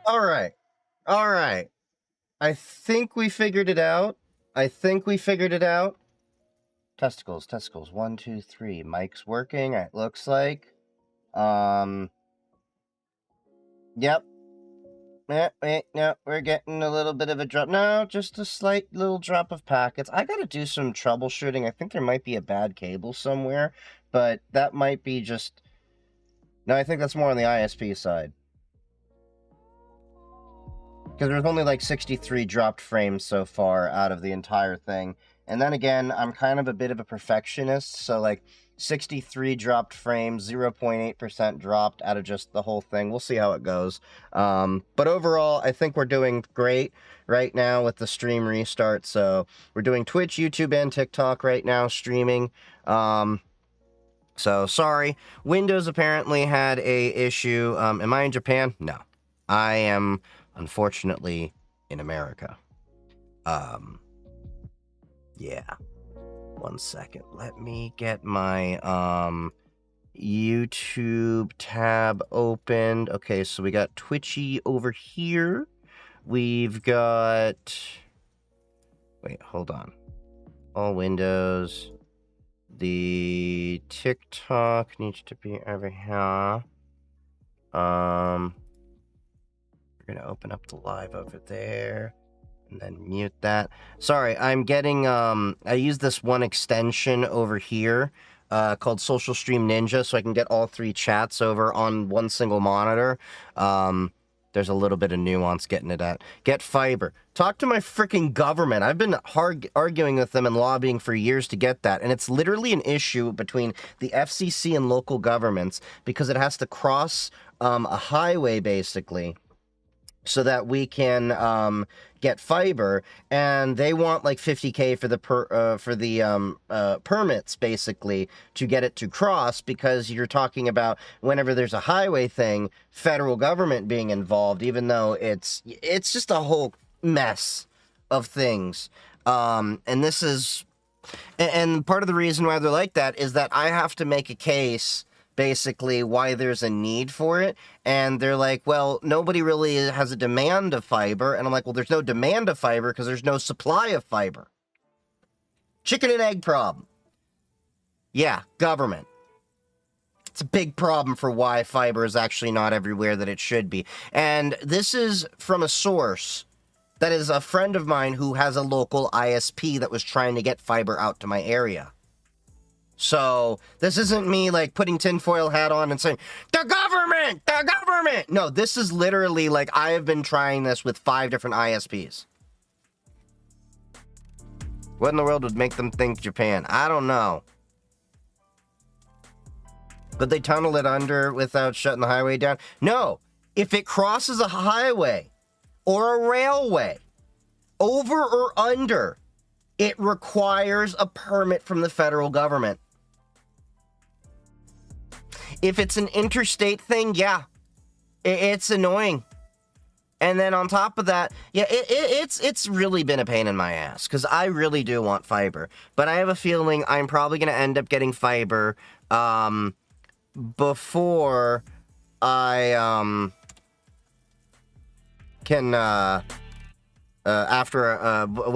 All right. All right. I think we figured it out. Testicles, testicles. 1, 2, 3. Mic's working. It looks like. Yep. Wait, no, we're getting a little bit of a drop. No, just a slight little drop of packets. I gotta do some troubleshooting. I think there might be a bad cable somewhere, but that might be just... No, I think that's more on the ISP side. Because there's only like 63 dropped frames so far out of the entire thing. And then again, I'm kind of a bit of a perfectionist, so like 63 dropped frames, 0.8% dropped out of just the whole thing. We'll see how it goes. But overall, I think we're doing great right now with the stream restart. So we're doing Twitch, YouTube, and TikTok right now, streaming. So sorry. Windows apparently had a issue. Am I in Japan? No. I am... unfortunately, in America. Yeah. 1 second. Let me get my, YouTube tab opened. Okay, so we got Twitchy over here. We've got... Wait, hold on. All windows. The TikTok needs to be over here. We're gonna open up the live over there and then mute that. Sorry, I'm getting I use this one extension over here called Social Stream Ninja, so I can get all 3 chats over on one single monitor. There's a little bit of nuance getting it at. Get fiber. Talk to my freaking government. I've been arguing with them and lobbying for years to get that, and it's literally an issue between the FCC and local governments because it has to cross a highway basically, so that we can get fiber, and they want like 50K for the permits basically to get it to cross, because you're talking about whenever there's a highway thing, federal government being involved, even though it's just a whole mess of things. And this is, and part of the reason why they're like that is that I have to make a case basically why there's a need for it, and they're like, well, nobody really has a demand of fiber, and I'm like, well, there's no demand of fiber because there's no supply of fiber. Chicken and egg problem. Yeah, government. It's a big problem for why fiber is actually not everywhere that it should be. And this is from a source that is a friend of mine who has a local ISP that was trying to get fiber out to my area. So, this isn't me, like, putting tinfoil hat on and saying, the government! The government! No, this is literally, like, I have been trying this with 5 different ISPs. What in the world would make them think Japan? I don't know. Could they tunnel it under without shutting the highway down? No. If it crosses a highway or a railway, over or under, it requires a permit from the federal government. If it's an interstate thing, yeah, it's annoying. And then on top of that, yeah, it's really been a pain in my ass, because I really do want fiber. But I have a feeling I'm probably going to end up getting fiber before I can, when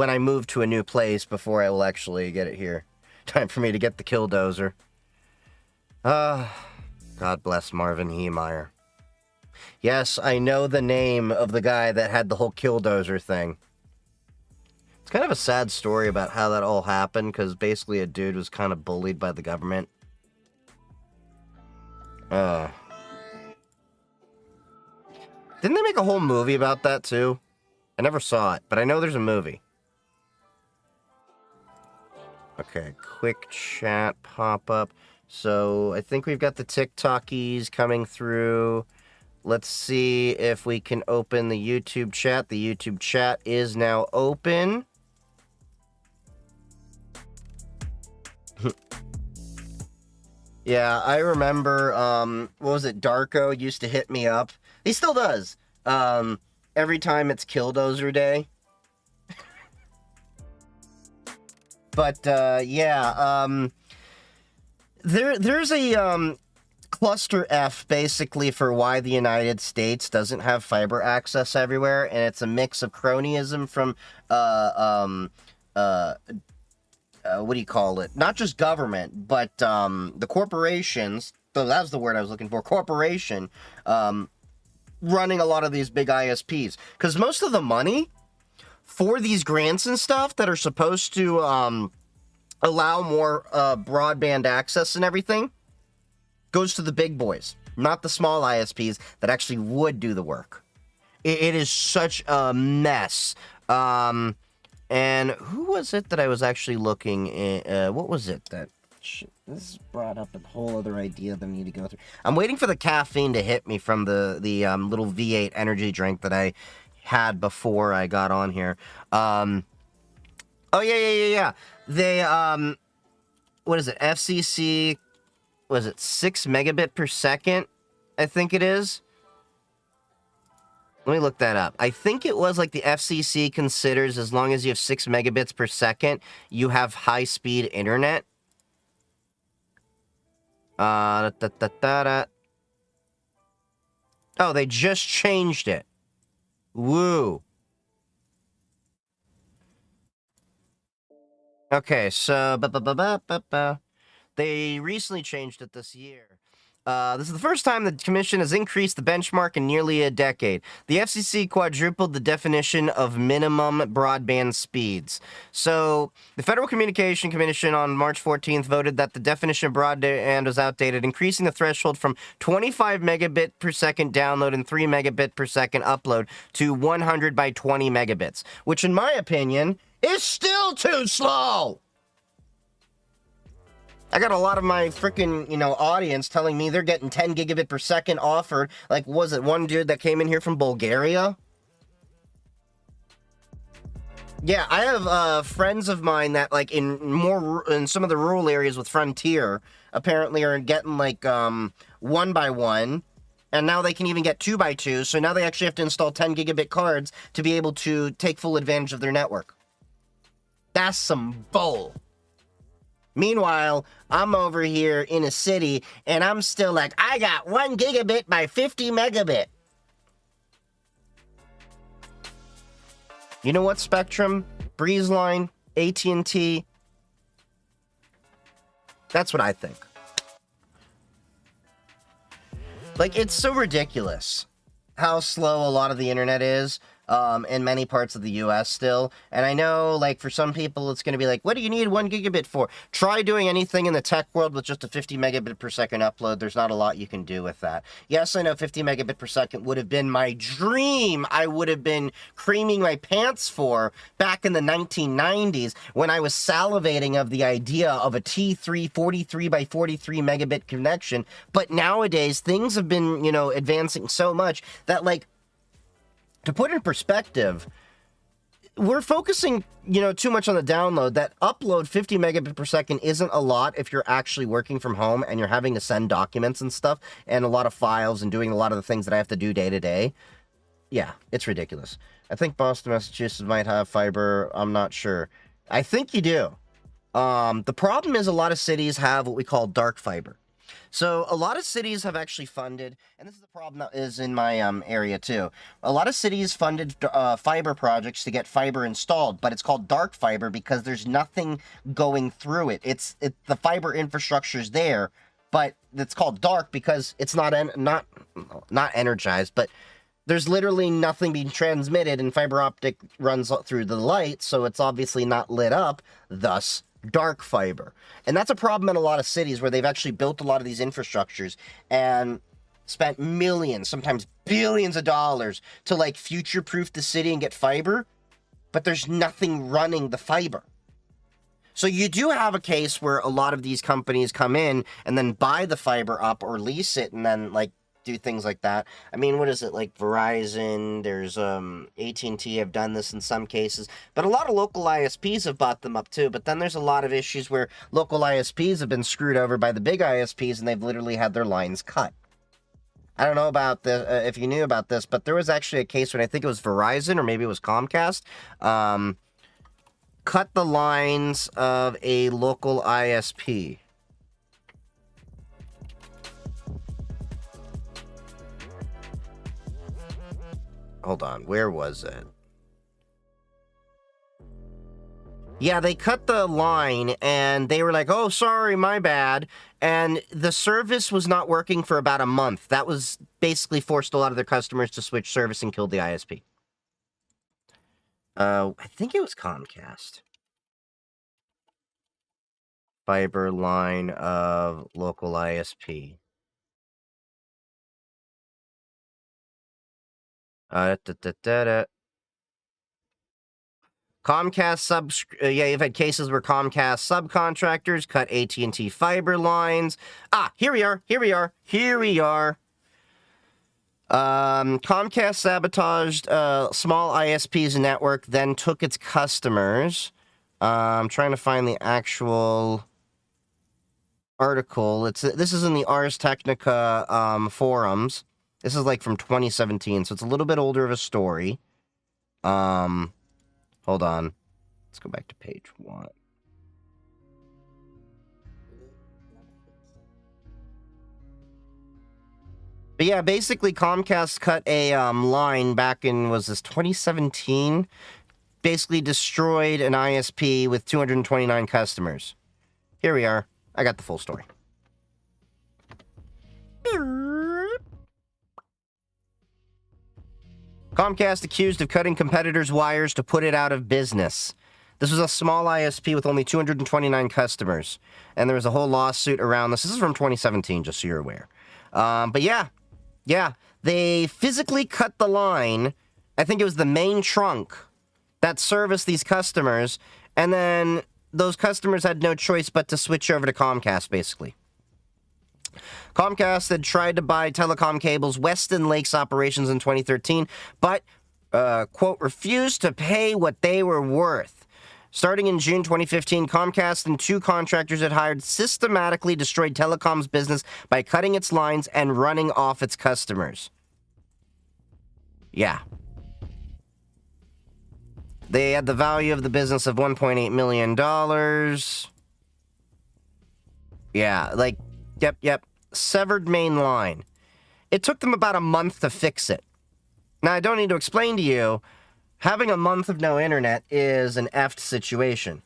I move to a new place, before I will actually get it here. Time for me to get the killdozer. God bless Marvin Heemeyer. Yes, I know the name of the guy that had the whole killdozer thing. It's kind of a sad story about how that all happened, because basically a dude was kind of bullied by the government. Didn't they make a whole movie about that too? I never saw it, but I know there's a movie. Okay, quick chat pop-up. So, I think we've got the TikTokies coming through. Let's see if we can open the YouTube chat. The YouTube chat is now open. Yeah, I remember, what was it, Darko used to hit me up. He still does. Every time it's Killdozer Day. But, yeah, there's a, cluster F basically for why the United States doesn't have fiber access everywhere, and it's a mix of cronyism from what do you call it? Not just government, but the corporations. So that's the word I was looking for. Corporation running a lot of these big ISPs, because most of the money for these grants and stuff that are supposed to allow more broadband access and everything goes to the big boys, not the small ISPs that actually would do the work. It is such a mess. And who was it that I was actually looking at? What was it that... This brought up a whole other idea that I need to go through. I'm waiting for the caffeine to hit me from the little V8 energy drink that I had before I got on here. Oh, yeah. They, what is it? FCC, was it 6 megabit per second? I think it is. Let me look that up. I think it was like the FCC considers as long as you have 6 megabits per second, you have high-speed internet. Oh, they just changed it. Woo. Okay, so they recently changed it this year. This is the first time the commission has increased the benchmark in nearly a decade. The FCC quadrupled the definition of minimum broadband speeds. So, the Federal Communication Commission on March 14th voted that the definition of broadband was outdated, increasing the threshold from 25 megabit per second download and 3 megabit per second upload to 100 by 20 megabits, which in my opinion is still too slow. I got a lot of my freaking, audience telling me they're getting 10 gigabit per second offered. Like, was it one dude that came in here from Bulgaria? Yeah, I have friends of mine that, like, in some of the rural areas with Frontier, apparently are getting, like, 1 by 1. And now they can even get 2 by 2. So now they actually have to install 10 gigabit cards to be able to take full advantage of their network. That's some bull. Meanwhile, I'm over here in a city, and I'm still like, I got 1 gigabit by 50 megabit. You know what, Spectrum? Breezeline? AT&T? That's what I think. Like, it's so ridiculous how slow a lot of the internet is. In many parts of the U.S. still. And I know, like, for some people, it's going to be like, what do you need 1 gigabit for? Try doing anything in the tech world with just a 50 megabit per second upload. There's not a lot you can do with that. Yes, I know 50 megabit per second would have been my dream. I would have been creaming my pants for back in the 1990s when I was salivating of the idea of a T3 43 by 43 megabit connection. But nowadays, things have been, advancing so much that, like, to put it in perspective, we're focusing, too much on the download. That upload 50 megabit per second isn't a lot if you're actually working from home and you're having to send documents and stuff and a lot of files and doing a lot of the things that I have to do day to day. Yeah, it's ridiculous. I think Boston, Massachusetts might have fiber. I'm not sure. I think you do. The problem is a lot of cities have what we call dark fiber. So a lot of cities have actually funded, and this is the problem that is in my area too. A lot of cities funded fiber projects to get fiber installed, but it's called dark fiber because there's nothing going through it. The fiber infrastructure's there, but it's called dark because it's not energized, but there's literally nothing being transmitted, and fiber optic runs through the light, so it's obviously not lit up, thus dark fiber. And that's a problem in a lot of cities where they've actually built a lot of these infrastructures and spent millions, sometimes billions of dollars to, like, future-proof the city and get fiber, but there's nothing running the fiber. So you do have a case where a lot of these companies come in and then buy the fiber up or lease it and then, like, do things like that. I mean, what is it, like Verizon, there's AT&T have done this in some cases, but a lot of local ISPs have bought them up too. But then there's a lot of issues where local ISPs have been screwed over by the big ISPs and they've literally had their lines cut. I don't know about the if you knew about this, but there was actually a case when I think it was Verizon or maybe it was Comcast, cut the lines of a local ISP. hold on, where was it? Yeah, they cut the line, and they were like, oh, sorry, my bad. And the service was not working for about a month. That was basically forced a lot of their customers to switch service and killed the ISP. I think it was Comcast. Fiber line of local ISP. Comcast yeah, you've had cases where Comcast subcontractors cut AT&T fiber lines. Ah, here we are. Comcast sabotaged small ISP's network, then took its customers. I'm trying to find the actual article. This is in the Ars Technica forums. This is like from 2017, so it's a little bit older of a story. Hold on. Let's go back to page 1. But yeah, basically Comcast cut a line back in, was this 2017? Basically destroyed an ISP with 229 customers. Here we are. I got the full story. Comcast accused of cutting competitors' wires to put it out of business. This was a small ISP with only 229 customers, and there was a whole lawsuit around this. This is from 2017, just so you're aware. But yeah, they physically cut the line. I think it was the main trunk that serviced these customers, and then those customers had no choice but to switch over to Comcast, basically. Comcast had tried to buy telecom cables Weston Lakes operations in 2013, but, quote, refused to pay what they were worth. Starting in June 2015, Comcast and 2 contractors it hired systematically destroyed telecom's business by cutting its lines and running off its customers. Yeah. They had the value of the business of $1.8 million. Yeah, like, yep. Severed main line. It took them about a month to fix it. Now, I don't need to explain to you, having a month of no internet is an effed situation.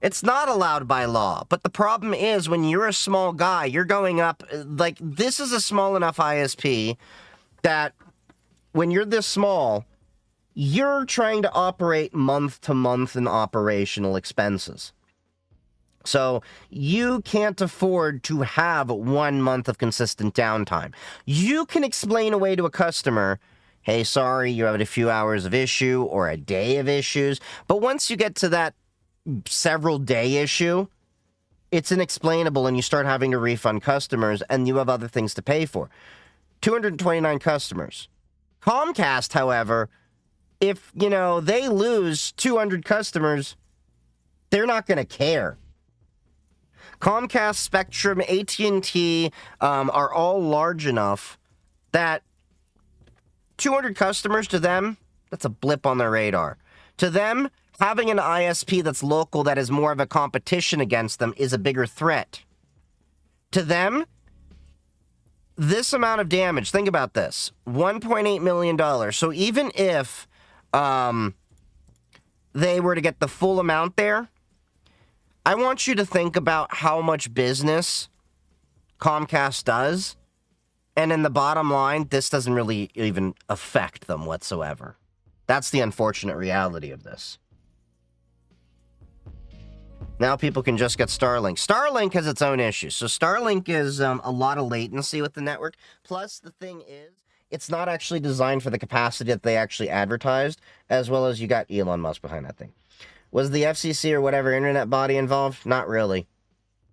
It's not allowed by law, but the problem is when you're a small guy, you're going up, like, this is a small enough ISP that when you're this small, you're trying to operate month to month in operational expenses. So you can't afford to have 1 month of consistent downtime. You can explain away to a customer, hey, sorry, you have a few hours of issue or a day of issues. But once you get to that several day issue, it's inexplainable and you start having to refund customers and you have other things to pay for. 229 customers. Comcast, however, if, they lose 200 customers, they're not going to care. Comcast, Spectrum, AT&T are all large enough that 200 customers to them, that's a blip on their radar. To them, having an ISP that's local that is more of a competition against them is a bigger threat. To them, this amount of damage, think about this, $1.8 million. So even if they were to get the full amount there, I want you to think about how much business Comcast does, and in the bottom line, this doesn't really even affect them whatsoever. That's the unfortunate reality of this. Now people can just get Starlink. Starlink has its own issues. So Starlink is a lot of latency with the network. Plus, the thing is, it's not actually designed for the capacity that they actually advertised, as well as you got Elon Musk behind that thing. Was the FCC or whatever internet body involved? Not really.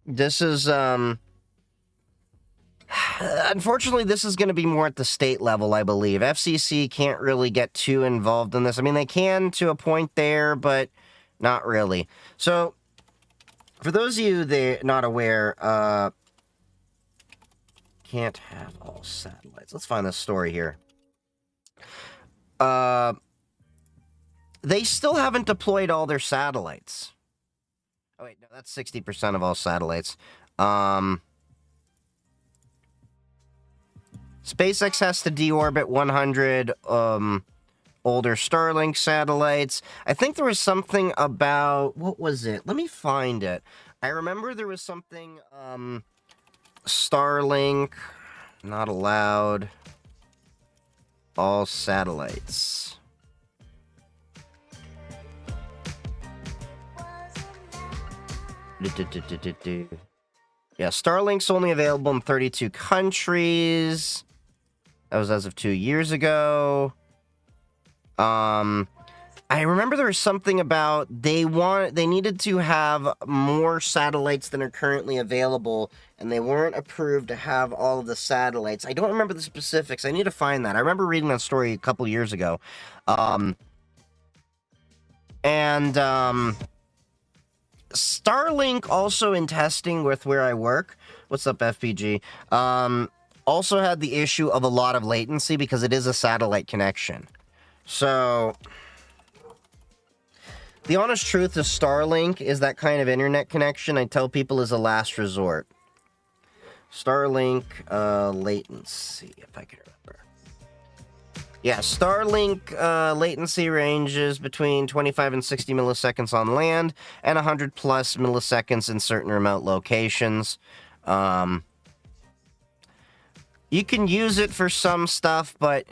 This is, unfortunately, this is going to be more at the state level, I believe. FCC can't really get too involved in this. I mean, they can to a point there, but not really. So, for those of you that are not aware, can't have all satellites. Let's find this story here. They still haven't deployed all their satellites. Oh, wait, no, that's 60% of all satellites. SpaceX has to deorbit 100 older Starlink satellites. I think there was something about, what was it? Let me find it. I remember there was something, Starlink, not allowed, all satellites. Yeah, Starlink's only available in 32 countries. That was as of 2 years ago. I remember there was something about they needed to have more satellites than are currently available, and they weren't approved to have all of the satellites. I don't remember the specifics. I need to find that. I remember reading that story a couple years ago. Starlink also in testing with where I work. What's up, FPG? Also had the issue of a lot of latency because it is a satellite connection. So, the honest truth is Starlink is that kind of internet connection I tell people is a last resort. Starlink latency, if I can remember. Yeah, Starlink latency ranges between 25 and 60 milliseconds on land and 100 plus milliseconds in certain remote locations. You can use it for some stuff, but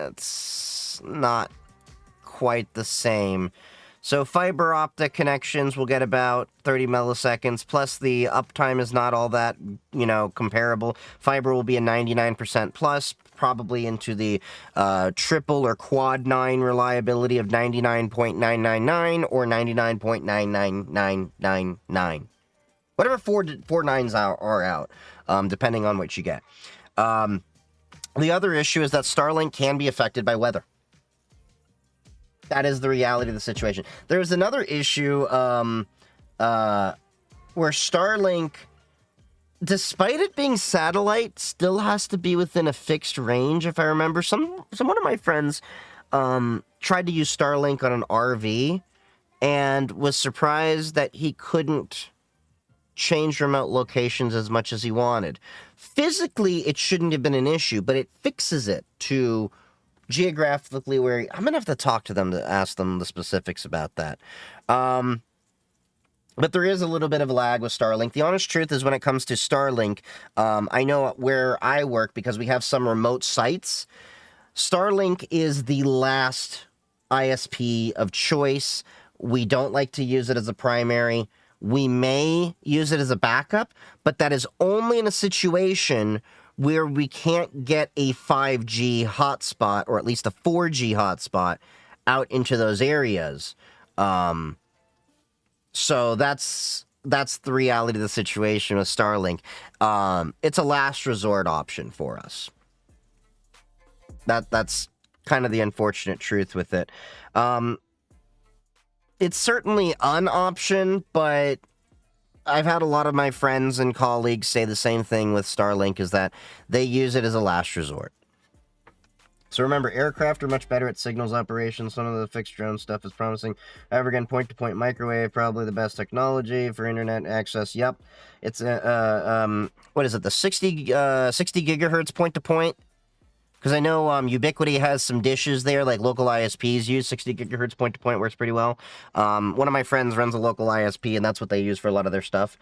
it's not quite the same. So fiber optic connections will get about 30 milliseconds, plus the uptime is not all that, comparable. Fiber will be a 99% plus, probably into the triple or quad 9 reliability of 99.999 or 99.99999. Whatever four nines are out, depending on what you get. The other issue is that Starlink can be affected by weather. That is the reality of the situation. There's another issue where Starlink, despite it being satellite, still has to be within a fixed range, if I remember. One of my friends tried to use Starlink on an RV and was surprised that he couldn't change remote locations as much as he wanted. Physically, it shouldn't have been an issue, but it fixes it to geographically where I'm gonna have to talk to them to ask them the specifics about that. But there is a little bit of a lag with Starlink. The honest truth is when it comes to Starlink, I know where I work because we have some remote sites. Starlink is the last ISP of choice. We don't like to use it as a primary. We may use it as a backup, but that is only in a situation where we can't get a 5G hotspot, or at least a 4G hotspot, out into those areas. So that's the reality of the situation with Starlink. It's a last resort option for us. That's kind of the unfortunate truth with it. It's certainly an option, but I've had a lot of my friends and colleagues say the same thing with Starlink, is that they use it as a last resort. So remember, aircraft are much better at signals operations. Some of the fixed drone stuff is promising. However, again, point-to-point microwave, probably the best technology for internet access. Yep. It's, what is it, the 60 gigahertz point-to-point? Because I know Ubiquity has some dishes there, like local ISPs use 60 gigahertz point-to-point, works pretty well. One of my friends runs a local ISP, and that's what they use for a lot of their stuff.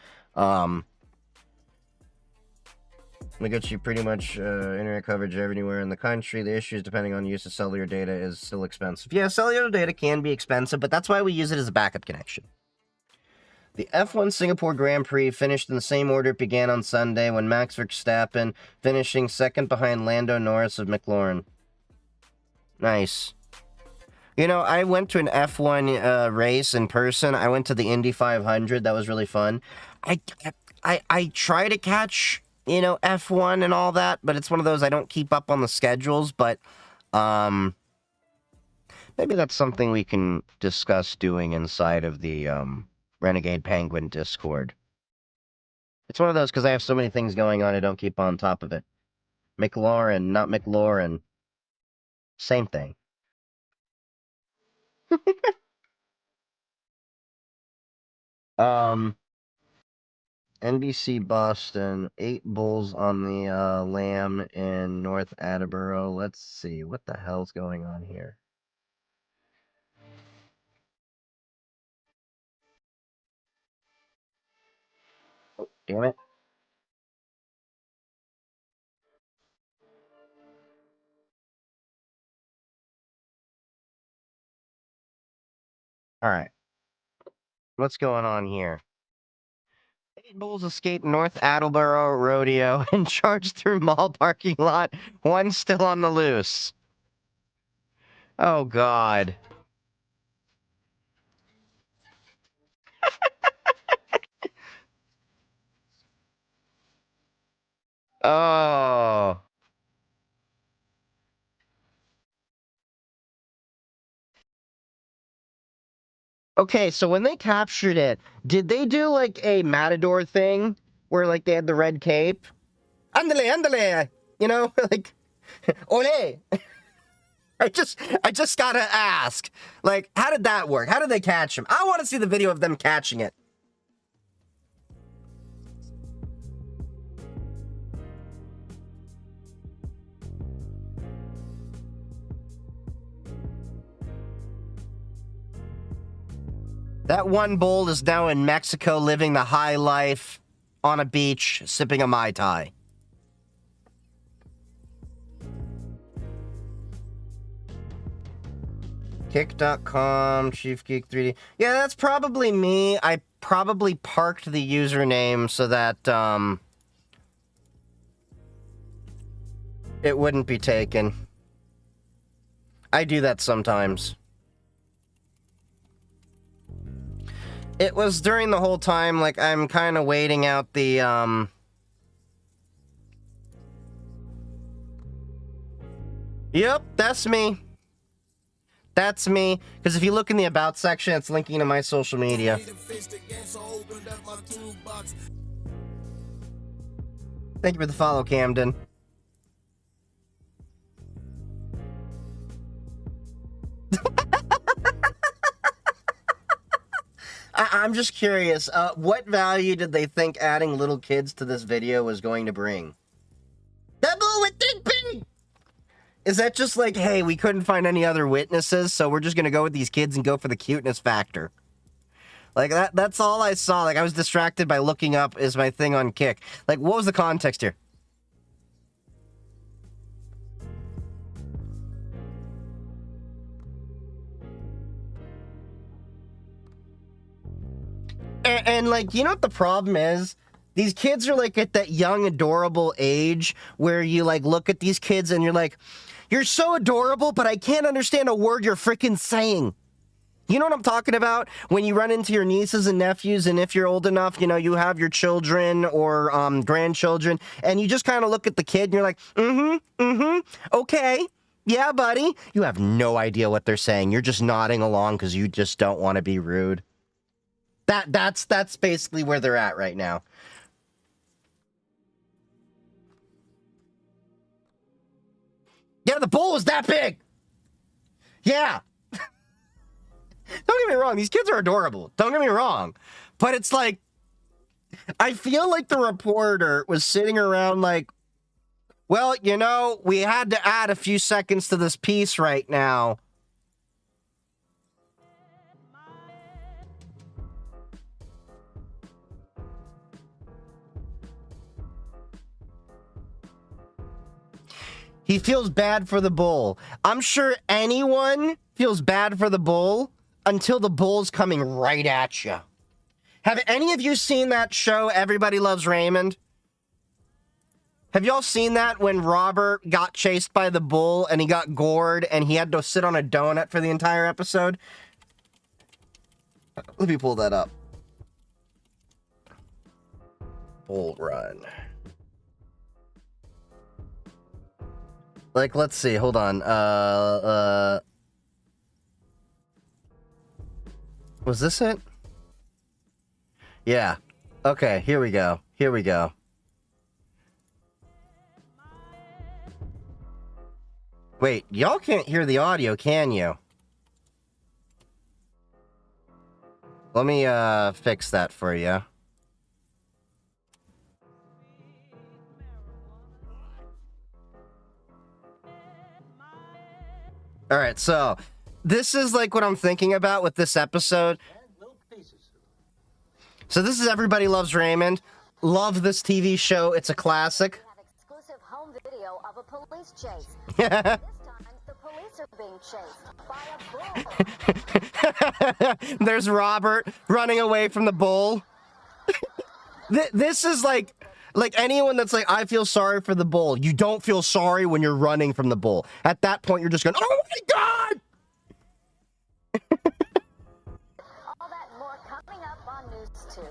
We get you pretty much internet coverage everywhere in the country. The issues, depending on use of cellular data, is still expensive. Yeah, cellular data can be expensive, but that's why we use it as a backup connection. The F1 Singapore Grand Prix finished in the same order it began on Sunday, when Max Verstappen finishing second behind Lando Norris of McLaren. Nice. I went to an F1 race in person. I went to the Indy 500. That was really fun. I try to catch, F1 and all that, but it's one of those I don't keep up on the schedules, but maybe that's something we can discuss doing inside of the Renegade Penguin Discord. It's one of those because I have so many things going on, I don't keep on top of it. McLaurin, not McLaurin. Same thing. NBC Boston, 8 bulls on the lam in North Attleboro. Let's see, what the hell's going on here? Oh, damn it. All right, what's going on here? 8 bulls escaped North Attleboro Rodeo and charged through mall parking lot. One still on the loose. Oh, God. Oh. Okay, so when they captured it, did they do like a matador thing where like they had the red cape? Andale, andale, you know, like ole. I just gotta ask, like, how did that work? How did they catch him? I want to see the video of them catching it. That one bull is now in Mexico living the high life on a beach, sipping a Mai Tai. Kick.com, ChiefGyk3D. Yeah, that's probably me. I probably parked the username so that, it wouldn't be taken. I do that sometimes. It was during the whole time, like, I'm kind of waiting out the, Yep, that's me. That's me. Because if you look in the About section, it's linking to my social media. Thank you for the follow, Camden. I'm just curious, what value did they think adding little kids to this video was going to bring? Double with Dick Pig! Is that just like, hey, we couldn't find any other witnesses, so we're just gonna go with these kids and go for the cuteness factor? Like, that's all I saw. Like, I was distracted by looking up is my thing on Kick. Like, what was the context here? And like, you know what the problem is? These kids are like at that young, adorable age where you like look at these kids and you're like, you're so adorable, but I can't understand a word you're freaking saying. You know what I'm talking about? When you run into your nieces and nephews, and if you're old enough, you know, you have your children or grandchildren, and you just kind of look at the kid and you're like, okay, yeah, buddy. You have no idea what they're saying. You're just nodding along because you just don't want to be rude. That's basically where they're at right now. Yeah, the bull was that big. Yeah. Don't get me wrong, these kids are adorable. Don't get me wrong. But it's like, I feel like the reporter was sitting around like, well, you know, we had to add a few seconds to this piece right now. He feels bad for the bull. I'm sure anyone feels bad for the bull until the bull's coming right at you. Have any of you seen that show, Everybody Loves Raymond? Have y'all seen that when Robert got chased by the bull and he got gored and he had to sit on a donut for the entire episode? Let me pull that up. Bull Run. Like, let's see, hold on. Was this it? Yeah. Okay, here we go. Here we go. Wait, y'all can't hear the audio, can you? Let me, fix that for you. All right, so this is like what I'm thinking about with this episode. So this is Everybody Loves Raymond. Love this TV show. It's a classic. We have exclusive home video of a police chase. This time, the police are being chased by a bull. There's Robert running away from the bull. This is like anyone that's like, I feel sorry for the bull. You don't feel sorry when you're running from the bull. At that point, you're just going, oh my God! All that and more coming up on News 2.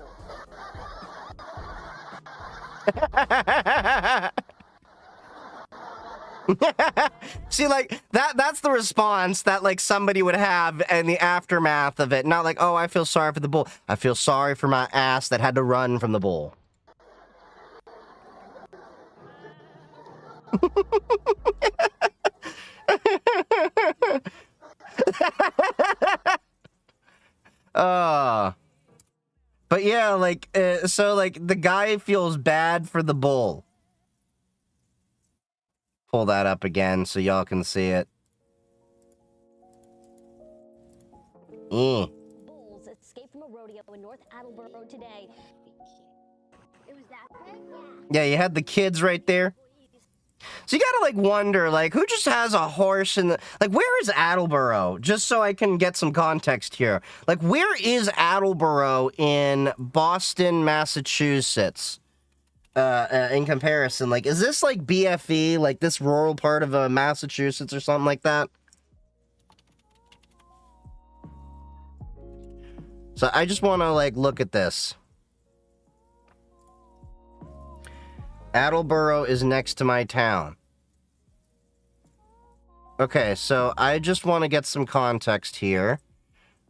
See, like, that's the response that, like, somebody would have in the aftermath of it. Not like, oh, I feel sorry for the bull. I feel sorry for my ass that had to run from the bull. But yeah, like, so, like, the guy feels bad for the bull. Pull that up again so y'all can see it. Bulls escaped from a rodeo in North Attleboro today. It was that quick? Yeah, you had the kids right there. So you gotta, like, wonder, like, who just has a horse in the... Like, where is Attleboro? Just so I can get some context here. Like, where is Attleboro in Boston, Massachusetts? In comparison, like, is this, like, BFE? Like, this rural part of Massachusetts or something like that? So I just want to, like, look at this. Attleboro is next to my town. Okay, so I just want to get some context here.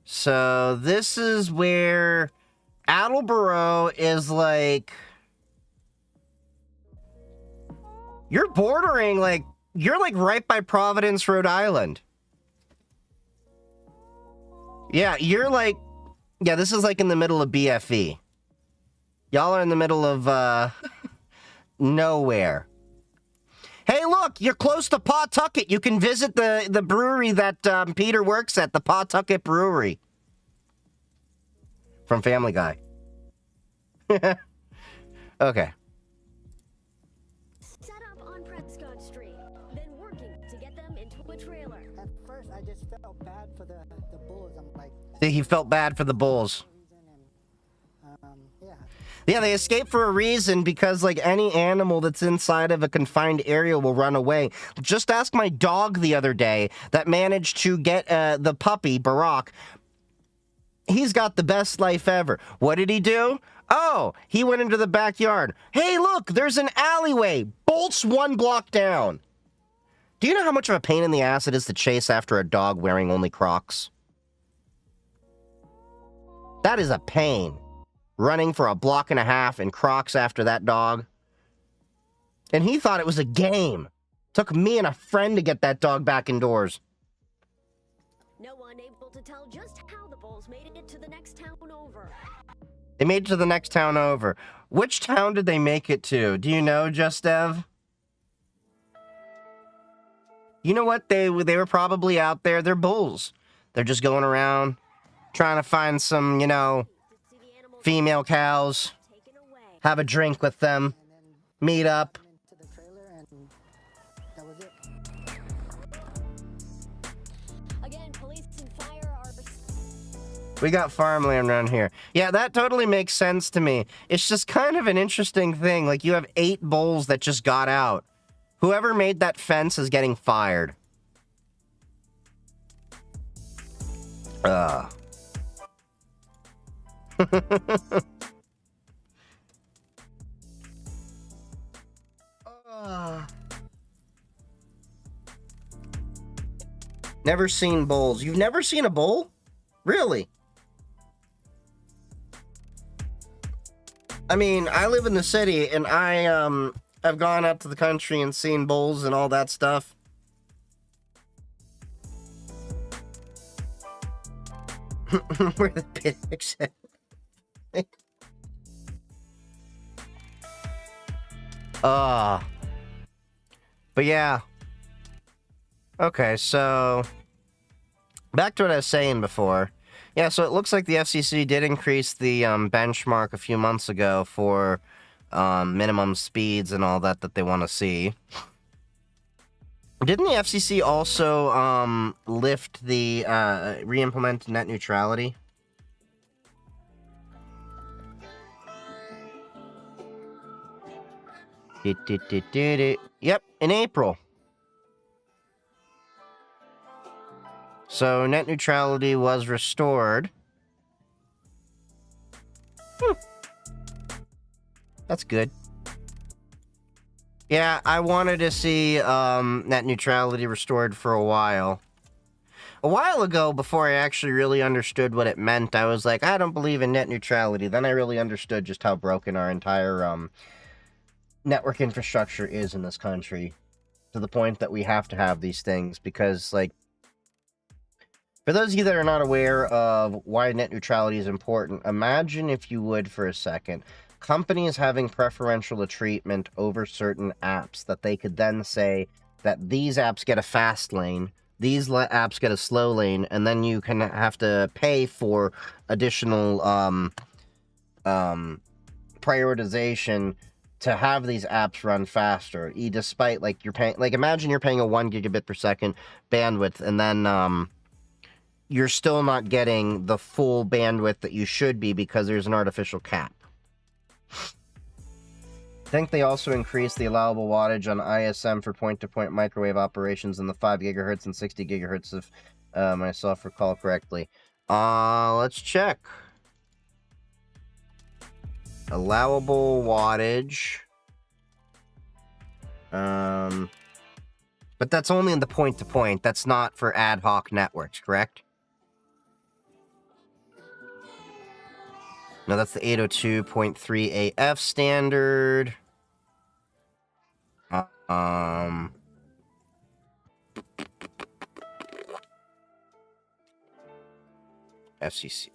So this is where Attleboro is like... You're bordering, like... You're, like, right by Providence, Rhode Island. Yeah, you're, like... Yeah, this is, like, in the middle of BFE. Y'all are in the middle of, nowhere. Hey, look, you're close to Pawtucket. You can visit the brewery that Peter works at, the Pawtucket Brewery. From Family Guy. Okay. Set up on Prescott Street, then working to get them into a trailer. At first, I just felt bad for the bulls. I'm like... See, he felt bad for the bulls. Yeah. Yeah, they escape for a reason because, like, any animal that's inside of a confined area will run away. Just ask my dog the other day that managed to get the puppy, Barack. He's got the best life ever. What did he do? Oh, he went into the backyard. Hey, look, there's an alleyway. Bolts 1 block down. Do you know how much of a pain in the ass it is to chase after a dog wearing only Crocs? That is a pain. Running for a block and a half in Crocs after that dog. And he thought it was a game. Took me and a friend to get that dog back indoors. No one able to tell just how the bulls made it to the next town over. They made it to the next town over. Which town did they make it to? Do you know, Just Dev? You know what? They were probably out there. They're bulls. They're just going around trying to find some, you know, female cows, have a drink with them, meet up. Into the trailer, and that was it. Again, police and fire are... We got farmland around here. Yeah, that totally makes sense to me. It's just kind of an interesting thing. Like, you have 8 bulls that just got out. Whoever made that fence is getting fired. Never seen bulls. You've never seen a bull? Really? I mean, I live in the city, and I've gone out to the country and seen bulls and all that stuff. Where the pigs at? But yeah. Okay, so back to what I was saying before. Yeah, so it looks like the FCC did increase the benchmark a few months ago for minimum speeds and all that they want to see. Didn't the FCC also lift the re-implement net neutrality? Yep, in April. So net neutrality was restored. That's good. Yeah, I wanted to see net neutrality restored for a while. A while ago, before I actually really understood what it meant, I was like, I don't believe in net neutrality. Then I really understood just how broken our entire network infrastructure is in this country, to the point that we have to have these things, because, like, for those of you that are not aware of why net neutrality is important, imagine, if you would, for a second, companies having preferential treatment over certain apps, that they could then say that these apps get a fast lane, these apps get a slow lane, and then you can have to pay for additional prioritization to have these apps run faster, despite, like, you're paying, like, imagine you're paying a 1 gigabit per second bandwidth, and then you're still not getting the full bandwidth that you should be because there's an artificial cap. I think they also increased the allowable wattage on ISM for point-to-point microwave operations in the 5 gigahertz and 60 gigahertz, if myself recall correctly. Let's check. Allowable wattage. But that's only in the point-to-point. That's not for ad hoc networks, correct? No, that's the 802.3 AF standard. FCC.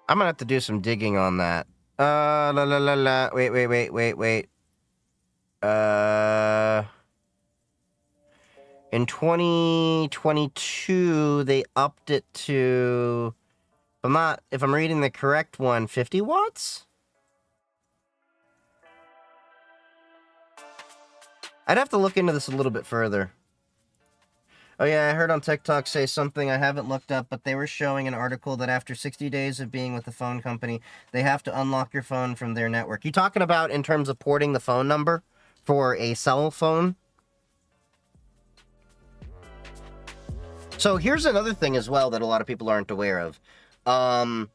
I'm gonna have to do some digging on that. Wait. In 2022, they upped it to, if I'm reading the correct one, 50 watts? I'd have to look into this a little bit further. Oh yeah, I heard on TikTok say something I haven't looked up, but they were showing an article that after 60 days of being with the phone company, they have to unlock your phone from their network. You talking about in terms of porting the phone number for a cell phone? So here's another thing as well that a lot of people aren't aware of. I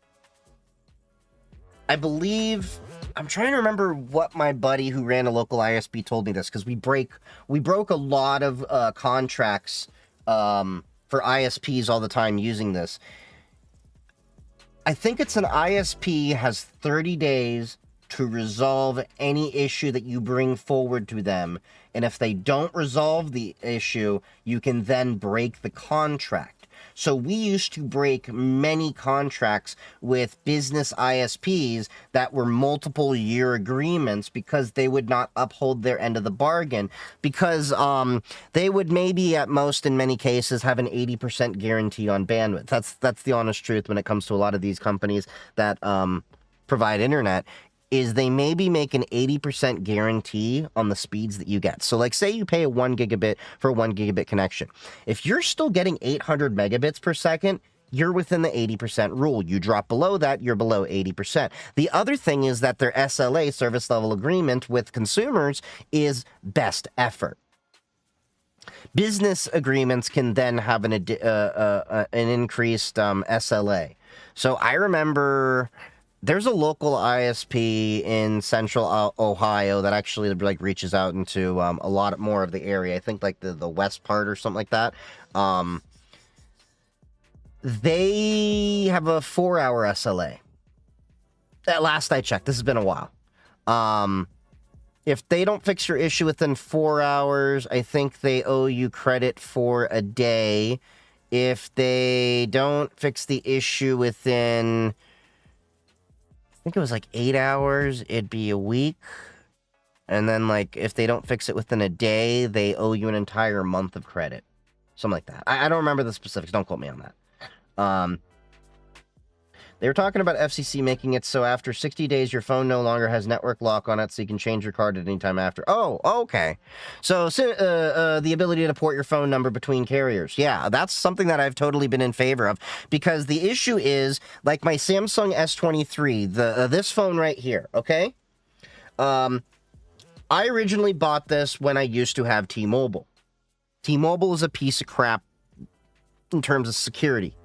believe, I'm trying to remember what my buddy who ran a local ISP told me this, because we broke a lot of contracts for ISPs all the time using this. I think it's an ISP has 30 days to resolve any issue that you bring forward to them. And if they don't resolve the issue, you can then break the contract. So we used to break many contracts with business ISPs that were multiple year agreements because they would not uphold their end of the bargain, because they would maybe at most in many cases have an 80% guarantee on bandwidth. That's the honest truth when it comes to a lot of these companies that provide internet. Is they maybe make an 80% guarantee on the speeds that you get. So like say you pay a 1 gigabit for a 1 gigabit connection. If you're still getting 800 megabits per second, you're within the 80% rule. You drop below that, you're below 80%. The other thing is that their SLA, service level agreement with consumers, is best effort. Business agreements can then have an increased SLA. So I remember there's a local ISP in central Ohio that actually like reaches out into a lot more of the area. I think like the west part or something like that. They have a 4-hour SLA. At last I checked, this has been a while. If they don't fix your issue within 4 hours, I think they owe you credit for a day. If they don't fix the issue within, I think it was like 8 hours, it'd be a week. And then, like, if they don't fix it within a day, they owe you an entire month of credit. Something like that. I don't remember the specifics. Don't quote me on that. They were talking about FCC making it so after 60 days, your phone no longer has network lock on it, so you can change your card at any time after. Oh, okay. So the ability to port your phone number between carriers. Yeah, that's something that I've totally been in favor of, because the issue is, like my Samsung S23, this phone right here, okay? I originally bought this when I used to have T-Mobile. T-Mobile is a piece of crap in terms of security.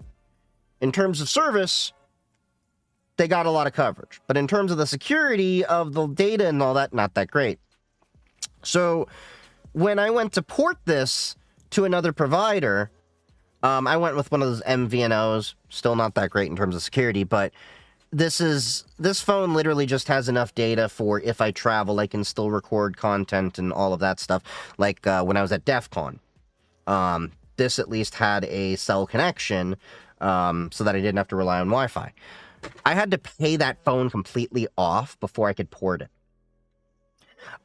In terms of service, they got a lot of coverage. But in terms of the security of the data and all that, not that great. So when I went to port this to another provider, I went with one of those MVNOs. Still not that great in terms of security, but this phone literally just has enough data for if I travel, I can still record content and all of that stuff. Like when I was at DEF CON. This at least had a cell connection, so that I didn't have to rely on Wi-Fi. I had to pay that phone completely off before I could port it.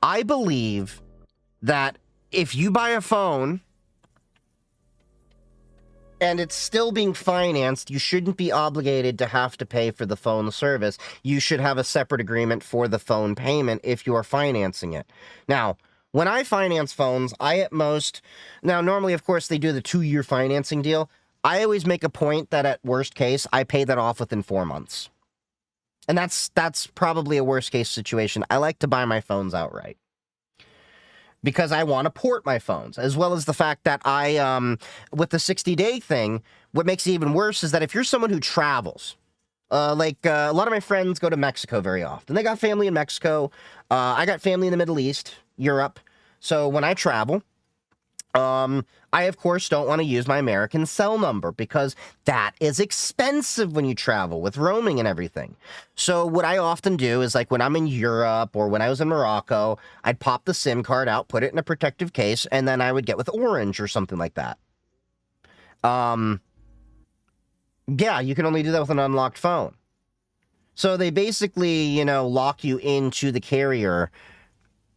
I believe that if you buy a phone and it's still being financed, you shouldn't be obligated to have to pay for the phone service. You should have a separate agreement for the phone payment if you are financing it. Now, when I finance phones, I at most... Now, normally, of course, they do the 2-year financing deal. I always make a point that at worst case, I pay that off within 4 months. And that's probably a worst case situation. I like to buy my phones outright, because I want to port my phones, as well as the fact that with the 60-day thing, what makes it even worse is that if you're someone who travels, a lot of my friends go to Mexico very often. They got family in Mexico. I got family in the Middle East, Europe. So when I travel, I, of course, don't want to use my American cell number, because that is expensive when you travel with roaming and everything. So what I often do is, like, when I'm in Europe or when I was in Morocco, I'd pop the SIM card out, put it in a protective case, and then I would get with Orange or something like that. Yeah, you can only do that with an unlocked phone. So they basically, lock you into the carrier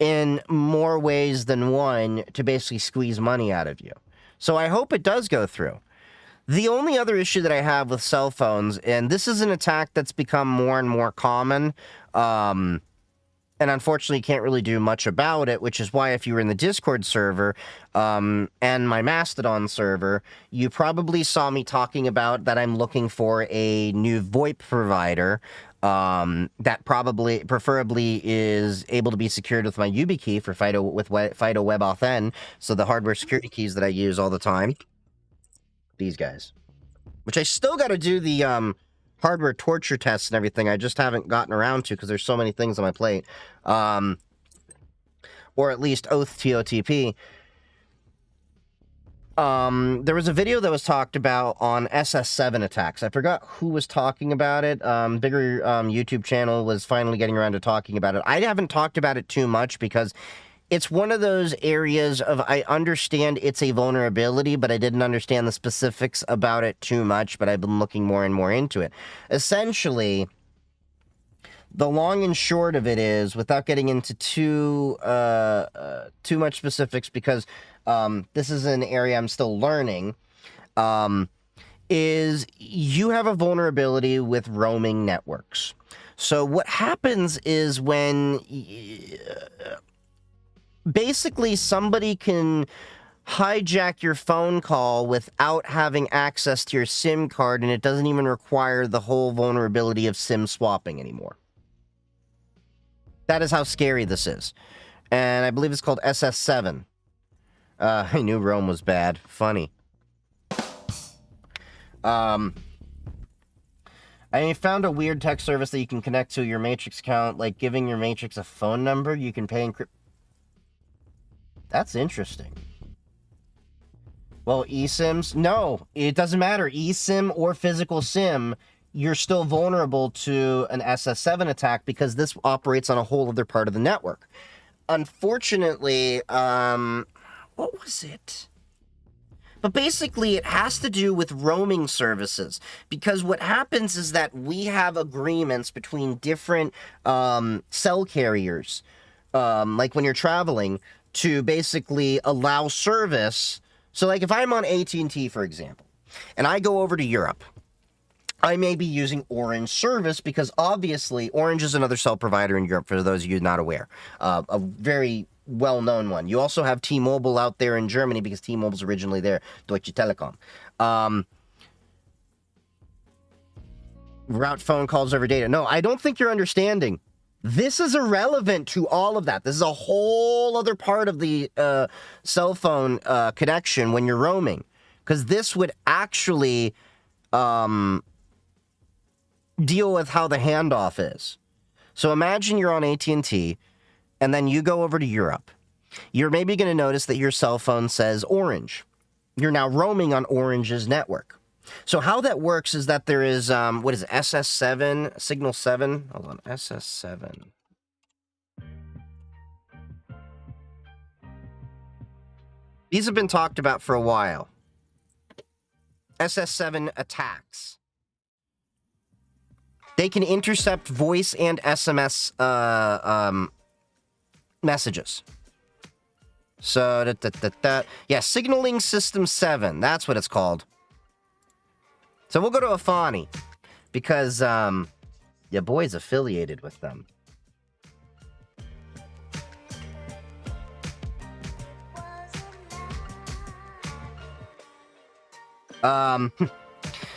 in more ways than one to basically squeeze money out of you. So I hope it does go through. The only other issue that I have with cell phones, and this is an attack that's become more and more common, and unfortunately you can't really do much about it, which is why if you were in the Discord server and my Mastodon server, you probably saw me talking about that I'm looking for a new VoIP provider that preferably is able to be secured with my YubiKey for FIDO WebAuthn, so the hardware security keys that I use all the time. These guys. Which I still got to do the hardware torture tests and everything. I just haven't gotten around to because there's so many things on my plate. Or at least Oath TOTP. There was a video that was talked about on SS7 attacks. I forgot who was talking about it. Bigger YouTube channel was finally getting around to talking about it. I haven't talked about it too much because it's one of those areas of, I understand it's a vulnerability, but I didn't understand the specifics about it too much, but I've been looking more and more into it. Essentially, the long and short of it is, without getting into too much specifics, because this is an area I'm still learning, is you have a vulnerability with roaming networks. So what happens is when basically somebody can hijack your phone call without having access to your SIM card, and it doesn't even require the whole vulnerability of SIM swapping anymore. That is how scary this is. And I believe it's called SS7. I knew Rome was bad. Funny. I found a weird text service that you can connect to your Matrix account, like giving your Matrix a phone number. You can pay encrypt. That's interesting. Well, eSIMs? No, it doesn't matter. eSIM or physical SIM, you're still vulnerable to an SS7 attack because this operates on a whole other part of the network. Unfortunately, what was it? But basically, it has to do with roaming services, because what happens is that we have agreements between different cell carriers like when you're traveling, to basically allow service. So like if I'm on AT&T, for example, and I go over to Europe, I may be using Orange service because obviously Orange is another cell provider in Europe, for those of you not aware. A very well-known one. You also have T-Mobile out there in Germany because T-Mobile's originally there, Deutsche Telekom. Route phone calls over data. No, I don't think you're understanding. This is irrelevant to all of that. This is a whole other part of the cell phone connection when you're roaming, because this would actually deal with how the handoff is. So imagine you're on AT&T and then you go over to Europe. You're maybe going to notice that your cell phone says Orange. You're now roaming on Orange's network. So how that works is that there is, what is it, SS7, Signal 7? Hold on, SS7. These have been talked about for a while. SS7 attacks. They can intercept voice and SMS messages. So, yeah, Signaling System 7. That's what it's called. So we'll go to Afani because your boy's affiliated with them.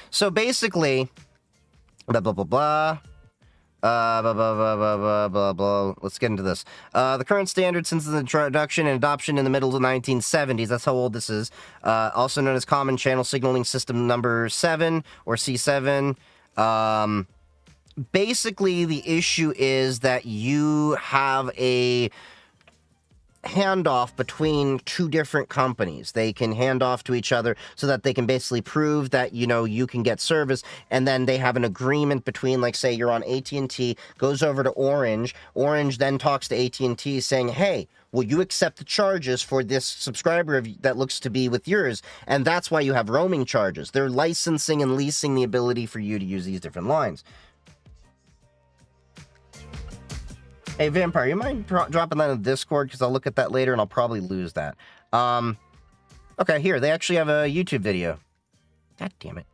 So basically, blah, blah, blah, blah. Blah, blah, blah, blah, blah, blah, blah. Let's get into this. The current standard since its introduction and adoption in the middle of the 1970s, that's how old this is, also known as Common Channel Signaling System number 7, or C7. Basically, the issue is that you have a handoff between two different companies. They can hand off to each other so that they can basically prove that, you know, you can get service, and then they have an agreement between, like, say you're on AT&T, goes over to Orange, Orange then talks to AT&T saying, hey, will you accept the charges for this subscriber that looks to be with yours? And that's why you have roaming charges. They're licensing and leasing the ability for you to use these different lines. Hey, Vampire, you mind dropping that in the Discord? Because I'll look at that later and I'll probably lose that. Okay, here. They actually have a YouTube video. God damn it.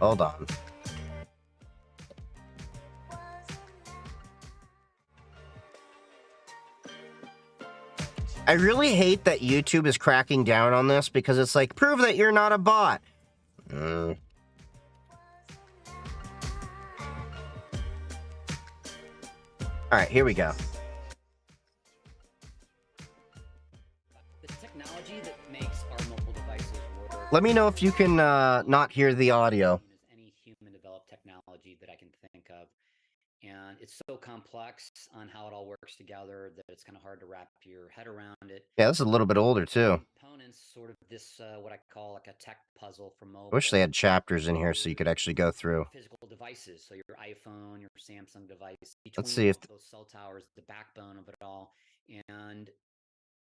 Hold on. I really hate that YouTube is cracking down on this because it's like, prove that you're not a bot. All right, here we go. The technology that makes our mobile devices work. Let me know if you can not hear the audio. Any human-developed technology that I can think of, and it's so complex on how it all works together that it's kind of hard to wrap your head around it. Yeah, this is a little bit older too. Components, sort of this what I call like a tech puzzle for mobile. I wish they had chapters in here so you could actually go through. Physical devices, so your iPhone, your Samsung device. Let's see if those cell towers, the backbone of it all, and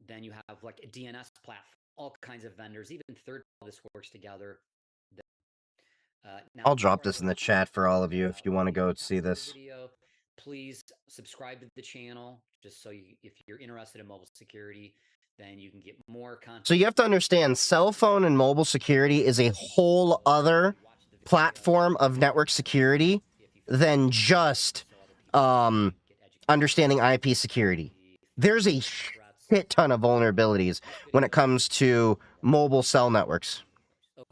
then you have like a DNS platform, all kinds of vendors, even third. This works together. I'll drop this in the chat for all of you if you want to go see this. Video, please subscribe to the channel, just so if you're interested in mobile security, then you can get more content. So you have to understand, cell phone and mobile security is a whole other platform of network security than just understanding IP security. There's a shit ton of vulnerabilities when it comes to mobile cell networks.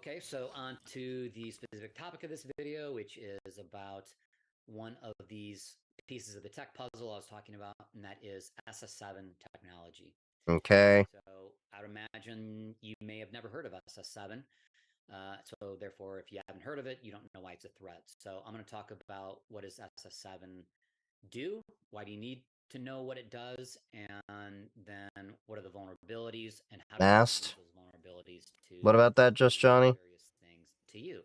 Okay, so on to the specific topic of this video, which is about one of these pieces of the tech puzzle I was talking about, and that is SS7 technology. Okay. So I would imagine you may have never heard of SS7. So therefore, if you haven't heard of it, you don't know why it's a threat. So I'm going to talk about what does SS7 do? Why do you need to know what it does? And then what are the vulnerabilities and how do you use those vulnerabilities to what about that, Just Johnny? various things to you.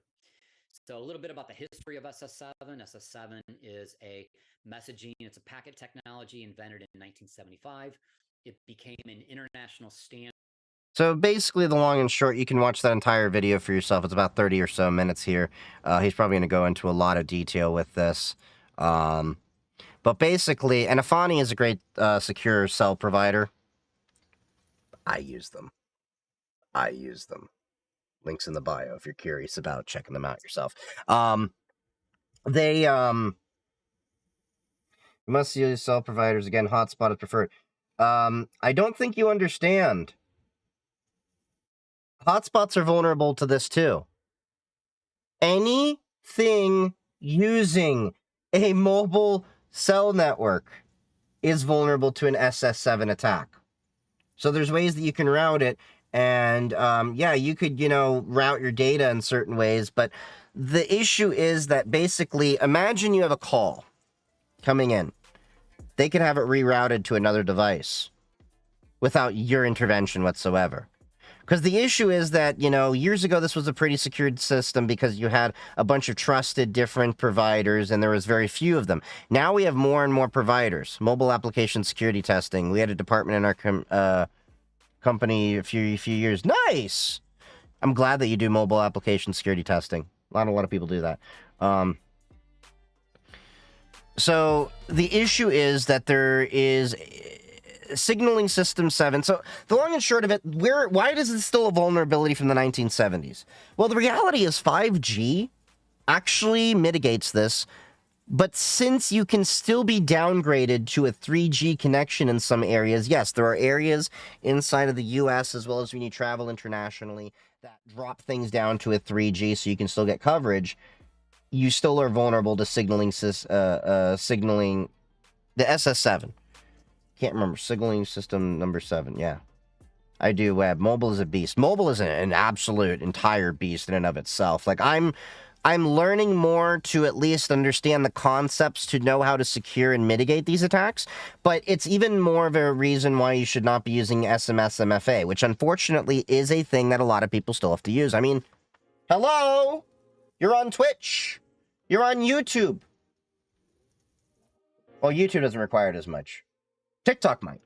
So a little bit about the history of SS7. SS7 is a messaging, it's a packet technology invented in 1975. It became an international standard. So basically, the long and short, you can watch that entire video for yourself. It's about 30 or so minutes here. He's probably going to go into a lot of detail with this. But basically, and Afani is a great secure cell provider. I use them. Links in the bio if you're curious about checking them out yourself. They must use cell providers again. Hotspot is preferred. I don't think you understand. Hotspots are vulnerable to this too. Anything using a mobile cell network is vulnerable to an SS7 attack. So there's ways that you can route it, and yeah, you could, route your data in certain ways, but the issue is that basically, imagine you have a call coming in. They can have it rerouted to another device without your intervention whatsoever. Because the issue is that, years ago, this was a pretty secured system because you had a bunch of trusted different providers and there was very few of them. Now we have more and more providers. Mobile application security testing. We had a department in our company a few years. Nice! I'm glad that you do mobile application security testing. Not a lot of people do that. So the issue is that there is signaling system 7. So the long and short of it, why is it still a vulnerability from the 1970s? Well, the reality is 5G actually mitigates this, but since you can still be downgraded to a 3G connection in some areas, yes, there are areas inside of the US as well as when you travel internationally that drop things down to a 3G so you can still get coverage. You still are vulnerable to signaling the SS7. Can't remember. Signaling system number 7. Yeah. I do web. Mobile is a beast. Mobile is an absolute entire beast in and of itself. Like, I'm learning more to at least understand the concepts to know how to secure and mitigate these attacks, but it's even more of a reason why you should not be using SMS MFA, which unfortunately is a thing that a lot of people still have to use. I mean, hello? You're on Twitch. You're on YouTube. Well, YouTube doesn't require it as much. TikTok might,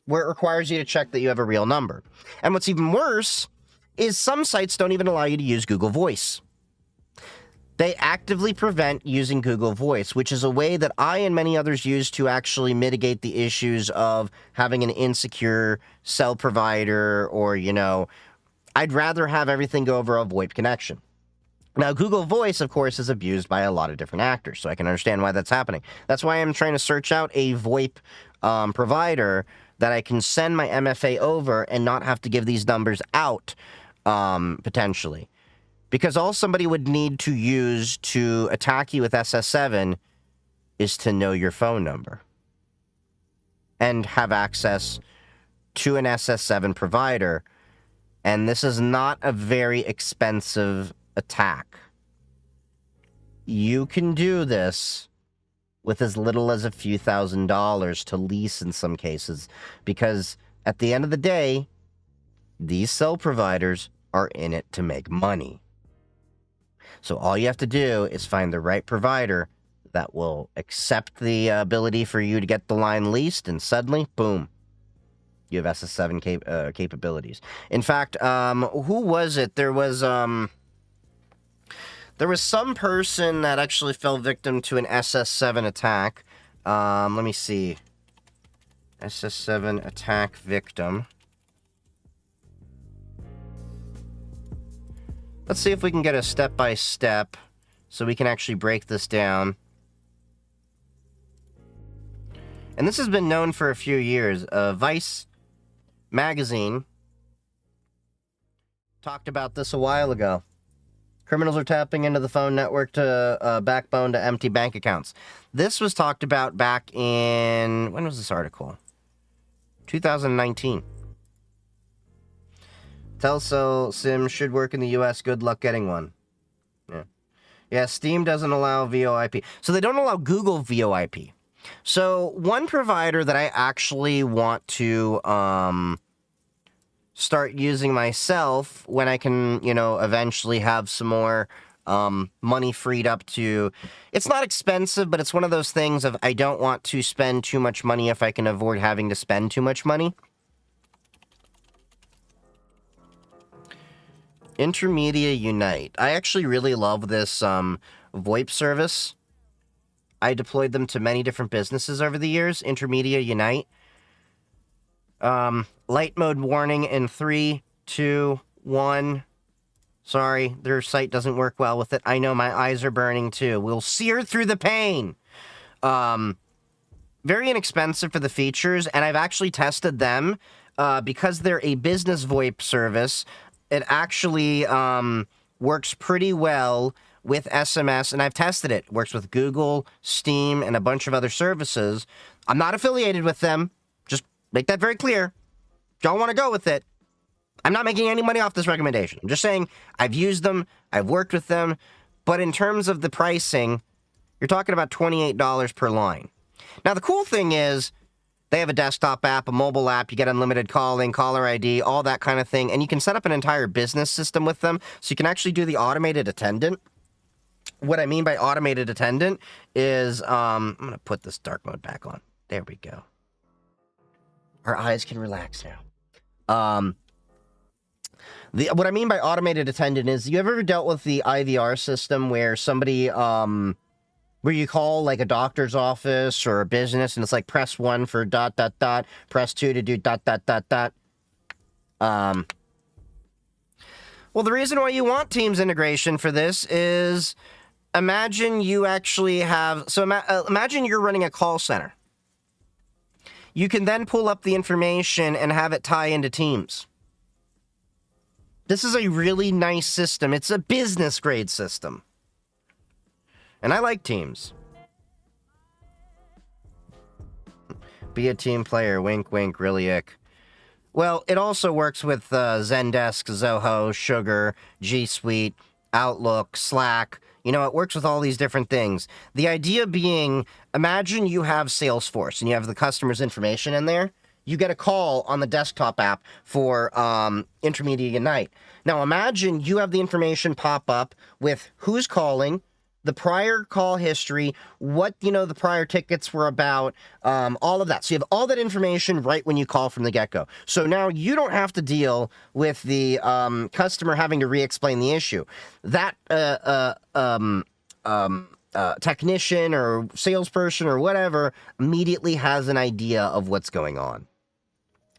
where it requires you to check that you have a real number. And what's even worse is some sites don't even allow you to use Google Voice. They actively prevent using Google Voice, which is a way that I and many others use to actually mitigate the issues of having an insecure cell provider or, I'd rather have everything go over a VoIP connection. Now, Google Voice, of course, is abused by a lot of different actors, so I can understand why that's happening. That's why I'm trying to search out a VoIP provider that I can send my MFA over and not have to give these numbers out, potentially. Because all somebody would need to use to attack you with SS7 is to know your phone number and have access to an SS7 provider. And this is not a very expensive attack. You can do this with as little as a few $1,000s to lease in some cases, because at the end of the day, these cell providers are in it to make money. So all you have to do is find the right provider that will accept the ability for you to get the line leased, and suddenly, boom, you have SS7 capabilities. In fact, who was it? There was some person that actually fell victim to an SS7 attack. Let me see. SS7 attack victim. Let's see if we can get a step-by-step so we can actually break this down. And this has been known for a few years. Vice magazine talked about this a while ago. Criminals are tapping into the phone network to backbone to empty bank accounts. This was talked about back in... When was this article? 2019. Telcel SIM should work in the US. Good luck getting one. Yeah, Steam doesn't allow VoIP. So they don't allow Google VoIP. So one provider that I actually want to start using myself when I can, eventually have some more money freed up to... It's not expensive, but it's one of those things of I don't want to spend too much money if I can avoid having to spend too much money. Intermedia Unite. I actually really love this VoIP service. I deployed them to many different businesses over the years. Intermedia, Unite. Light mode warning in 3, 2, 1. Sorry, their site doesn't work well with it. I know my eyes are burning too. We'll sear through the pain. Very inexpensive for the features, and I've actually tested them because they're a business VoIP service. It actually works pretty well with SMS, and I've tested it. It works with Google, Steam, and a bunch of other services. I'm not affiliated with them. Just make that very clear. Don't want to go with it. I'm not making any money off this recommendation. I'm just saying I've used them, I've worked with them, but in terms of the pricing, you're talking about $28 per line. Now, the cool thing is they have a desktop app, a mobile app, you get unlimited calling, caller ID, all that kind of thing, and you can set up an entire business system with them, so you can actually do the automated attendant. What I mean by automated attendant is, I'm going to put this dark mode back on. There we go. Our eyes can relax now. What I mean by automated attendant is, you ever dealt with the IVR system where somebody, where you call like a doctor's office or a business and it's like press 1 for ... press 2 to do ... Well, the reason why you want Teams integration for this is, imagine you actually have, so imagine you're running a call center. You can then pull up the information and have it tie into Teams. This is a really nice system. It's a business grade system. And I like Teams. Be a team player. Wink, wink, really ick. Well, it also works with Zendesk, Zoho, Sugar, G Suite, Outlook, Slack. You know, it works with all these different things. The idea being, imagine you have Salesforce and you have the customer's information in there. You get a call on the desktop app for Intermedia Unite. Now imagine you have the information pop up with who's calling, the prior call history, what, you know, the prior tickets were about, all of that. So you have all that information right when you call from the get-go. So now you don't have to deal with the customer having to re-explain the issue. That technician or salesperson or whatever immediately has an idea of what's going on.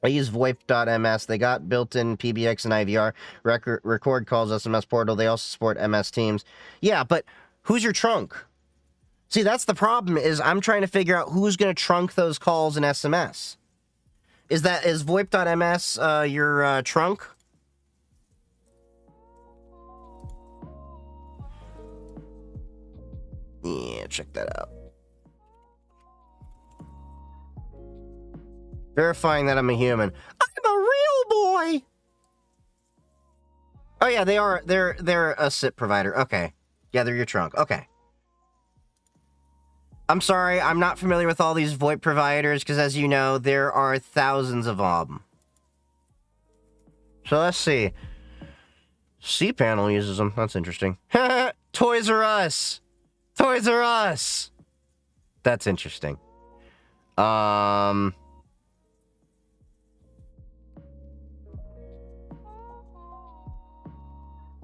I use VoIP.ms. They got built-in PBX and IVR, record calls, SMS portal. They also support MS Teams. Yeah, but who's your trunk? See, that's the problem, is I'm trying to figure out who's going to trunk those calls in SMS. Is VoIP.ms your trunk? Yeah, check that out. Verifying that I'm a human. I'm a real boy! Oh yeah, they are. They're a SIP provider. Okay. Yeah, they're your trunk. Okay. I'm sorry, I'm not familiar with all these VoIP providers, because as you know, there are thousands of them. So let's see. cPanel uses them. That's interesting. Toys R Us! Toys R Us! That's interesting.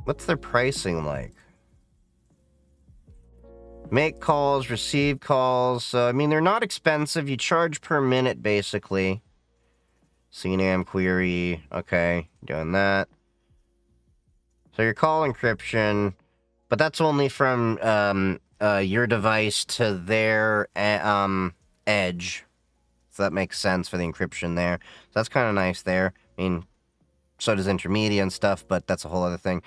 What's their pricing like? Make calls, receive calls. So, I mean, they're not expensive. You charge per minute, basically. CNAM query. Okay, doing that. So your call encryption, but that's only from your device to their edge. So that makes sense for the encryption there. So that's kind of nice there. I mean, so does Intermedia and stuff, but that's a whole other thing.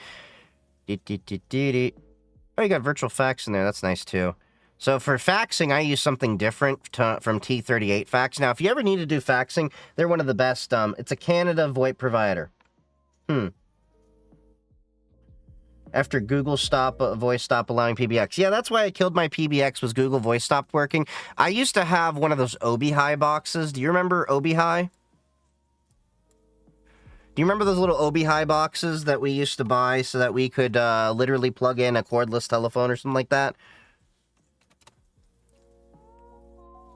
Oh, you got virtual fax in there. That's nice, too. So for faxing, I use something different from T38 Fax. Now, if you ever need to do faxing, they're one of the best. It's a Canada VoIP provider. After Google Voice stopped allowing PBX. Yeah, that's why I killed my PBX, was Google Voice stopped working. I used to have one of those Obi-Hi boxes. Do you remember Obi-Hi? Do you remember those little Obi-Hi boxes that we used to buy so that we could literally plug in a cordless telephone or something like that?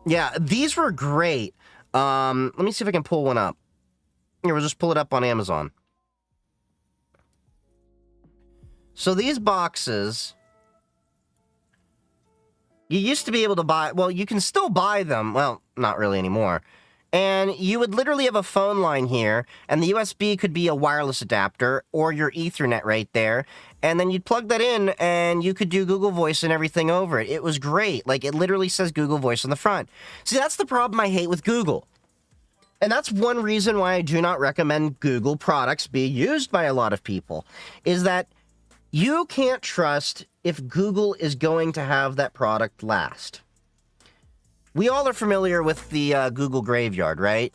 Yeah, these were great. Let me see if I can pull one up. Here, we'll just pull it up on Amazon. So these boxes You used to be able to buy, well, you can still buy them. Well, not really anymore. And you would literally have a phone line here, and the USB could be a wireless adapter or your Ethernet right there. And then you'd plug that in, and you could do Google Voice and everything over it. It was great. Like, it literally says Google Voice on the front. See, that's the problem I hate with Google. And that's one reason why I do not recommend Google products be used by a lot of people, is that you can't trust if Google is going to have that product last. We all are familiar with the Google graveyard, right?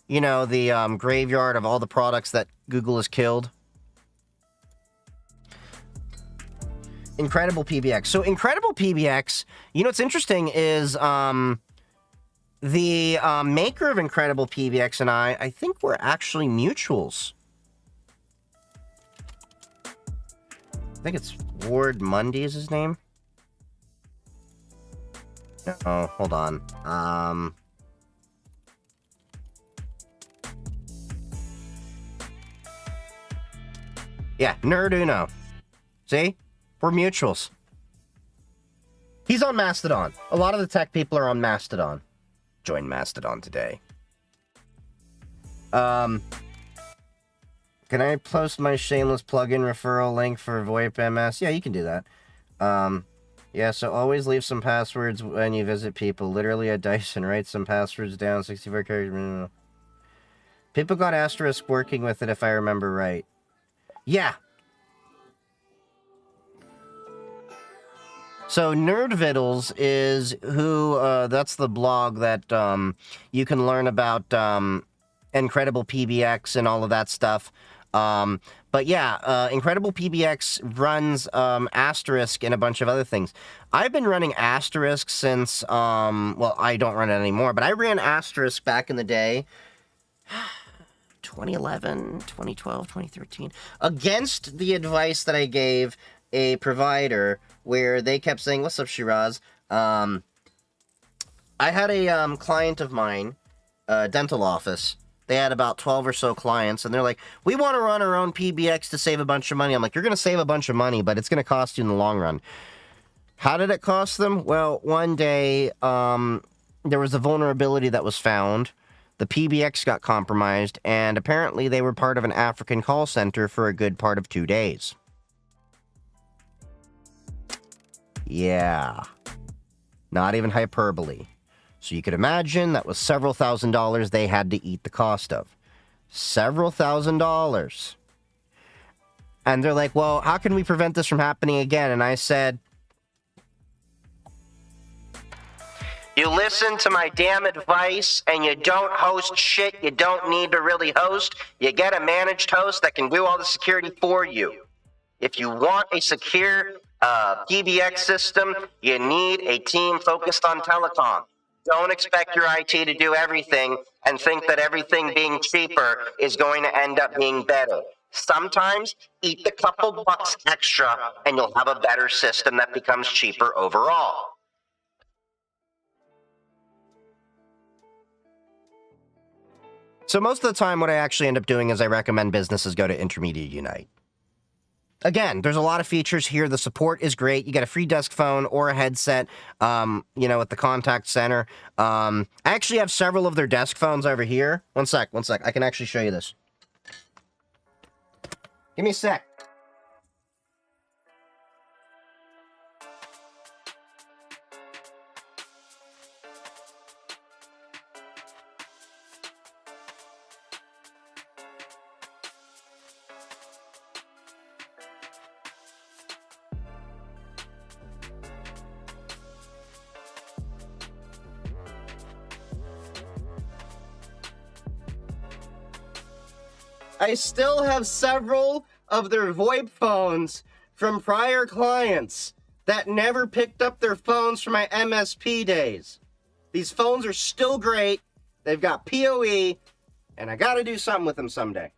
You know, the graveyard of all the products that Google has killed. Incredible PBX. So Incredible PBX, you know what's interesting is the maker of Incredible PBX and I think we're actually mutuals. I think it's Ward Mundy is his name. Oh, hold on. Yeah, Nerduno. See? We're mutuals. He's on Mastodon. A lot of the tech people are on Mastodon. Join Mastodon today. Can I post my shameless plugin referral link for VoIP MS? Yeah, you can do that. Yeah, so always leave some passwords when you visit people. Literally a Dyson, write some passwords down, 64 characters. People got asterisk working with it, if I remember right. Yeah. So Nerdviddles is who, that's the blog that you can learn about Incredible PBX and all of that stuff. But yeah, Incredible PBX runs Asterisk and a bunch of other things. I've been running Asterisk since, well, I don't run it anymore, but I ran Asterisk back in the day. 2011, 2012, 2013. Against the advice that I gave a provider where they kept saying, what's up, Shiraz? I had a client of mine, dental office. They had about 12 or so clients, and they're like, we want to run our own PBX to save a bunch of money. I'm like, you're going to save a bunch of money, but it's going to cost you in the long run. How did it cost them? Well, one day, there was a vulnerability that was found. The PBX got compromised, and apparently they were part of an African call center for a good part of 2 days. Yeah. Not even hyperbole. So you could imagine that was several $1,000s they had to eat the cost of. Several $1,000s. And they're like, well, how can we prevent this from happening again? And I said, you listen to my damn advice and you don't host shit you don't need to really host. You get a managed host that can do all the security for you. If you want a secure PBX system, you need a team focused on telecom. Don't expect your IT to do everything and think that everything being cheaper is going to end up being better. Sometimes eat the couple bucks extra and you'll have a better system that becomes cheaper overall. So most of the time what I actually end up doing is I recommend businesses go to Intermediate Unite. Again, there's a lot of features here. The support is great. You get a free desk phone or a headset, you know, at the contact center. I actually have several of their desk phones over here. One sec. I can actually show you this. Give me a sec. I still have several of their VoIP phones from prior clients that never picked up their phones from my MSP days. These phones are still great. They've got PoE, and I gotta do something with them someday.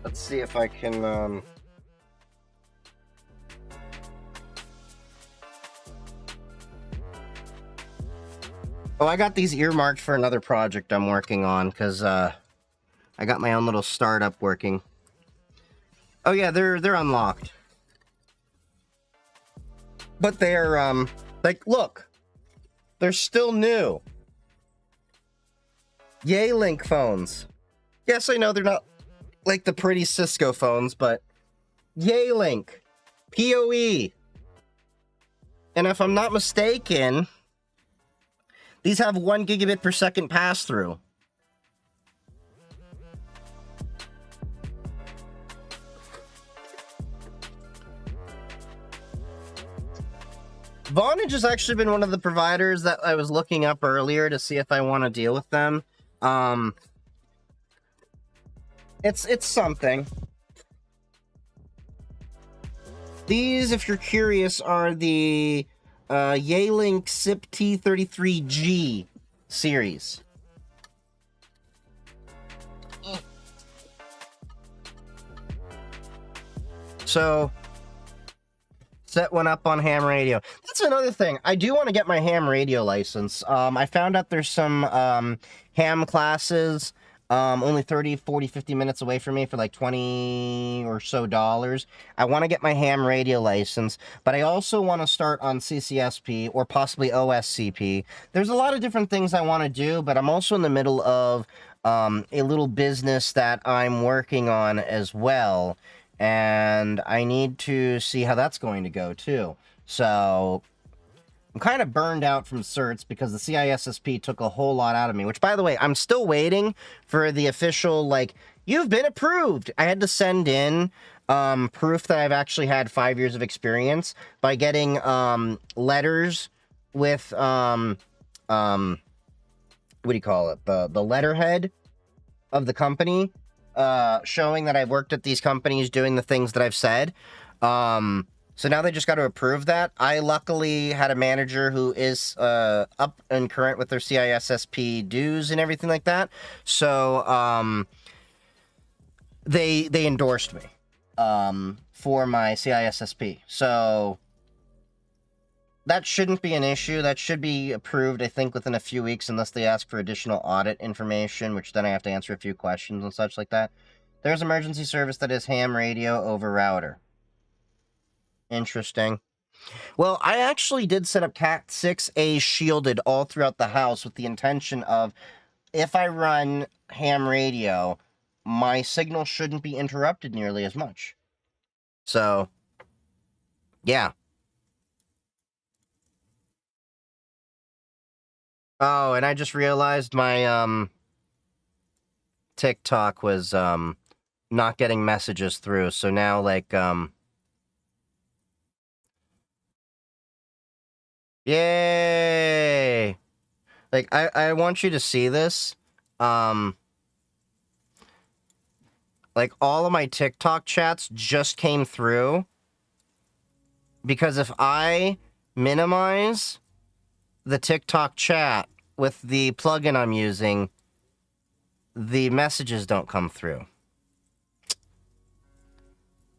Let's see if I can, Oh, I got these earmarked for another project I'm working on, because, I got my own little startup working. Oh yeah, they're unlocked. But they're, like, look. They're still new. Link phones. Yes, I know they're not like the pretty Cisco phones, but Link. PoE. And if I'm not mistaken, these have 1 gigabit per second pass-through. Vonage has actually been one of the providers that I was looking up earlier to see if I want to deal with them. It's something. These, if you're curious, are the Yealink SIP T33G series. So, set one up on ham radio. That's another thing. I do want to get my ham radio license. I found out there's some ham classes only 30, 40, 50 minutes away from me for like $20 or so. I want to get my ham radio license, but I also want to start on CCSP or possibly OSCP. There's a lot of different things I want to do, but I'm also in the middle of a little business that I'm working on as well. And I need to see how that's going to go, too. So, I'm kind of burned out from certs because the CISSP took a whole lot out of me. Which, by the way, I'm still waiting for the official, like, you've been approved. I had to send in proof that I've actually had 5 years of experience by getting letters with, what do you call it? The letterhead of the company. Showing that I've worked at these companies doing the things that I've said. So now they just got to approve that. I luckily had a manager who is up and current with their CISSP dues and everything like that. So they endorsed me for my CISSP. So that shouldn't be an issue. That should be approved, I think, within a few weeks, unless they ask for additional audit information, which then I have to answer a few questions and such like that. There's emergency service that is ham radio over router. Interesting. Well, I actually did set up Cat 6A shielded all throughout the house with the intention of, if I run ham radio, my signal shouldn't be interrupted nearly as much. So, yeah. Oh, and I just realized my, TikTok was, not getting messages through, so now, like, yay! Like, I want you to see this, like, all of my TikTok chats just came through, because if I minimize the TikTok chat with the plugin I'm using, the messages don't come through.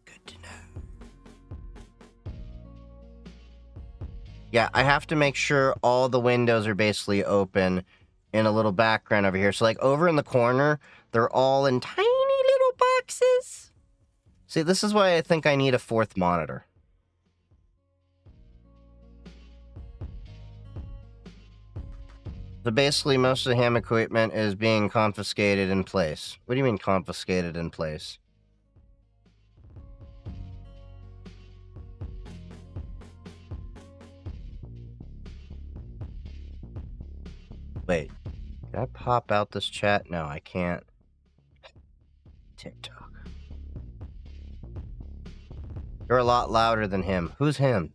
Good to know. Yeah, I have to make sure all the windows are basically open in a little background over here. So, like, over in the corner, they're all in tiny little boxes. See, this is why I think I need a 4th monitor. So basically, most of the ham equipment is being confiscated in place. What do you mean confiscated in place? Wait, can I pop out this chat? No, I can't. TikTok. You're a lot louder than him. Who's him?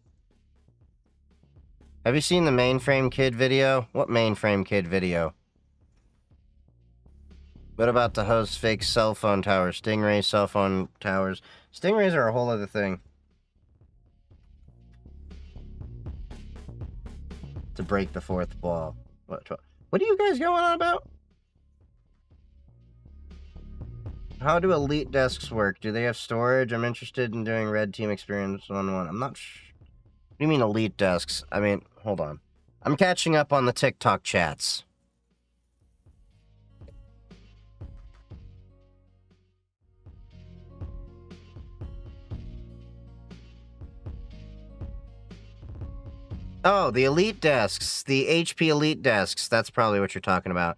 Have you seen the Mainframe Kid video? What Mainframe Kid video? What about the host fake cell phone towers? Stingray cell phone towers. Stingrays are a whole other thing. To break the 4th wall. What are you guys going on about? How do elite desks work? Do they have storage? I'm interested in doing red team experience 1-on-1. I'm not sure. What do you mean elite desks? I mean, hold on. I'm catching up on the TikTok chats. Oh, the Elite desks. The HP Elite desks. That's probably what you're talking about.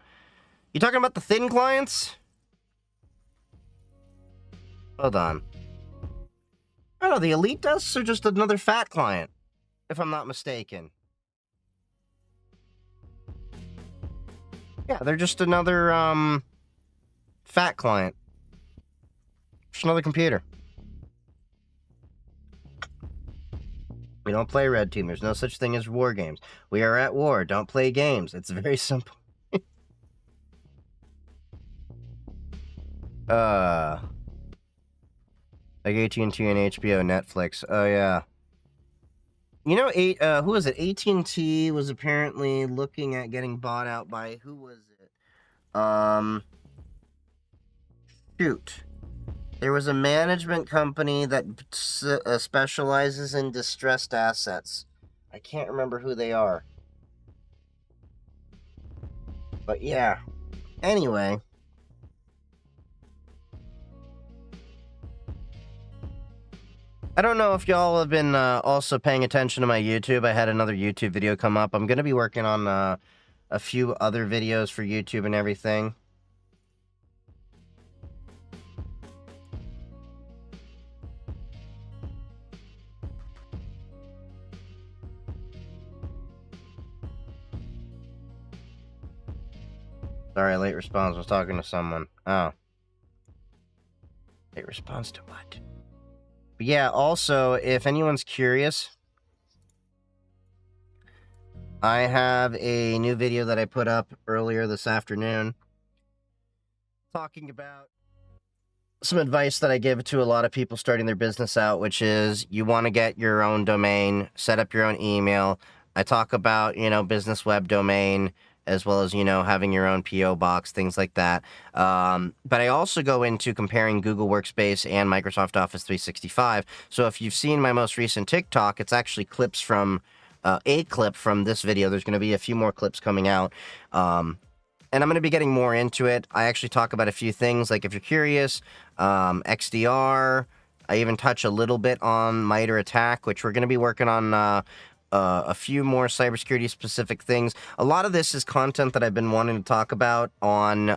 You talking about the thin clients? Hold on. Oh, no, the Elite desks are just another fat client, if I'm not mistaken. Yeah, they're just another, fat client. Just another computer. We don't play Red Team. There's no such thing as war games. We are at war. Don't play games. It's very simple. Like AT&T and HBO, Netflix. Oh, yeah. You know, who was it? AT&T was apparently looking at getting bought out by, who was it? Shoot. There was a management company that specializes in distressed assets. I can't remember who they are. But yeah. Anyway. I don't know if y'all have been also paying attention to my YouTube. I had another YouTube video come up. I'm going to be working on a few other videos for YouTube and everything. Sorry, late response. Was talking to someone. Oh. Late response to what? But yeah, also, if anyone's curious, I have a new video that I put up earlier this afternoon talking about some advice that I give to a lot of people starting their business out, which is you want to get your own domain, set up your own email. I talk about, business web domain, as well as, having your own P.O. box, things like that. But I also go into comparing Google Workspace and Microsoft Office 365. So if you've seen my most recent TikTok, it's actually clips from a clip from this video. There's going to be a few more clips coming out. And I'm going to be getting more into it. I actually talk about a few things, like if you're curious, XDR. I even touch a little bit on MITRE ATT&CK, which we're going to be working on a few more cybersecurity specific things. A lot of this is content that I've been wanting to talk about on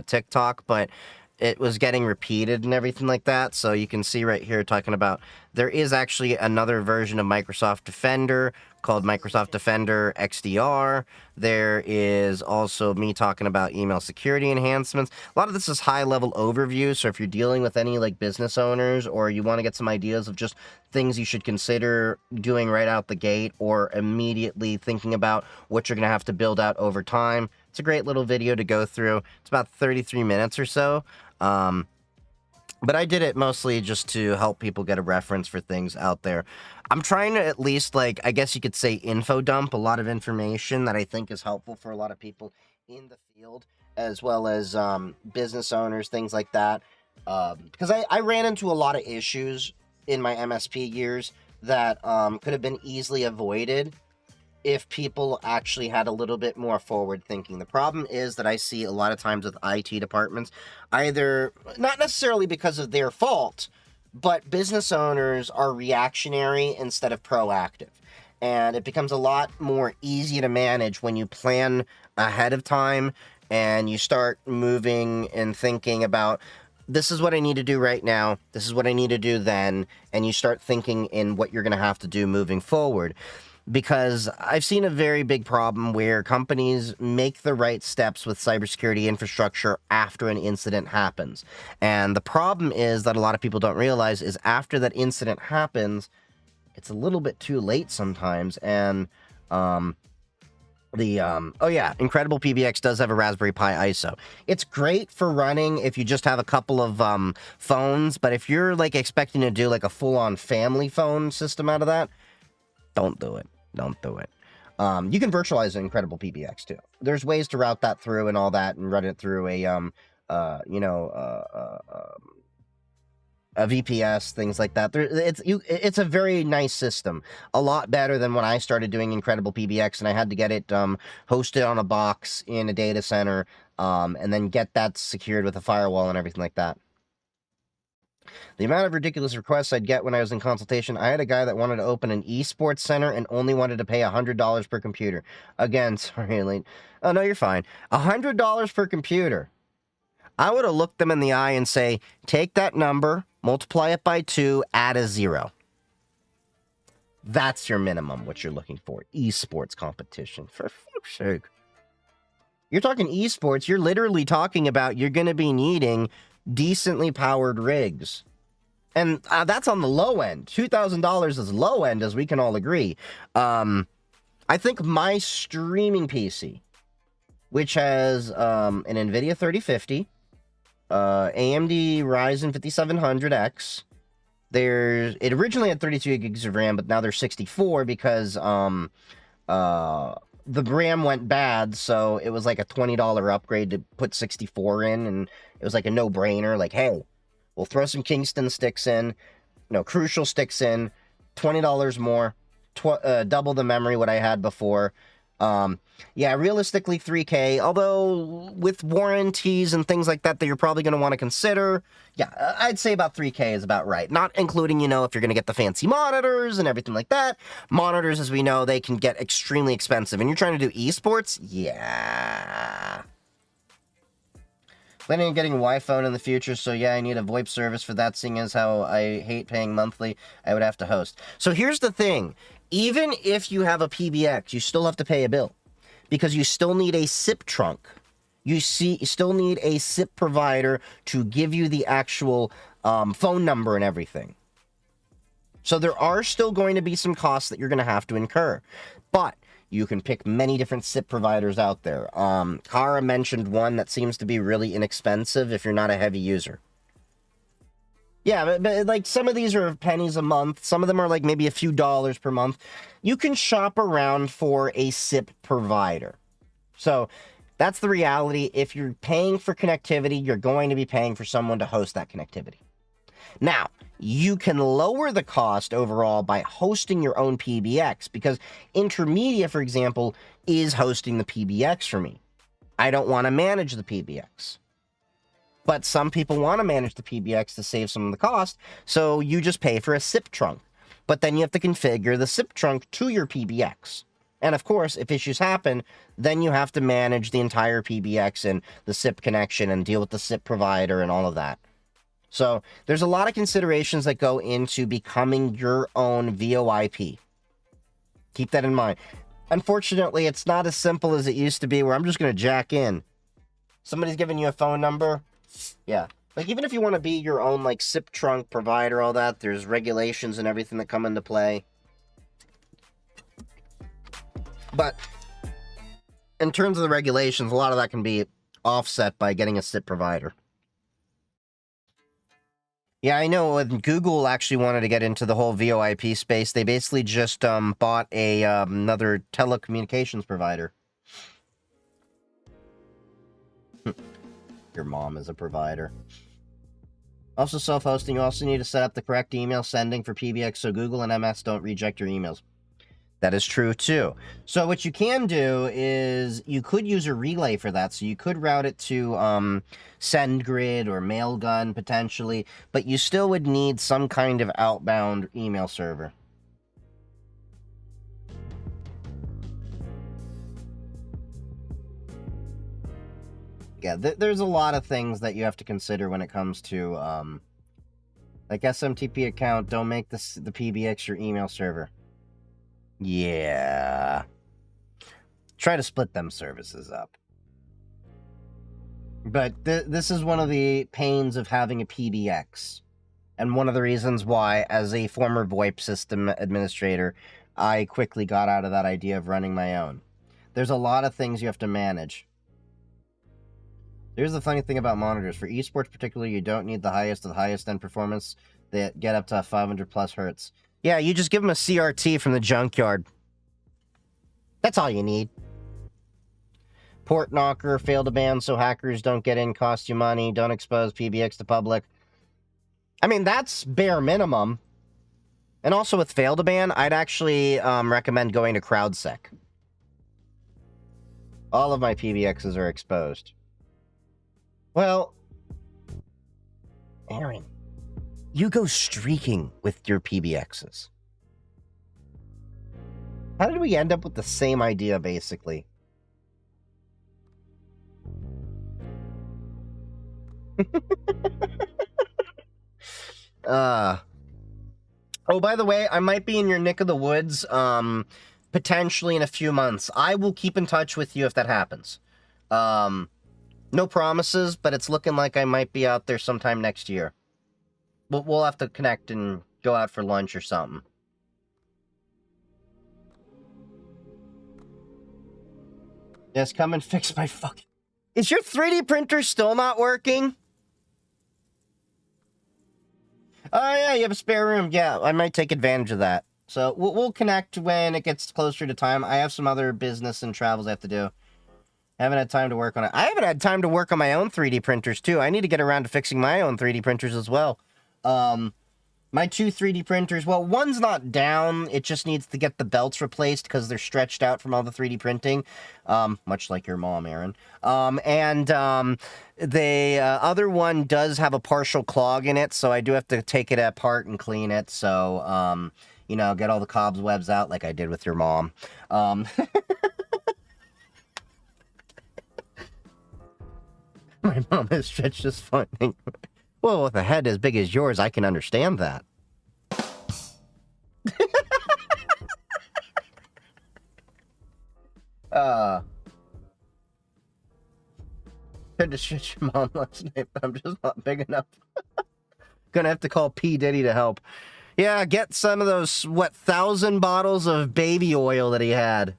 TikTok, but it was getting repeated and everything like that. So you can see right here talking about there is actually another version of Microsoft Defender called Microsoft Defender XDR. There is also me talking about email security enhancements. A lot of this is high-level overview, so if you're dealing with any business owners or you want to get some ideas of just things you should consider doing right out the gate or immediately thinking about what you're going to have to build out over time, it's a great little video to go through. It's about 33 minutes or so. But I did it mostly just to help people get a reference for things out there. I'm trying to at least, I guess you could say, info dump a lot of information that I think is helpful for a lot of people in the field, as well as business owners, things like that. Because I ran into a lot of issues in my MSP years that could have been easily avoided if people actually had a little bit more forward thinking. The problem is that I see a lot of times with IT departments, either not necessarily because of their fault, but business owners are reactionary instead of proactive. And it becomes a lot more easy to manage when you plan ahead of time and you start moving and thinking about, this is what I need to do right now, this is what I need to do then, and you start thinking in what you're going to have to do moving forward. Because I've seen a very big problem where companies make the right steps with cybersecurity infrastructure after an incident happens. And the problem is that a lot of people don't realize is after that incident happens, it's a little bit too late sometimes. And oh yeah, Incredible PBX does have a Raspberry Pi ISO. It's great for running if you just have a couple of phones, but if you're expecting to do a full-on family phone system out of that, don't do it. Don't do it. You can virtualize an Incredible PBX too. There's ways to route that through and all that, and run it through a VPS, things like that. It's a very nice system. A lot better than when I started doing Incredible PBX, and I had to get it hosted on a box in a data center, and then get that secured with a firewall and everything like that. The amount of ridiculous requests I'd get when I was in consultation, I had a guy that wanted to open an esports center and only wanted to pay $100 per computer. Again, sorry, Elaine. Oh, no, you're fine. $100 per computer. I would have looked them in the eye and say, take that number, multiply it by 2, add a 0. That's your minimum, what you're looking for. Esports competition. For fuck's sake. You're talking esports, you're literally talking about you're going to be needing decently powered rigs. And that's on the low end. $2,000 is low end, as we can all agree. I think my streaming PC, which has an NVIDIA 3050, AMD Ryzen 5700X. It originally had 32 gigs of RAM, but now there's 64 because the RAM went bad, so it was like a $20 upgrade to put 64 in, and it was like a no-brainer. Like, hey, we'll throw some Kingston sticks in, Crucial sticks in, $20 more, double the memory what I had before. Yeah, realistically 3K, although with warranties and things like that you're probably going to want to consider, yeah, I'd say about 3K is about right. Not including, if you're going to get the fancy monitors and everything like that. Monitors, as we know, they can get extremely expensive. And you're trying to do esports? Yeah. Planning on getting a Wi-Phone in the future, so yeah, I need a VoIP service for that, seeing as how I hate paying monthly. I would have to host. So here's the thing. Even if you have a PBX, you still have to pay a bill because you still need a SIP trunk. You still need a SIP provider to give you the actual phone number and everything. So there are still going to be some costs that you're going to have to incur. But you can pick many different SIP providers out there. Kara mentioned one that seems to be really inexpensive if you're not a heavy user. Yeah, but like some of these are pennies a month. Some of them are like maybe a few dollars per month. You can shop around for a SIP provider. So that's the reality. If you're paying for connectivity, you're going to be paying for someone to host that connectivity. Now, you can lower the cost overall by hosting your own PBX because Intermedia, for example, is hosting the PBX for me. I don't want to manage the PBX. But some people want to manage the PBX to save some of the cost, so you just pay for a SIP trunk. But then you have to configure the SIP trunk to your PBX. And of course, if issues happen, then you have to manage the entire PBX and the SIP connection and deal with the SIP provider and all of that. So there's a lot of considerations that go into becoming your own VoIP. Keep that in mind. Unfortunately, it's not as simple as it used to be where I'm just going to jack in. Somebody's giving you a phone number. Yeah. Like, even if you want to be your own, like, SIP trunk provider, all that, there's regulations and everything that come into play. But in terms of the regulations, a lot of that can be offset by getting a SIP provider. Yeah, I know when Google actually wanted to get into the whole VoIP space, they basically just bought another telecommunications provider. Your mom is a provider. Also, self-hosting, you also need to set up the correct email sending for PBX so Google and MS don't reject your emails. That is true, too. So what you can do is you could use a relay for that. So you could route it to SendGrid or Mailgun, potentially. But you still would need some kind of outbound email server. Yeah, there's a lot of things that you have to consider when it comes to, like SMTP account, don't make the PBX your email server. Yeah. Try to split them services up. But this is one of the pains of having a PBX. And one of the reasons why, as a former VoIP system administrator, I quickly got out of that idea of running my own. There's a lot of things you have to manage. Here's the funny thing about monitors. For esports particularly, you don't need the highest of the highest end performance that get up to 500 plus hertz. Yeah, you just give them a CRT from the junkyard. That's all you need. Port knocker, fail to ban so hackers don't get in, cost you money, don't expose PBX to public. I mean, that's bare minimum. And also with fail to ban, I'd actually recommend going to CrowdSec. All of my PBXs are exposed. Well, Aaron, you go streaking with your PBXs. How did we end up with the same idea, basically? Oh, by the way, I might be in your neck of the woods, potentially in a few months. I will keep in touch with you if that happens. No promises, but it's looking like I might be out there sometime next year. We'll have to connect and go out for lunch or something. Yes, come and fix my fucking... Is your 3D printer still not working? Oh, yeah, you have a spare room. Yeah, I might take advantage of that. So we'll connect when it gets closer to time. I have some other business and travels I have to do. I haven't had time to work on it. I haven't had time to work on my own 3D printers, too. I need to get around to fixing my own 3D printers as well. My 2 3D printers, well, one's not down. It just needs to get the belts replaced because they're stretched out from all the 3D printing. Much like your mom, Aaron. The other one does have a partial clog in it, so I do have to take it apart and clean it. So, you know, get all the cobwebs out like I did with your mom. My mom is stretched just fine. Well, with a head as big as yours, I can understand that. Tried to stretch your mom last night, but I'm just not big enough. Gonna have to call P. Diddy to help. Yeah, get some of those, 1,000 bottles of baby oil that he had.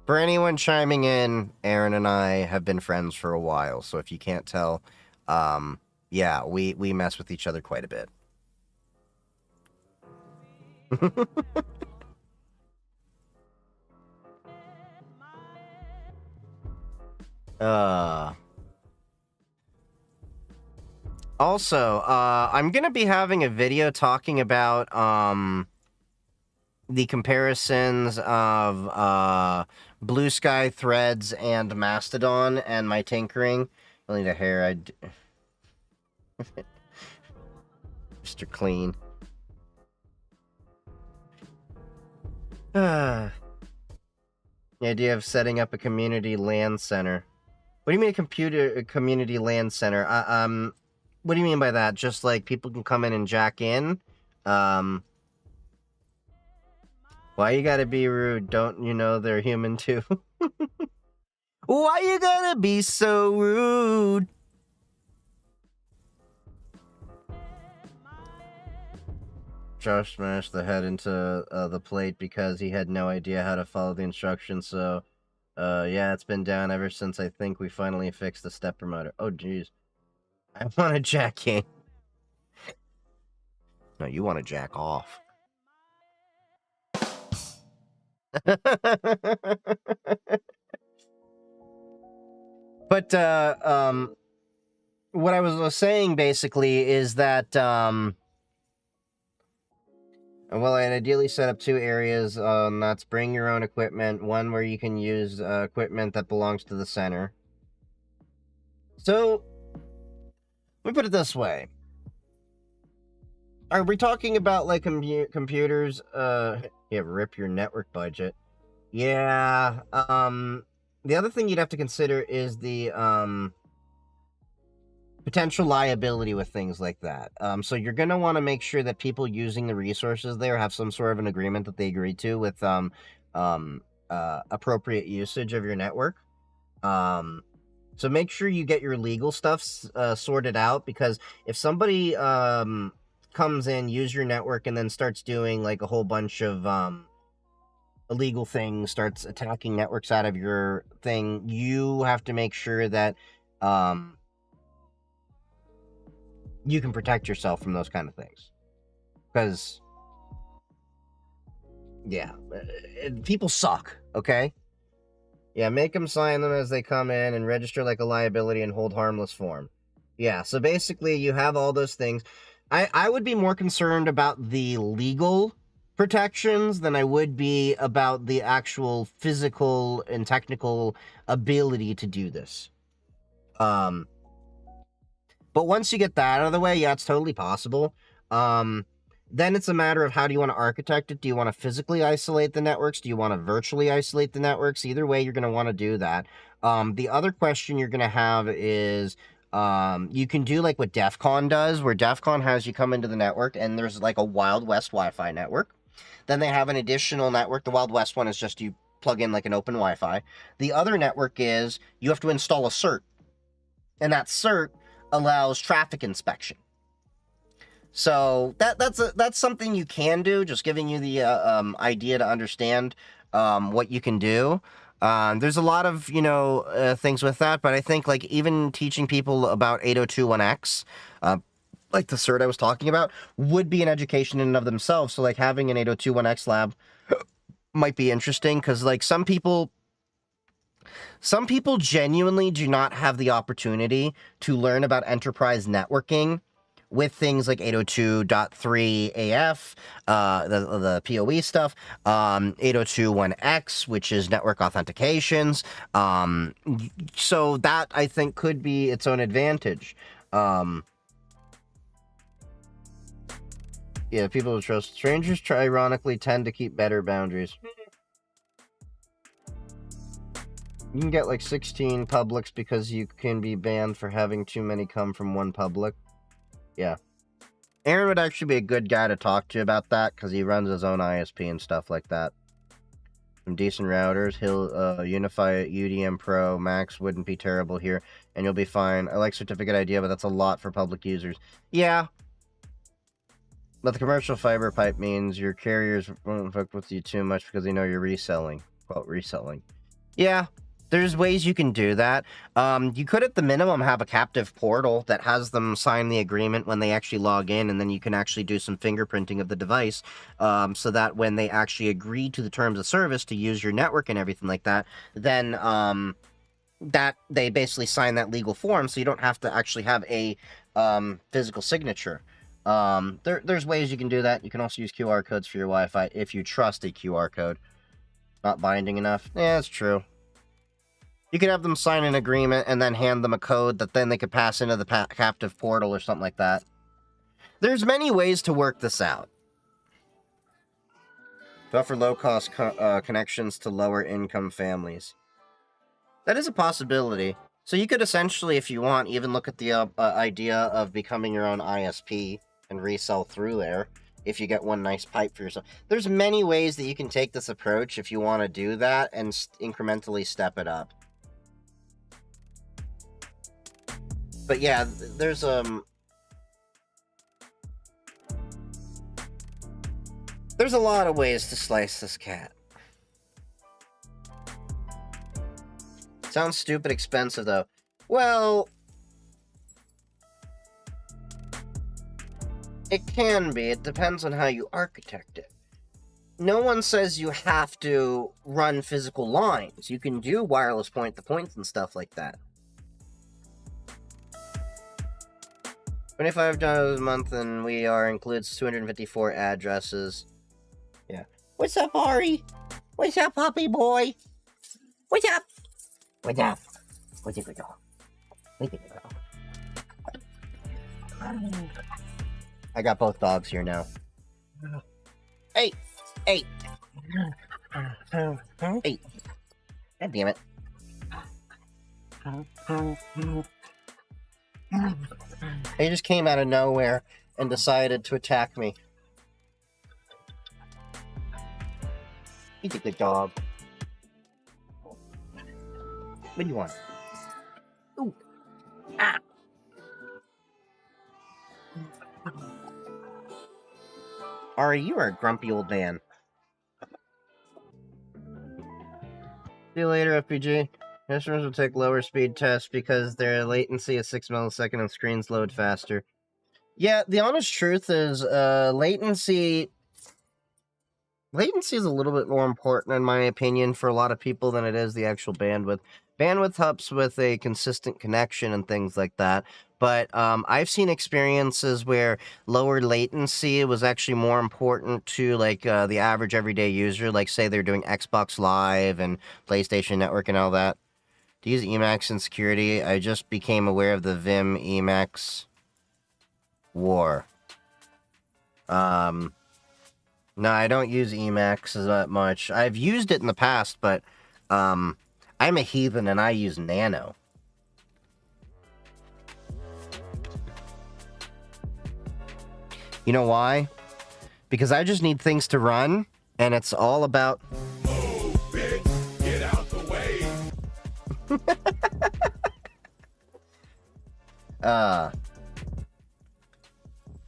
For anyone chiming in, Aaron and I have been friends for a while, so if you can't tell, yeah, we mess with each other quite a bit. Also, I'm gonna be having a video talking about, the comparisons of, Blue Sky Threads and Mastodon and my tinkering. Only the hair, Mr. Clean. The idea of setting up a community LAN center. What do you mean a community LAN center? What do you mean by that? Just like people can come in and jack in? Why you gotta be rude? Don't you know they're human too? Why you gotta be so rude? Josh smashed the head into the plate because he had no idea how to follow the instructions, so yeah, it's been down ever since I think we finally fixed the step promoter. Oh, jeez. I want to jack in. No, you want to jack off. But, what I was saying, basically, is that, well, I'd ideally set up 2 areas, that's bring your own equipment, one where you can use, equipment that belongs to the center. So, let me put it this way. Are we talking about, like, computers, yeah, rip your network budget. Yeah, the other thing you'd have to consider is the, potential liability with things like that. So you're going to want to make sure that people using the resources there have some sort of an agreement that they agree to with appropriate usage of your network. So make sure you get your legal stuff sorted out, because if somebody comes in, use your network, and then starts doing like a whole bunch of illegal things, starts attacking networks out of your thing, you have to make sure that you can protect yourself from those kind of things. Because Yeah. People suck, okay? Yeah, make them sign them as they come in and register like a liability and hold harmless form. Yeah, so basically you have all those things. I would be more concerned about the legal protections than I would be about the actual physical and technical ability to do this. But once you get that out of the way, yeah, it's totally possible. Then it's a matter of how do you want to architect it? Do you want to physically isolate the networks? Do you want to virtually isolate the networks? Either way, you're going to want to do that. The other question you're going to have is you can do like what DEF CON does, where DEF CON has you come into the network and there's like a Wild West Wi-Fi network. Then they have an additional network. The Wild West one is just you plug in like an open Wi-Fi. The other network is you have to install a cert. And that cert allows traffic inspection. So that's something you can do, just giving you the idea to understand what you can do. There's a lot of, things with that, but I think like even teaching people about 802.1x, like the cert I was talking about, would be an education in and of themselves. So like having an 802.1x lab might be interesting because like some people genuinely do not have the opportunity to learn about enterprise networking with things like 802.3 AF, the PoE stuff, 802.1x, which is network authentications. So that, I think, could be its own advantage. Yeah, people who trust strangers, ironically, tend to keep better boundaries. You can get like 16 publics because you can be banned for having too many come from one public. Yeah. Aaron would actually be a good guy to talk to about that because he runs his own ISP and stuff like that. Some decent routers. He'll unify UDM Pro. Max wouldn't be terrible here, and you'll be fine. I like certificate idea, but that's a lot for public users. Yeah. But the commercial fiber pipe means your carriers won't fuck with you too much because they know you're reselling. Quote, reselling. Yeah. There's ways you can do that. You could, at the minimum, have a captive portal that has them sign the agreement when they actually log in, and then you can actually do some fingerprinting of the device, so that when they actually agree to the terms of service to use your network and everything like that, then that they basically sign that legal form, so you don't have to actually have a physical signature. There's ways you can do that. You can also use QR codes for your Wi-Fi if you trust a QR code. Not binding enough? Yeah, that's true. You could have them sign an agreement and then hand them a code that then they could pass into the captive portal or something like that. There's many ways to work this out. To offer low-cost connections to lower-income families. That is a possibility. So you could essentially, if you want, even look at the idea of becoming your own ISP and resell through there if you get one nice pipe for yourself. There's many ways that you can take this approach if you want to do that and incrementally step it up. But yeah, there's a lot of ways to slice this cat. Sounds stupid expensive though. Well, it can be. It depends on how you architect it. No one says you have to run physical lines. You can do wireless point-to-points and stuff like that. $25 a month, and we are includes 254 addresses. Yeah. What's up, Ari? What's up, puppy boy? What's up? What's up? What's up, dog? What's up, dog? I got both dogs here now. Hey! Hey! Hey! God damn it. They just came out of nowhere and decided to attack me. He's a good dog. What do you want? Ooh. Ah. Ari, you are a grumpy old man. See you later, FPG. Customers will take lower speed tests because their latency is 6 milliseconds and screens load faster. Yeah, the honest truth is, latency latency is a little bit more important, in my opinion, for a lot of people than it is the actual bandwidth. Bandwidth helps with a consistent connection and things like that. But I've seen experiences where lower latency was actually more important to like the average everyday user. Like say they're doing Xbox Live and PlayStation Network and all that. To use Emacs in security, I just became aware of the Vim Emacs war. No, I don't use Emacs that much. I've used it in the past, but I'm a heathen and I use Nano. You know why? Because I just need things to run, and it's all about... Move, bitch, get out the way.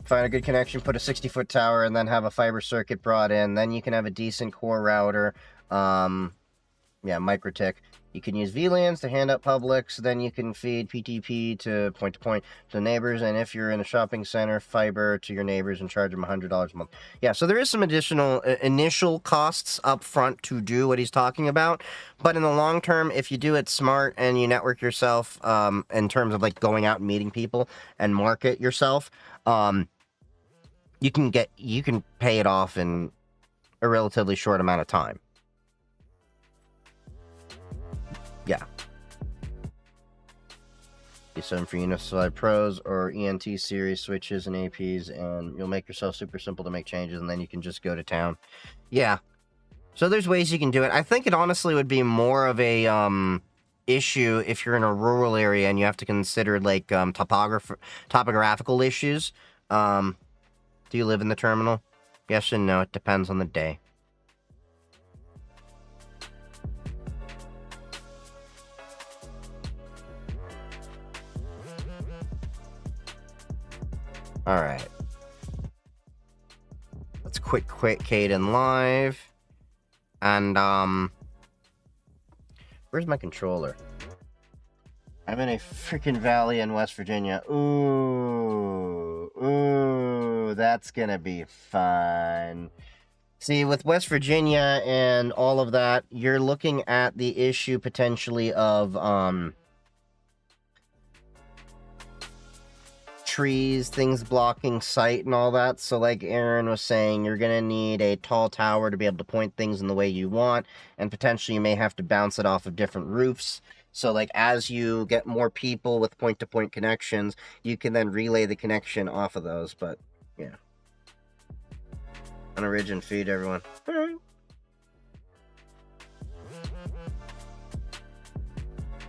Find a good connection, put a 60-foot tower, and then have a fiber circuit brought in. Then you can have a decent core router. Yeah, MikroTik. You can use VLANs to hand out publics. Then you can feed PTP to point to neighbors. And if you're in a shopping center, fiber to your neighbors and charge them $100 a month. Yeah, so there is some additional initial costs up front to do what he's talking about. But in the long term, if you do it smart and you network yourself in terms of like going out and meeting people and market yourself, you can pay it off in a relatively short amount of time. Yeah. E7 for Unified Pros or ENT series switches and APs, and you'll make yourself super simple to make changes, and then you can just go to town. Yeah. So there's ways you can do it. I think it honestly would be more of a issue if you're in a rural area and you have to consider like topographical issues. Do you live in the terminal? Yes and no. It depends on the day. Alright. Let's quit Caden live. And, where's my controller? I'm in a freaking valley in West Virginia. Ooh, that's gonna be fun. See, with West Virginia and all of that, you're looking at the issue potentially of, trees, things blocking sight and all that. So like Aaron was saying, you're going to need a tall tower to be able to point things in the way you want, and potentially you may have to bounce it off of different roofs. So like as you get more people with point-to-point connections, you can then relay the connection off of those. But yeah. On origin feed, everyone. All right.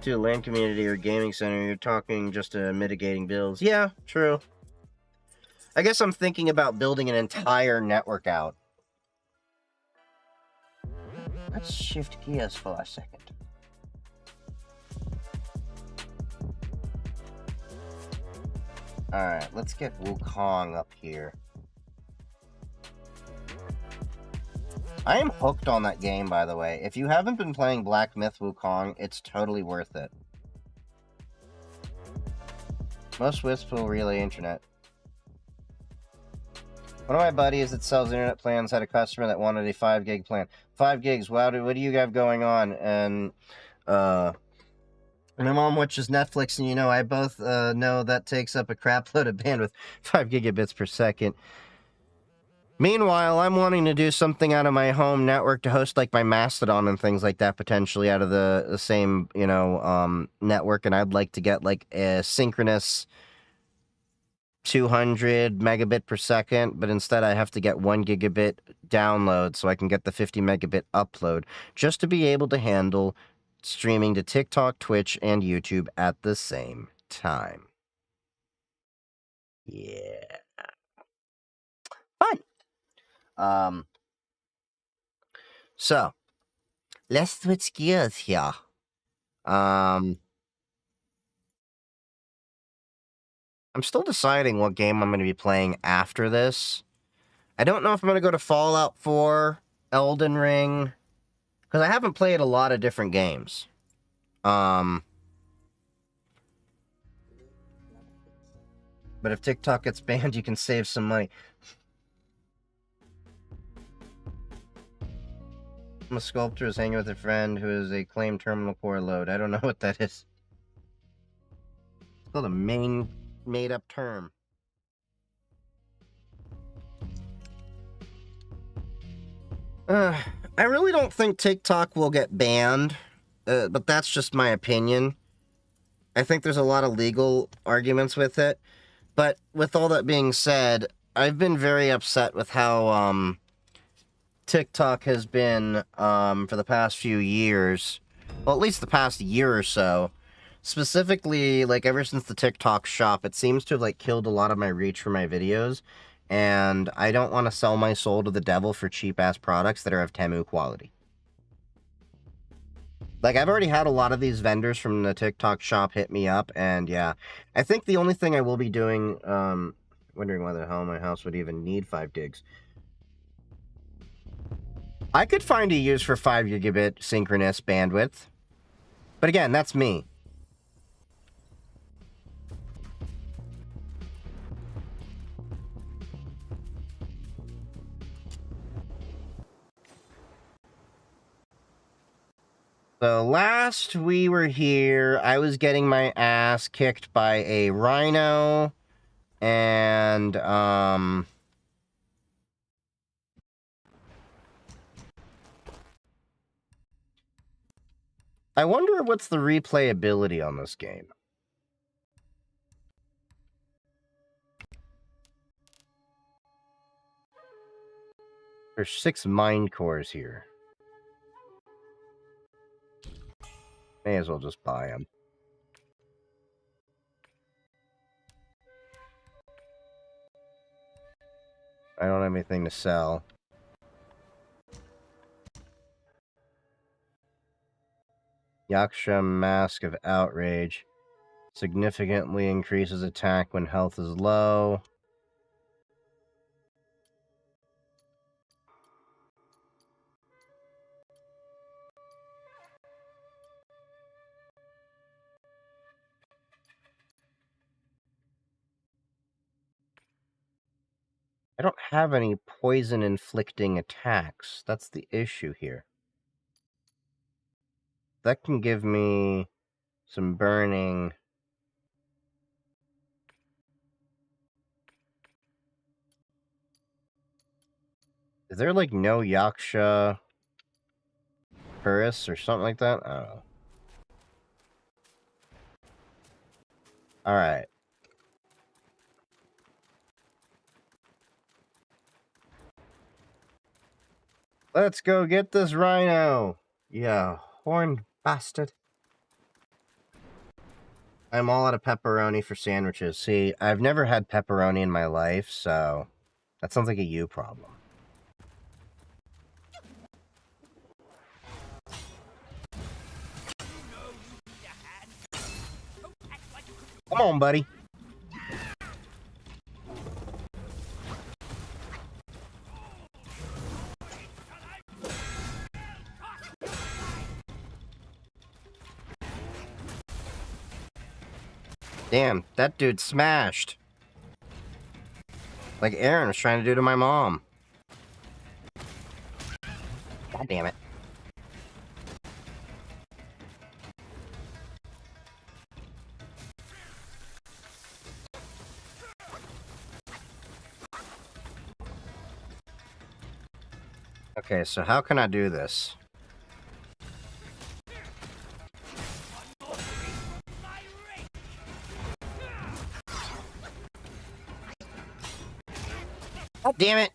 To a LAN community or gaming center, you're talking just mitigating builds. Yeah, true. I guess I'm thinking about building an entire network out. Let's shift gears for a second. Alright, let's get Wukong up here. I am hooked on that game, by the way. If you haven't been playing Black Myth Wukong, it's totally worth it. Most Wisps will relay internet. One of my buddies that sells internet plans had a customer that wanted a 5 gig plan. 5 gigs, wow, what do you have going on? And, my mom watches Netflix, and you know, I both know that takes up a crap load of bandwidth, 5 gigabits per second. Meanwhile, I'm wanting to do something out of my home network to host like my Mastodon and things like that, potentially out of the same, you know, network, and I'd like to get like a synchronous 200 megabit per second, but instead I have to get 1 gigabit download so I can get the 50 megabit upload, just to be able to handle streaming to TikTok, Twitch, and YouTube at the same time. Yeah. Fun. So, let's switch gears here. I'm still deciding what game I'm going to be playing after this. I don't know if I'm going to go to Fallout 4, Elden Ring, because I haven't played a lot of different games. But if TikTok gets banned, you can save some money. I'm a sculptor who's hanging with a friend who is a claimed terminal core load. I don't know what that is. It's called a main made-up term. I really don't think TikTok will get banned, but that's just my opinion. I think there's a lot of legal arguments with it. But with all that being said, I've been very upset with how TikTok has been for the past few years. Well, at least the past year or so. Specifically, like, ever since the TikTok shop, it seems to have, like, killed a lot of my reach for my videos. And I don't want to sell my soul to the devil for cheap-ass products that are of Temu quality. Like, I've already had a lot of these vendors from the TikTok shop hit me up, and yeah. I think the only thing I will be doing, wondering why the hell my house would even need 5 gigs. I could find a use for 5 gigabit synchronous bandwidth. But again, that's me. So last we were here, I was getting my ass kicked by a rhino, and, I wonder what's the replayability on this game. There's 6 mind cores here. May as well just buy them. I don't have anything to sell. Yaksha Mask of Outrage. Significantly increases attack when health is low. I don't have any poison-inflicting attacks. That's the issue here. That can give me some burning. Is there, like, no Yaksha Purus or something like that? I don't know. Alright. Let's go get this rhino! Yeah, horned bastard. I'm all out of pepperoni for sandwiches. See, I've never had pepperoni in my life, so that sounds like a you problem. Come on, buddy. Damn, that dude smashed. Like Aaron was trying to do to my mom. God damn it. Okay, so how can I do this? God damn it!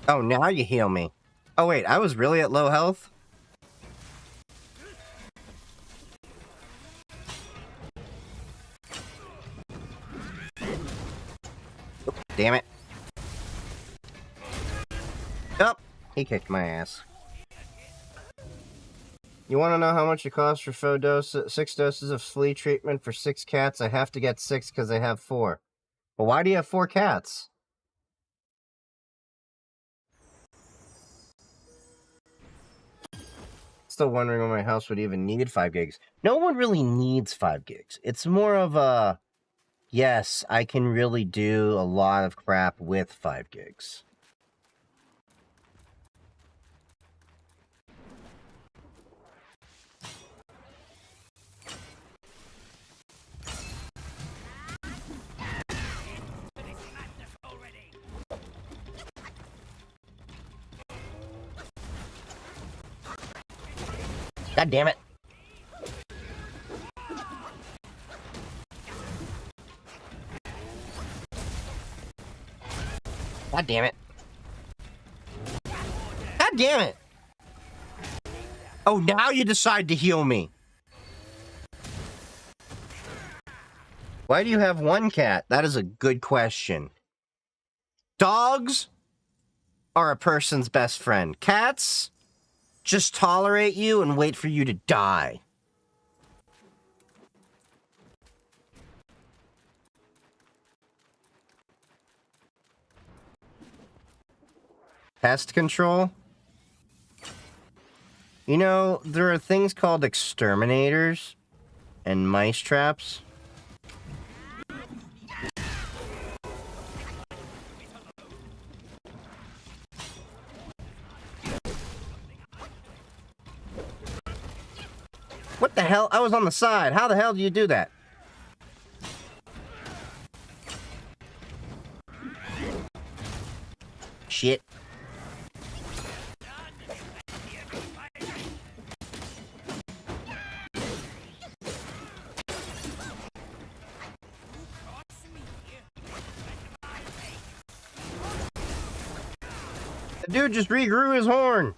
Oh, now you heal me. Oh, wait, I was really at low health? Damn it. Oh, he kicked my ass. You want to know how much it costs for 6 doses of flea treatment for 6 cats? I have to get 6 because I have 4. Well, why do you have 4 cats? Still wondering when my house would even need 5 gigs. No one really needs 5 gigs. It's more of a, yes, I can really do a lot of crap with 5 gigs. God damn it. God damn it. God damn it. Oh, now you decide to heal me. Why do you have 1 cat? That is a good question. Dogs are a person's best friend. Cats just tolerate you and wait for you to die. Pest control? You know, there are things called exterminators and mice traps. What the hell? I was on the side. How the hell do you do that? Shit. The dude just regrew his horn.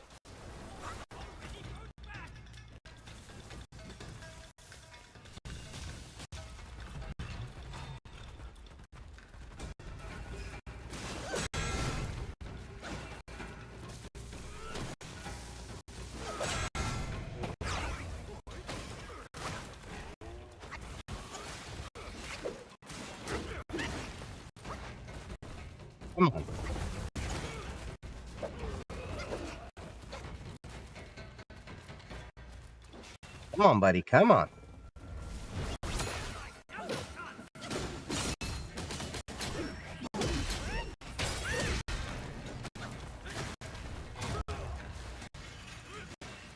Come on. Come on, buddy. Come on.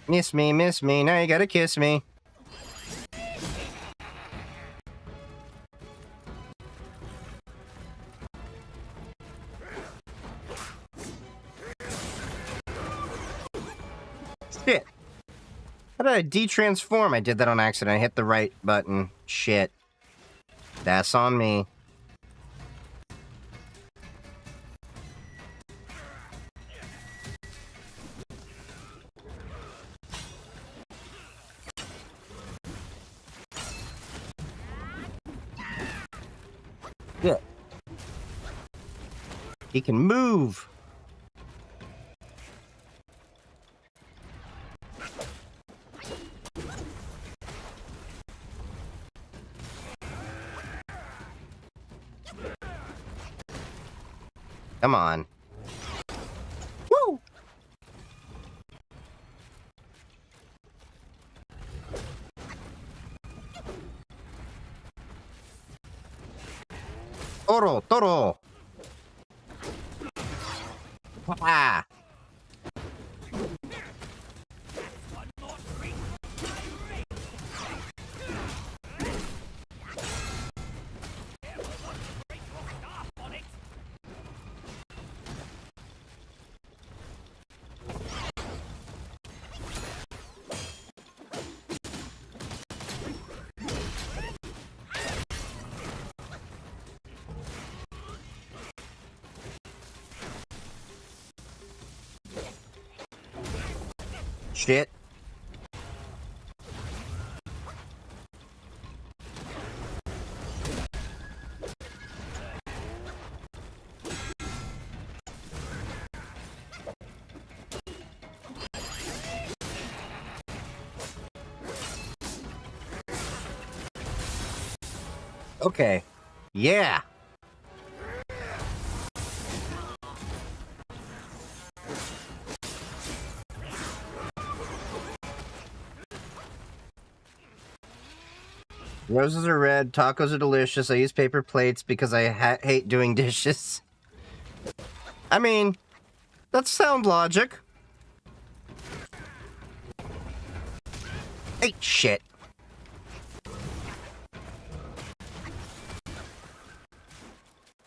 Miss me. Now you gotta kiss me. Shit. How did I de-transform? I did that on accident. I hit the right button. Shit. That's on me. Yeah. He can move. Come on. Woo! Toro. Ah. Shit. Okay. Yeah. Roses are red, tacos are delicious. I use paper plates because I hate doing dishes. I mean, that's sound logic. Hey, shit.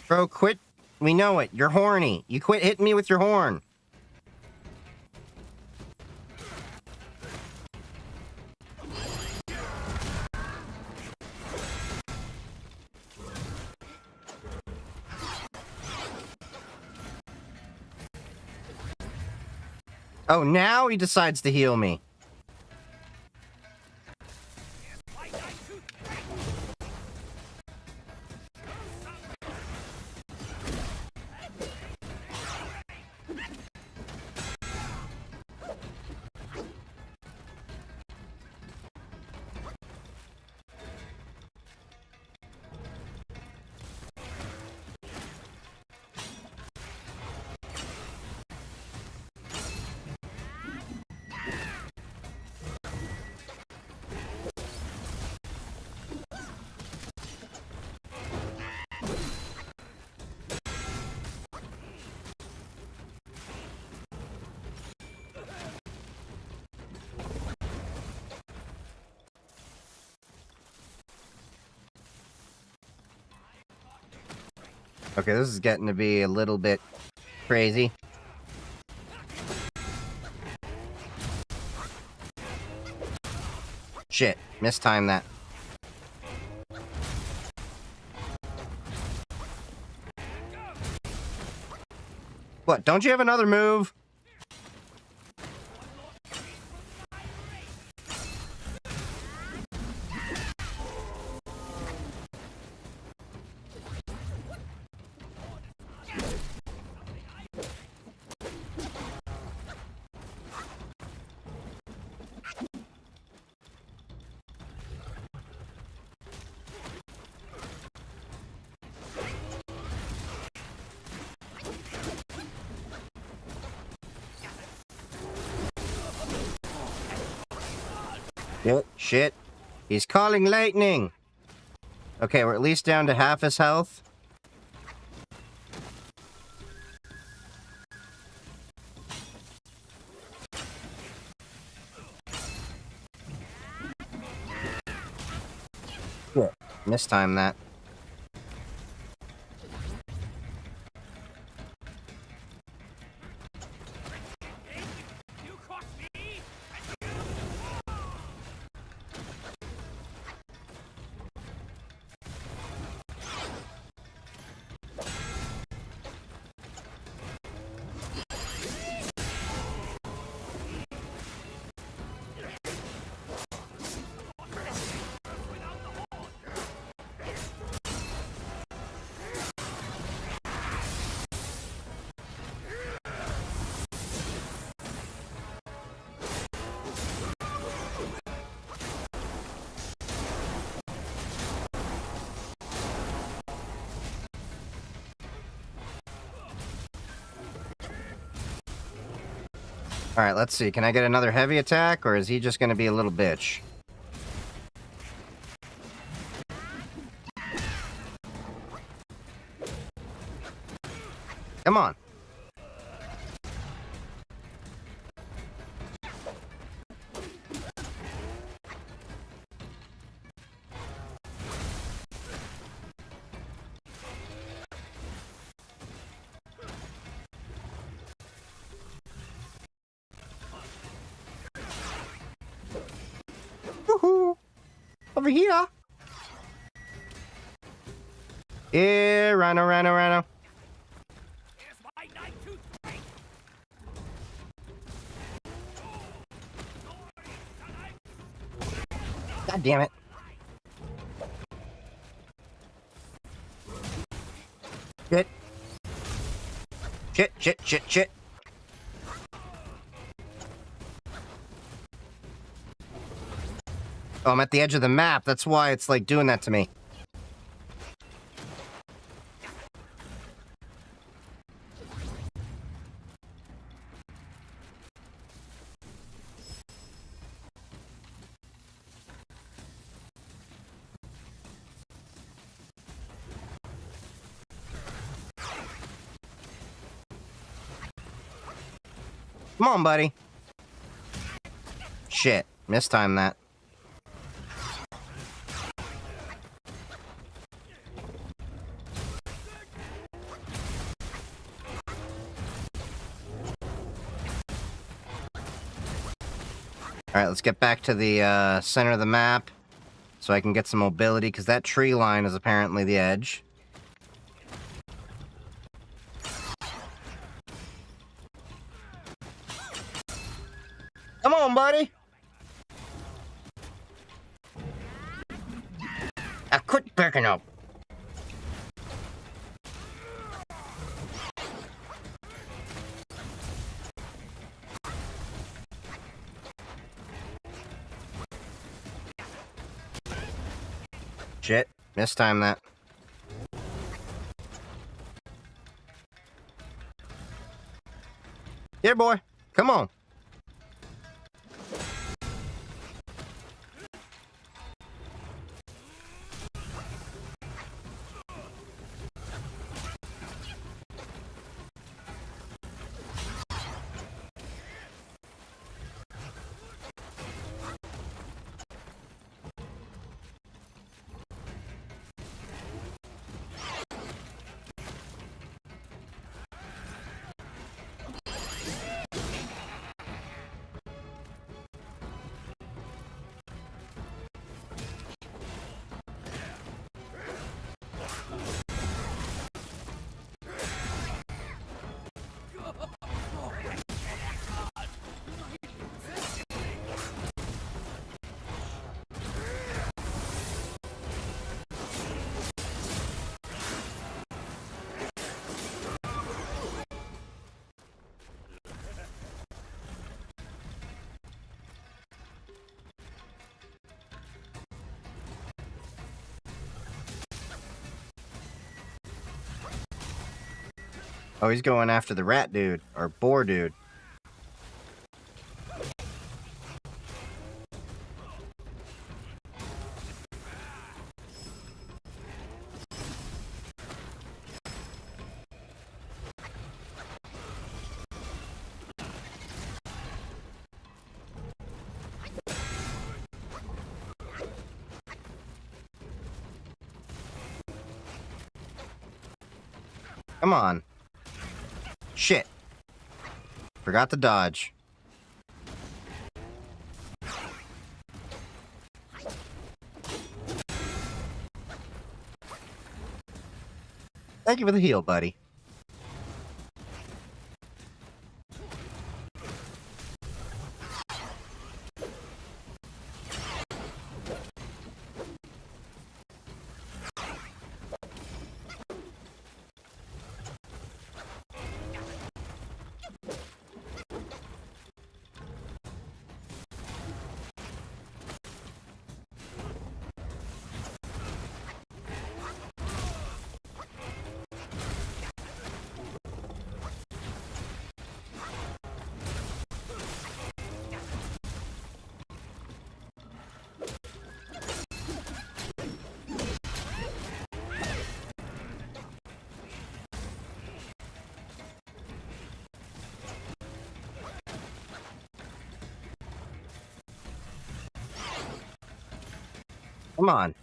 Bro, quit. We know it. You're horny. You quit hitting me with your horn. Oh, now he decides to heal me. Okay, this is getting to be a little bit crazy. Shit, mistimed that. What, don't you have another move? Shit. He's calling lightning. Okay, we're at least down to half his health. Yeah. Mistime that. Alright, let's see. Can I get another heavy attack, or is he just gonna be a little bitch? Come on. Woohoo! Over here! Yeah, Rhino, Rhino, Rhino. God damn it. Shit. Shit, shit, shit, shit. Oh, I'm at the edge of the map. That's why it's like doing that to me. Come on, buddy. Shit. Mistimed that. Alright, let's get back to the center of the map so I can get some mobility, because that tree line is apparently the edge. Come on, buddy! I quit backing up. Shit, mistimed that. Here, boy. Come on. Oh, he's going after the rat dude, or boar dude. Come on. Shit. Forgot to dodge. Thank you for the heal, buddy. Come on.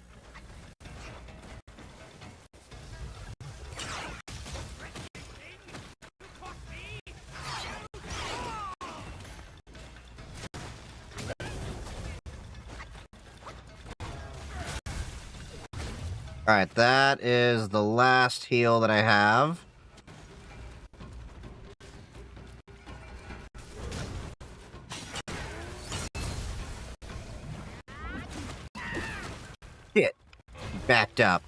Alright, that is the last heal that I have. Shit. Backed up.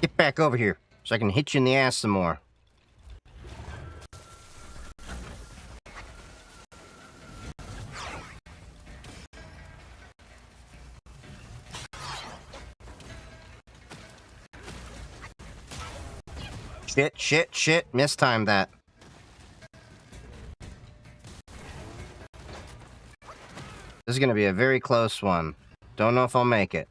Get back over here, so I can hit you in the ass some more. Shit. Mistimed that. This is gonna be a very close one. Don't know if I'll make it.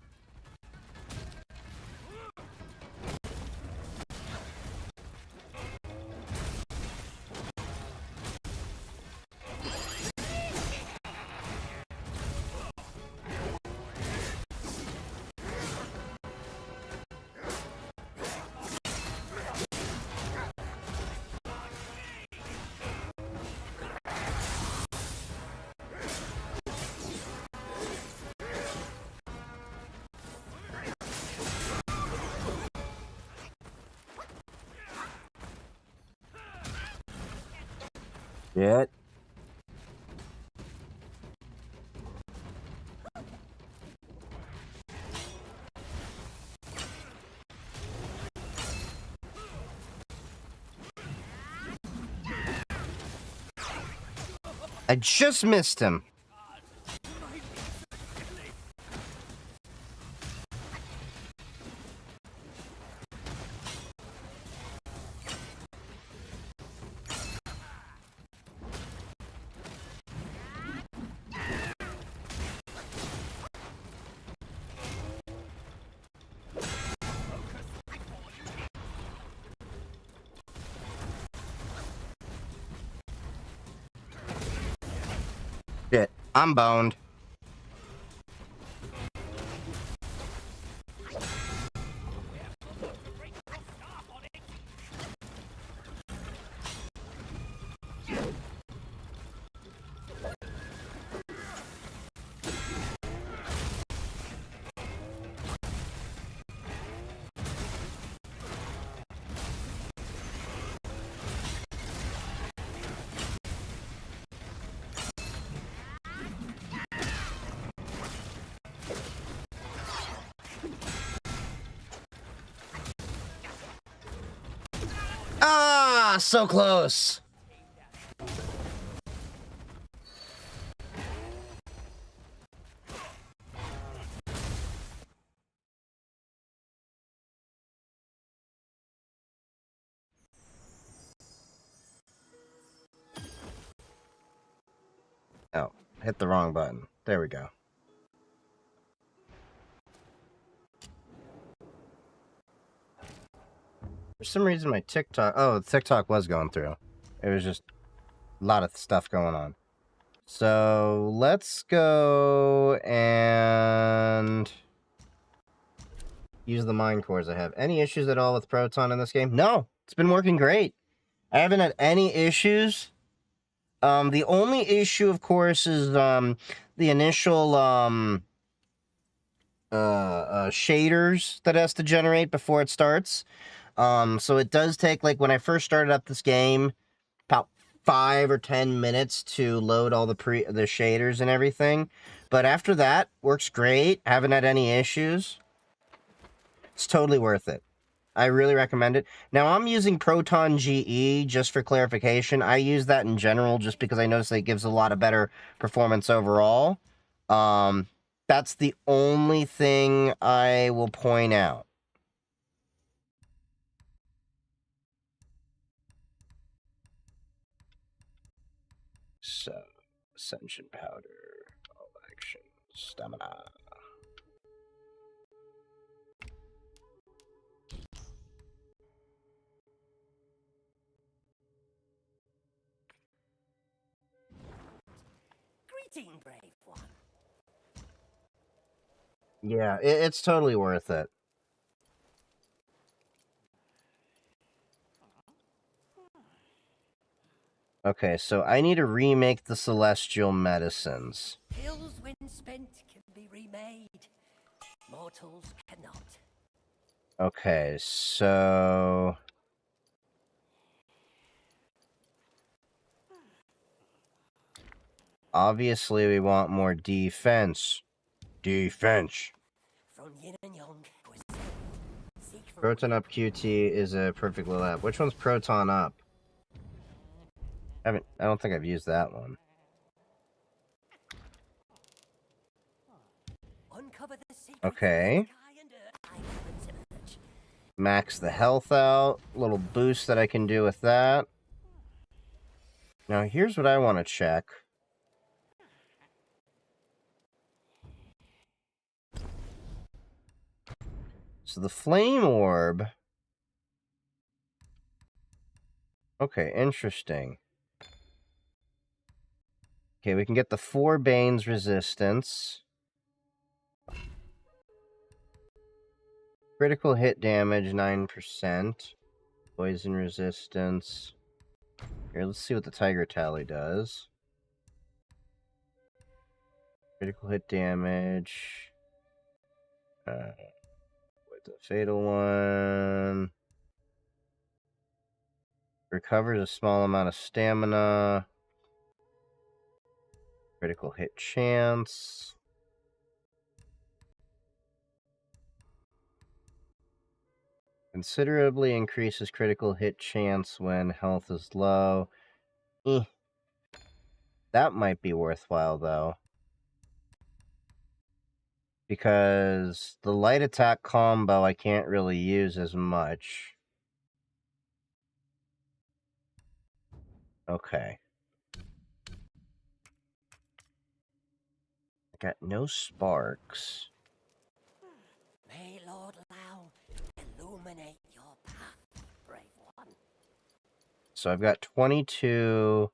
Shit. I just missed him. Shit, I'm boned. Ah, so close. Oh, hit the wrong button. There we go. For some reason, my TikTok... Oh, TikTok was going through. It was just a lot of stuff going on. So, let's go and use the mine cores I have. Any issues at all with Proton in this game? No, it's been working great. I haven't had any issues. The only issue, of course, is the initial shaders that it has to generate before it starts. So it does take, like, when I first started up this game, about 5 or 10 minutes to load all the shaders and everything. But after that, works great. Haven't had any issues. It's totally worth it. I really recommend it. Now, I'm using Proton GE, just for clarification. I use that in general just because I notice that it gives a lot of better performance overall. That's the only thing I will point out. So, Ascension Powder, all action, stamina. Greeting, brave one. Yeah, it's totally worth it. Okay, so I need to remake the Celestial Medicines. Pills when spent can be remade. Mortals cannot. Okay, so... Obviously, we want more defense. Defense. From yin and yang. Seek for Proton Up QT is a perfect little app. Which one's Proton Up? I don't think I've used that one. uncover the secrets Okay. of sky and earth. Max the health out. Little boost that I can do with that. Now, here's what I want to check. So the Flame Orb. Okay, interesting. Okay, we can get the 4 Bane's resistance. Critical hit damage, 9%. Poison resistance. Here, let's see what the Tiger Tally does. Critical hit damage. With the fatal one. Recovers a small amount of stamina. Critical hit chance. Considerably increases critical hit chance when health is low. That might be worthwhile, though. Because the light attack combo I can't really use as much. Okay. I got no sparks. May Lord Lao illuminate your path, brave one. So I've got 22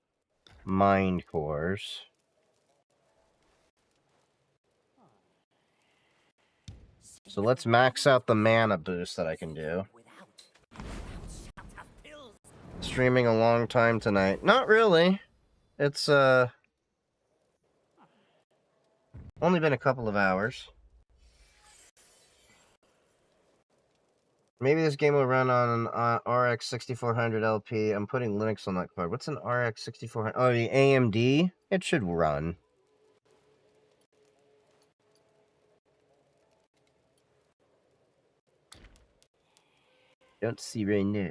mind cores. So let's max out the mana boost that I can do. Streaming a long time tonight. Not really. It's only been a couple of hours. Maybe this game will run on an RX 6400 LP. I'm putting Linux on that card. What's an RX 6400? Oh, the AMD? It should run. Don't see right now.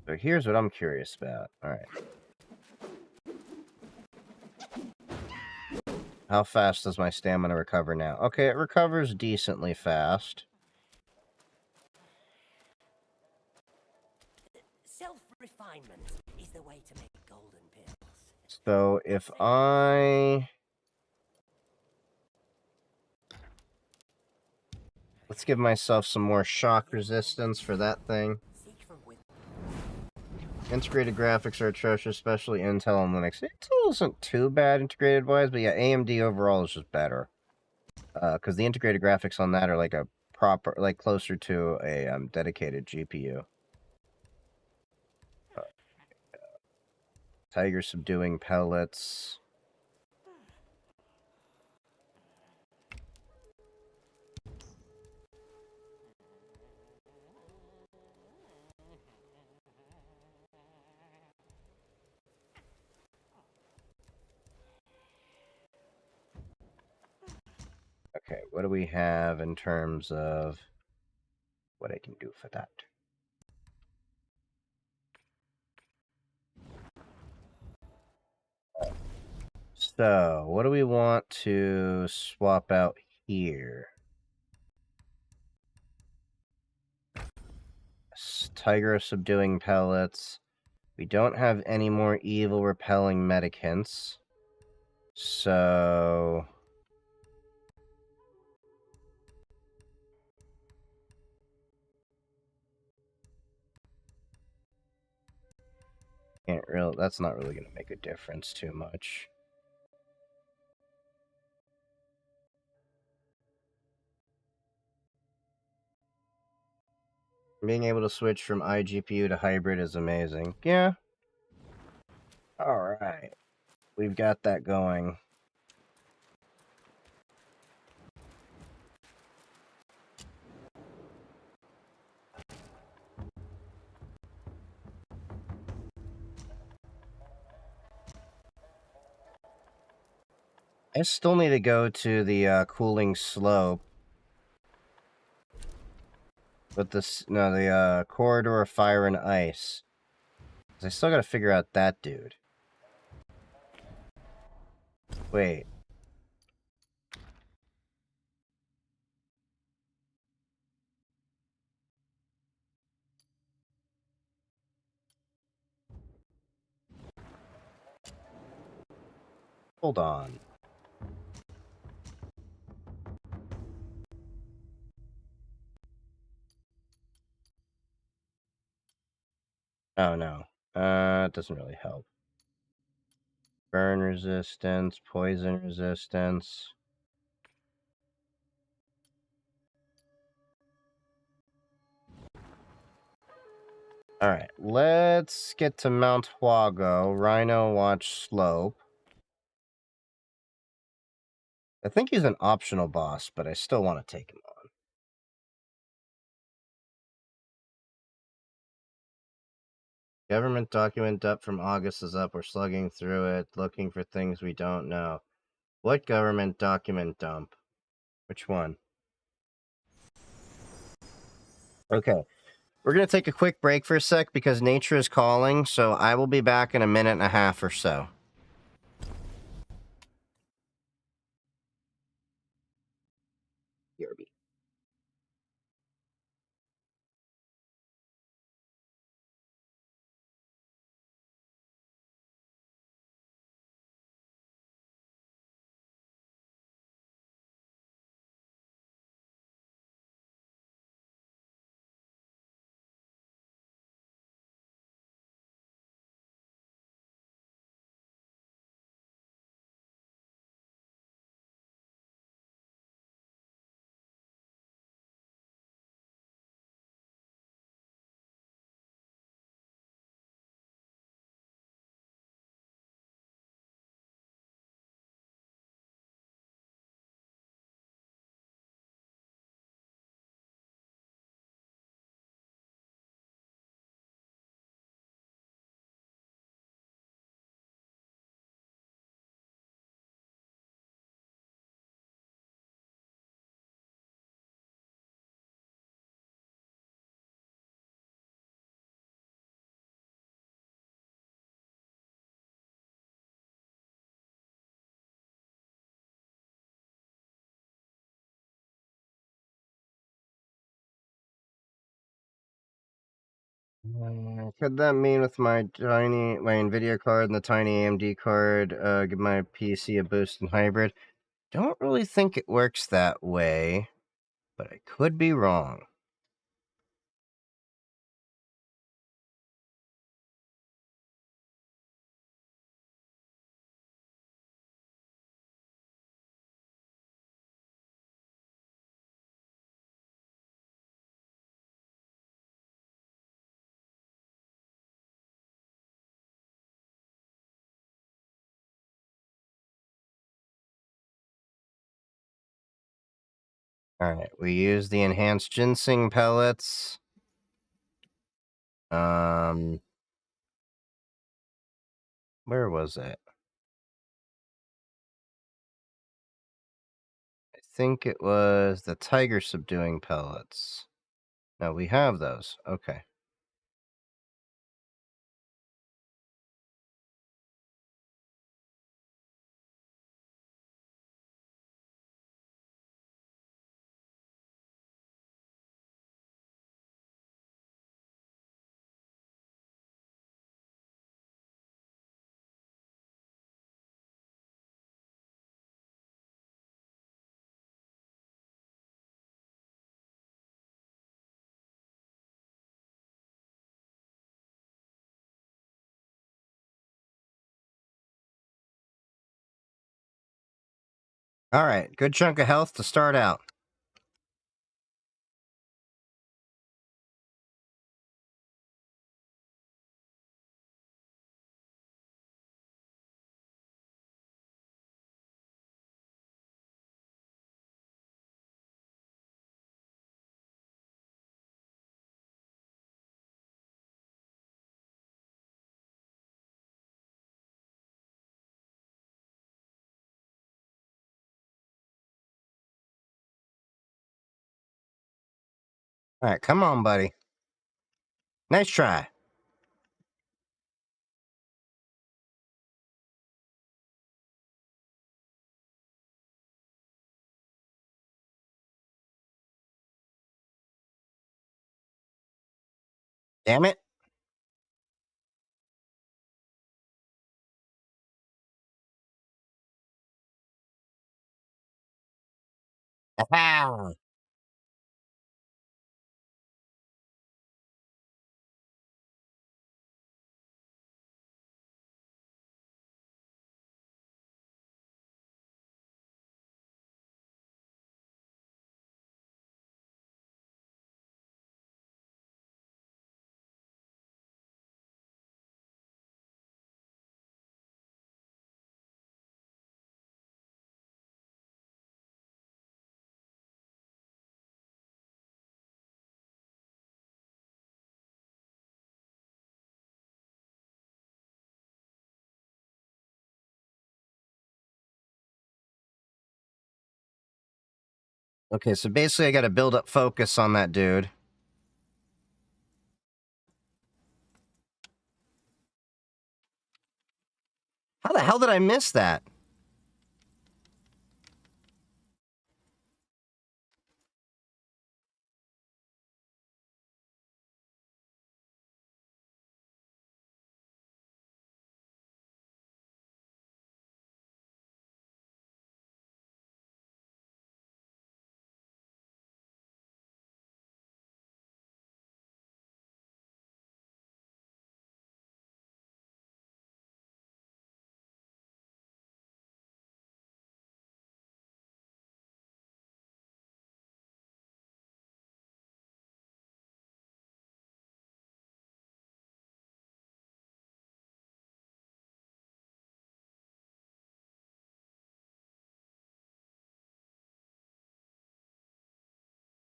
So here's what I'm curious about. Alright. How fast does my stamina recover now? Okay, it recovers decently fast. Self-refinement is the way to make golden pills. So if I... Let's give myself some more shock resistance for that thing. Integrated graphics are atrocious, especially Intel and Linux. Intel isn't too bad integrated-wise, but yeah, AMD overall is just better. Because the integrated graphics on that are like a proper, like closer to a dedicated GPU. Tiger subduing pellets. Okay, what do we have in terms of what I can do for that? So, what do we want to swap out here? Tiger subduing pellets. We don't have any more evil repelling medicants. So... Can't really, that's not really going to make a difference too much. Being able to switch from iGPU to hybrid is amazing. Yeah. Alright. We've got that going. I still need to go to the cooling slope. But this, no, the corridor of fire and ice. 'Cause I still gotta figure out that dude. Wait. Hold on. Oh, no. It doesn't really help. Burn resistance, poison resistance. Alright, let's get to Mount Huago, Rhino Watch Slope. I think he's an optional boss, but I still want to take him on. Government document dump from August is up. We're slugging through it, looking for things we don't know. What government document dump? Which one? Okay. We're going to take a quick break for a sec because nature is calling, so I will be back in a minute and a half or so. BRB. Could that mean with my NVIDIA card and the tiny AMD card, give my PC a boost in hybrid? Don't really think it works that way, but I could be wrong. Alright, we use the enhanced ginseng pellets. Where was it? I think it was the tiger subduing pellets. No, we have those. Okay. Alright, good chunk of health to start out. Alright, come on, buddy. Nice try. Damn it. Ow. Okay, so basically I gotta build up focus on that dude. How the hell did I miss that?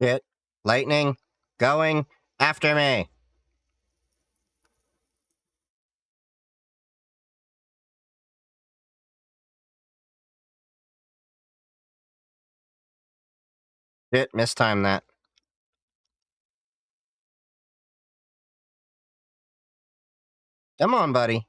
Hit. Lightning. Going. After me. Hit. Mistime that. Come on, buddy.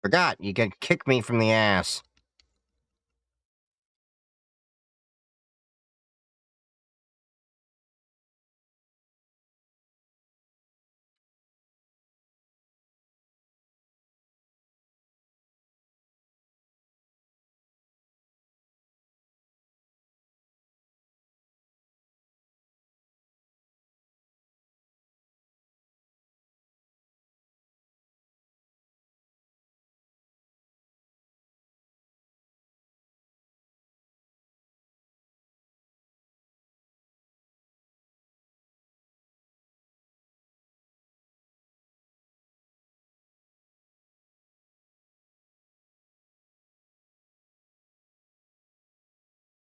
Forgot, you can kick me from the ass.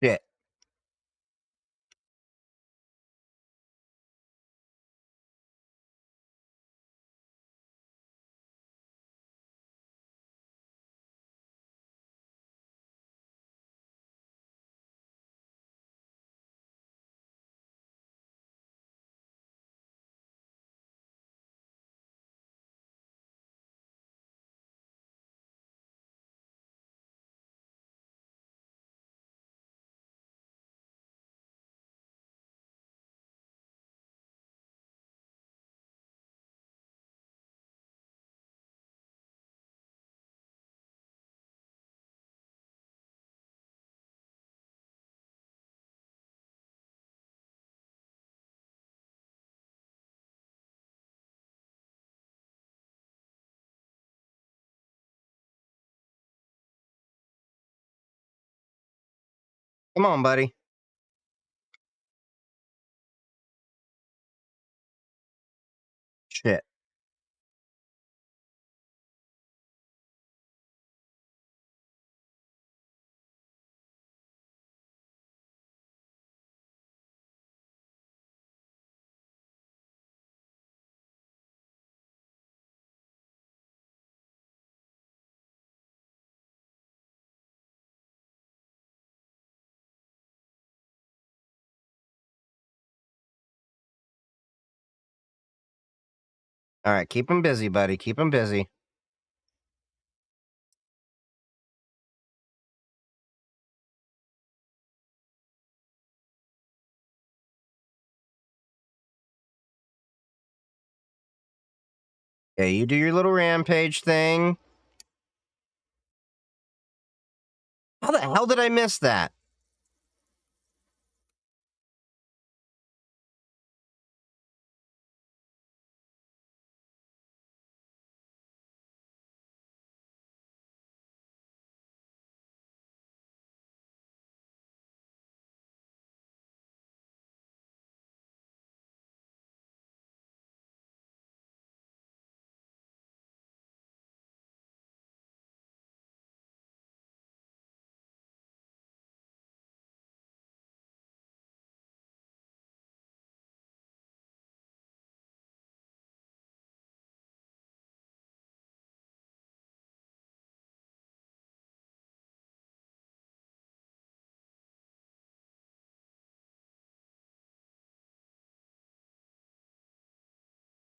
Shit. Come on, buddy. Shit. All right, keep him busy, buddy. Keep him busy. Okay, you do your little rampage thing. How the hell did I miss that?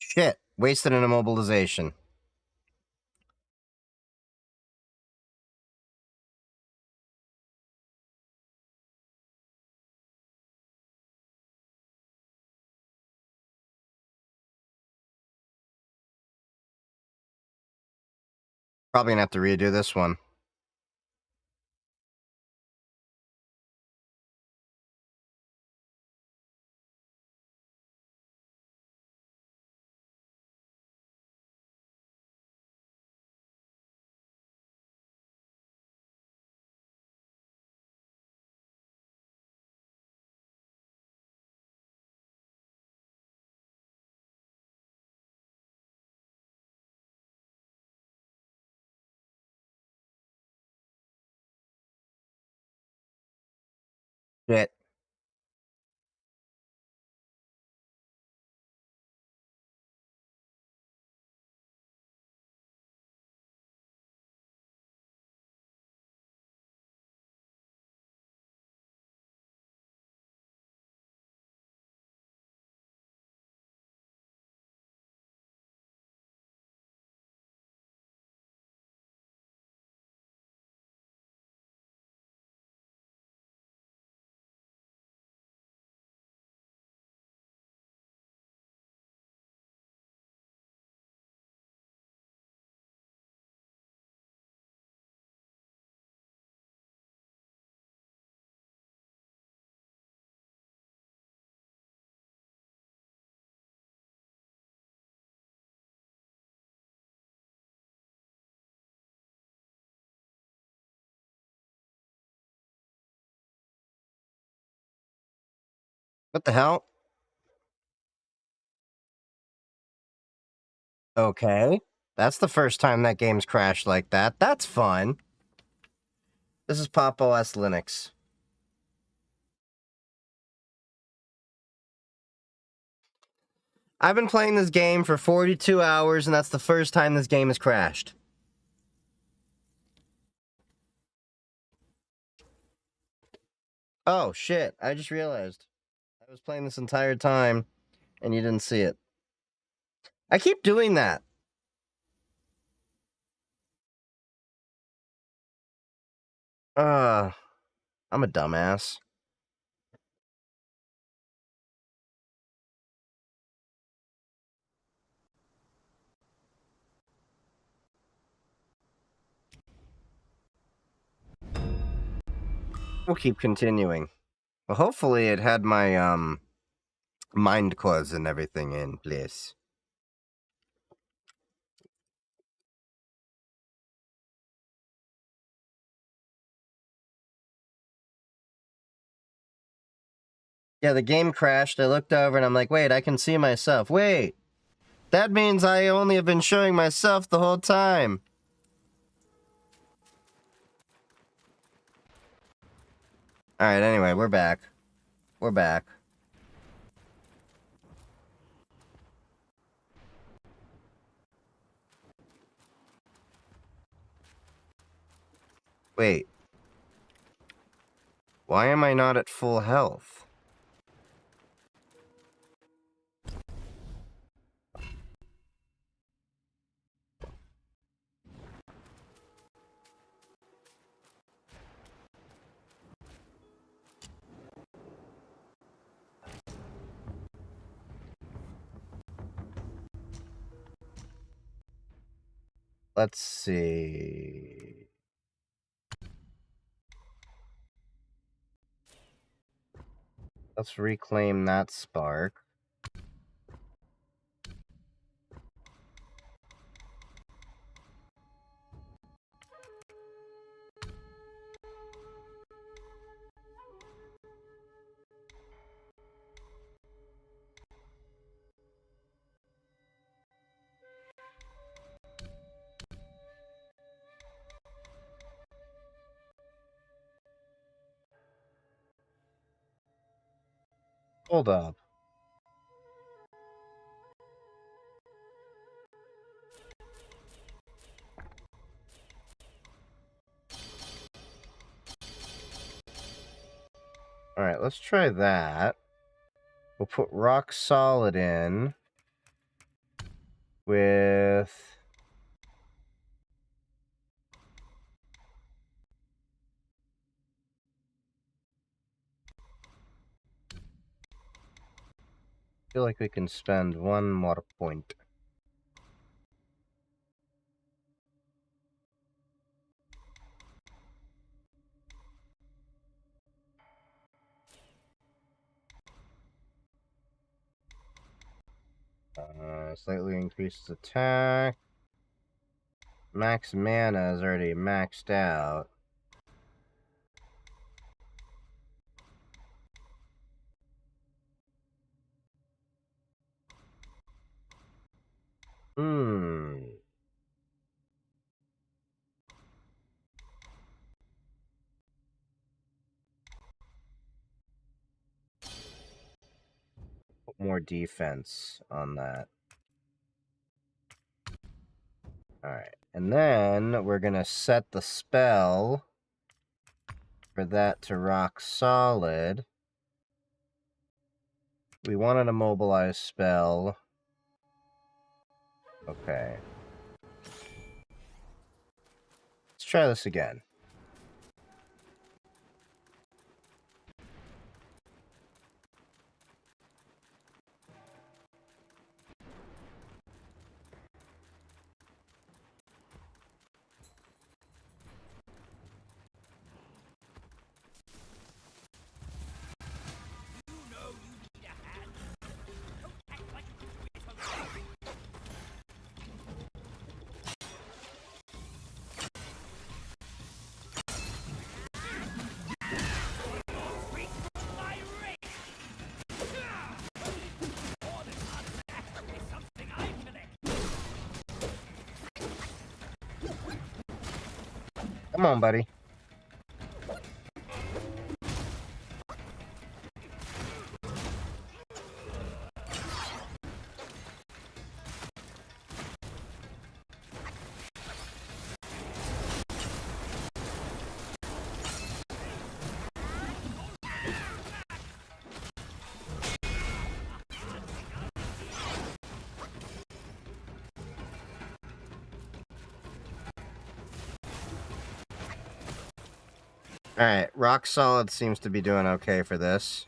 Shit. Wasted an immobilization. Probably gonna have to redo this one. Shit. What the hell? Okay. That's the first time that game's crashed like that. That's fun. This is Pop OS Linux. I've been playing this game for 42 hours, and that's the first time this game has crashed. Oh, shit. I just realized. I was playing this entire time, and you didn't see it. I keep doing that. I'm a dumbass. We'll keep continuing. Well, hopefully it had my, mind cause and everything in place. Yeah, the game crashed. I looked over and I'm like, wait, I can see myself. Wait, that means I only have been showing myself the whole time. Alright, anyway, we're back. We're back. Wait. Why am I not at full health? Let's see. Let's reclaim that spark. Hold up. Alright, let's try that. We'll put rock solid in. with I feel like we can spend one more point. Slightly increased attack. Max mana is already maxed out. Put more defense on that. Alright. And then we're gonna set the spell for that to rock solid. We want an immobilize spell. Okay. Let's try this again. Come on, buddy. Alright, rock solid seems to be doing okay for this.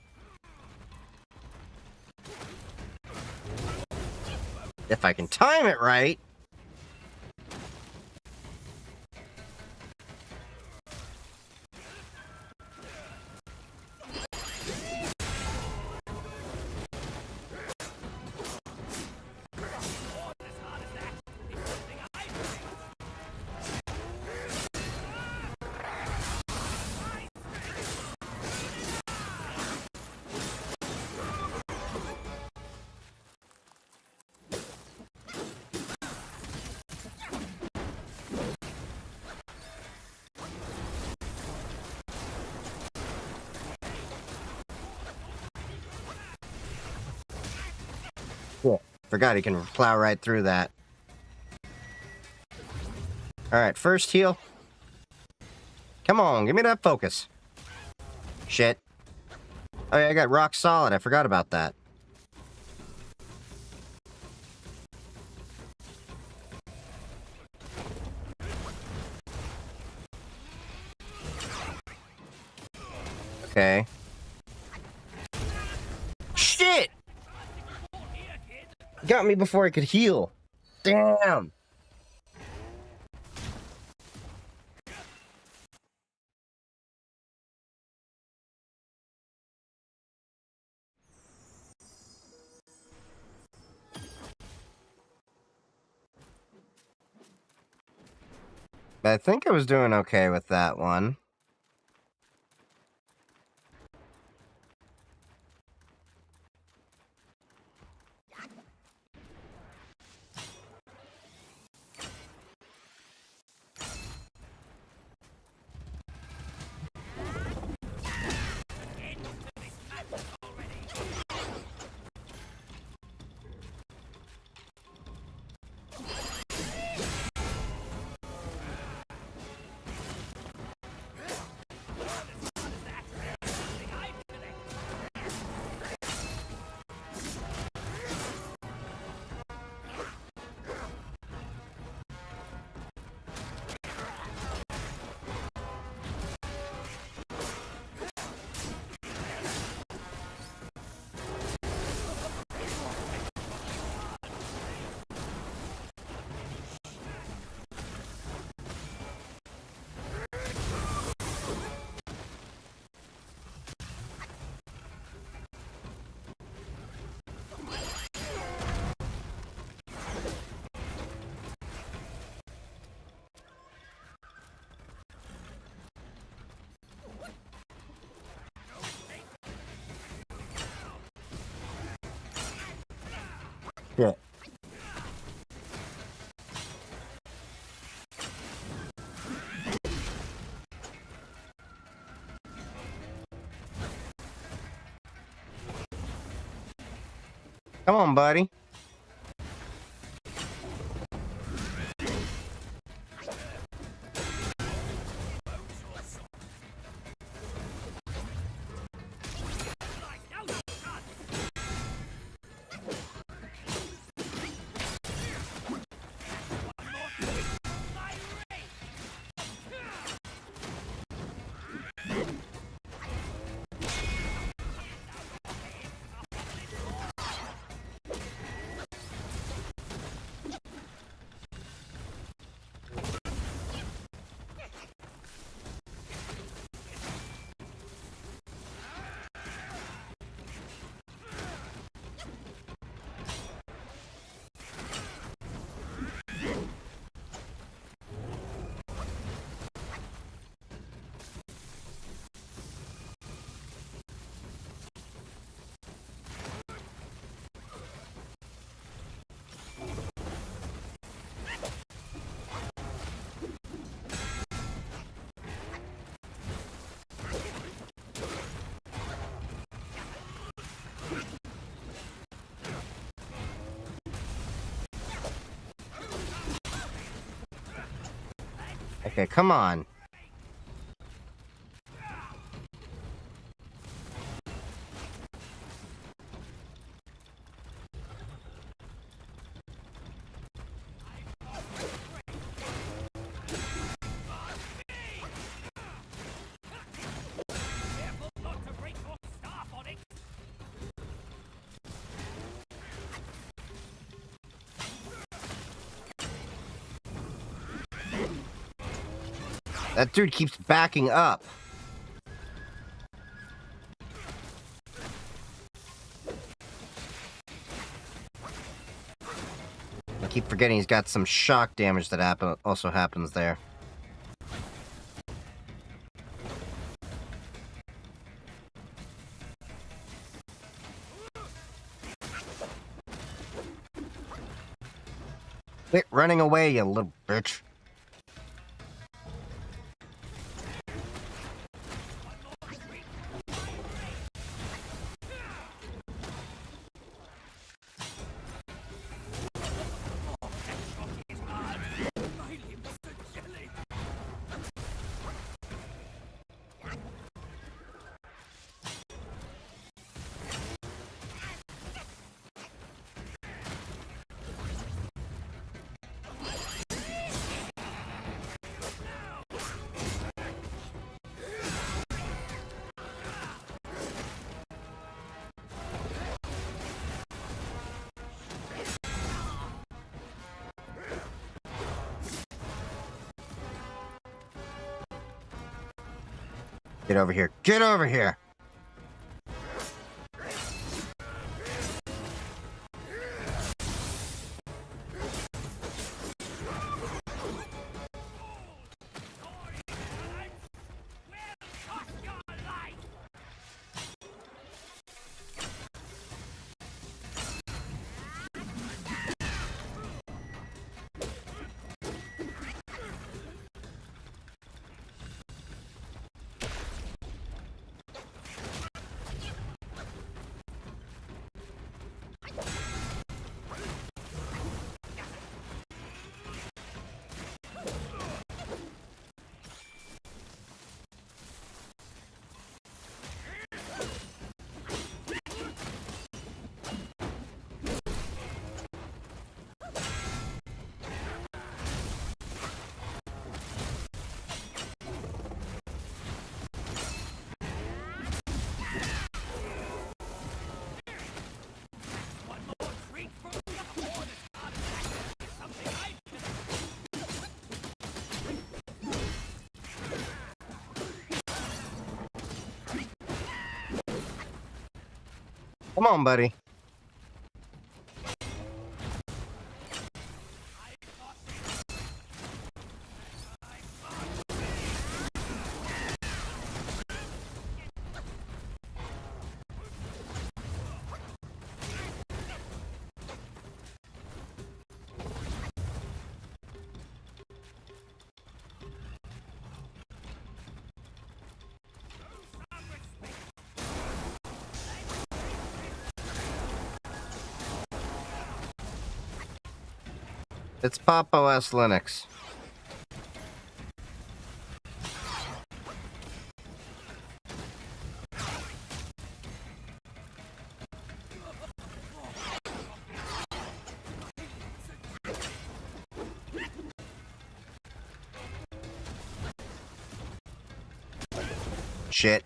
If I can time it right. Cool. Forgot he can plow right through that. Alright, first heal. Come on, give me that focus. Shit. Oh yeah, I got rock solid. I forgot about that. Okay. Shit! Got me before I could heal. Damn! I think I was doing okay with that one. Yeah. Come on, buddy. Okay, come on. That dude keeps backing up. I keep forgetting he's got some shock damage that also happens there. Quit running away, you little bitch. Get over here. Get over here! Come on, buddy. It's Pop OS Linux. Shit.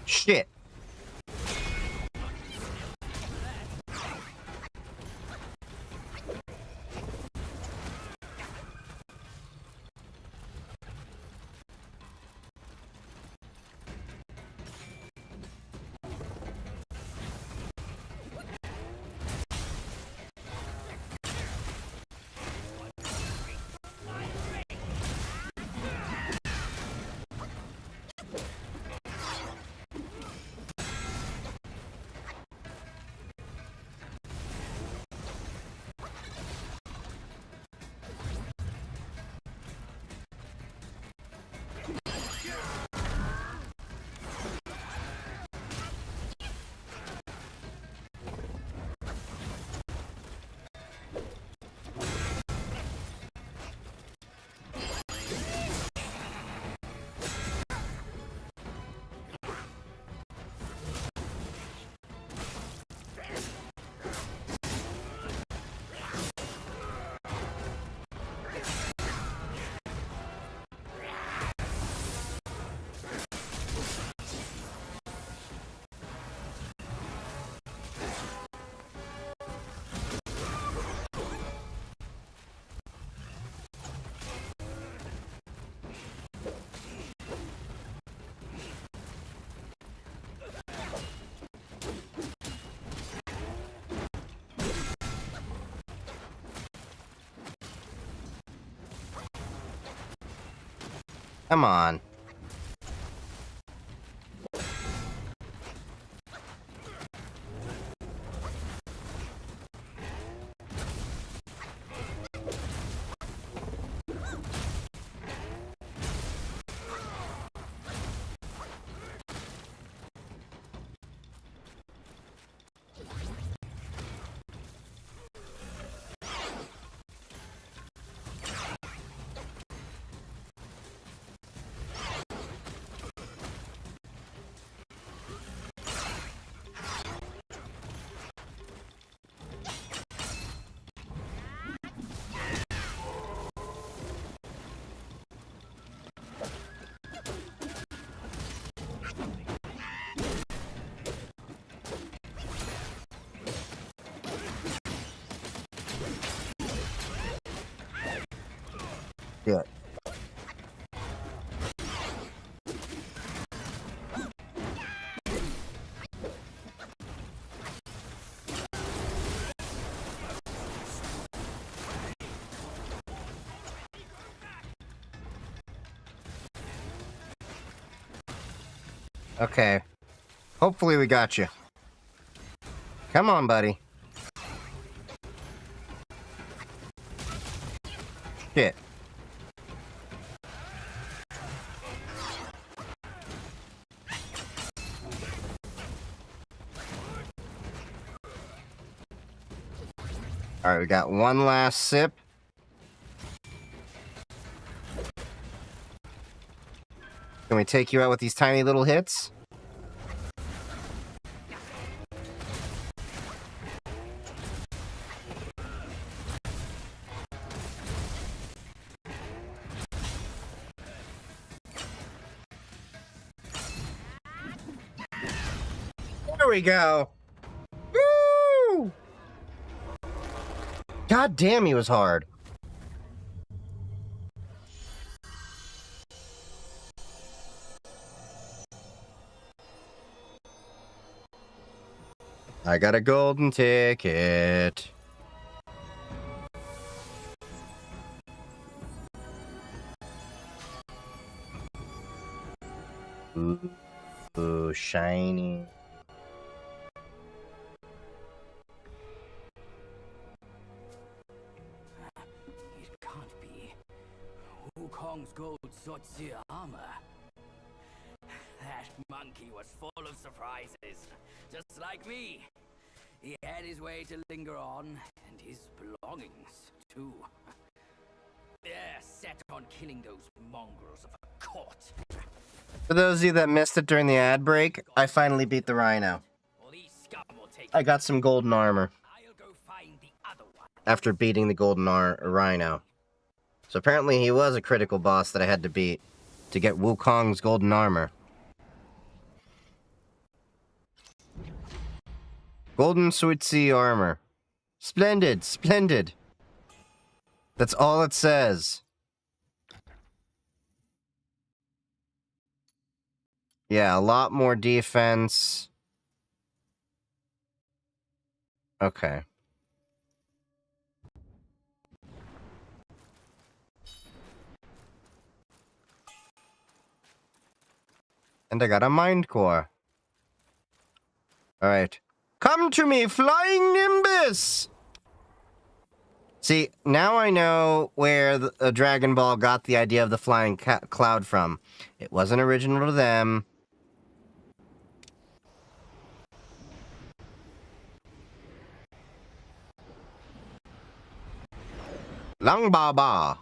Shit. Come on. Yeah. Okay. Hopefully we got you. Come on, buddy. Shit. Alright, we got one last sip. Can we take you out with these tiny little hits? There we go. Woo! God damn, he was hard. I got a golden ticket. Ooh, shiny. It can't be. Wukong's gold Zotzi armor. monkey was full of surprises, just like me. He had his way to linger on, and his belongings, too. They're set on killing those mongrels of a court. For those of you that missed it during the ad break, I finally beat the Rhino. Well, these scum will take I got some golden armor I'll go find the other one. after beating the golden Rhino. So apparently he was a critical boss that I had to beat to get Wukong's golden armor. Golden Suitsi armor. Splendid, splendid. That's all it says. Yeah, a lot more defense. Okay. And I got a mind core. Alright. Come to me, flying Nimbus! See, now I know where the Dragon Ball got the idea of the flying cloud from. It wasn't original to them. Long Baba.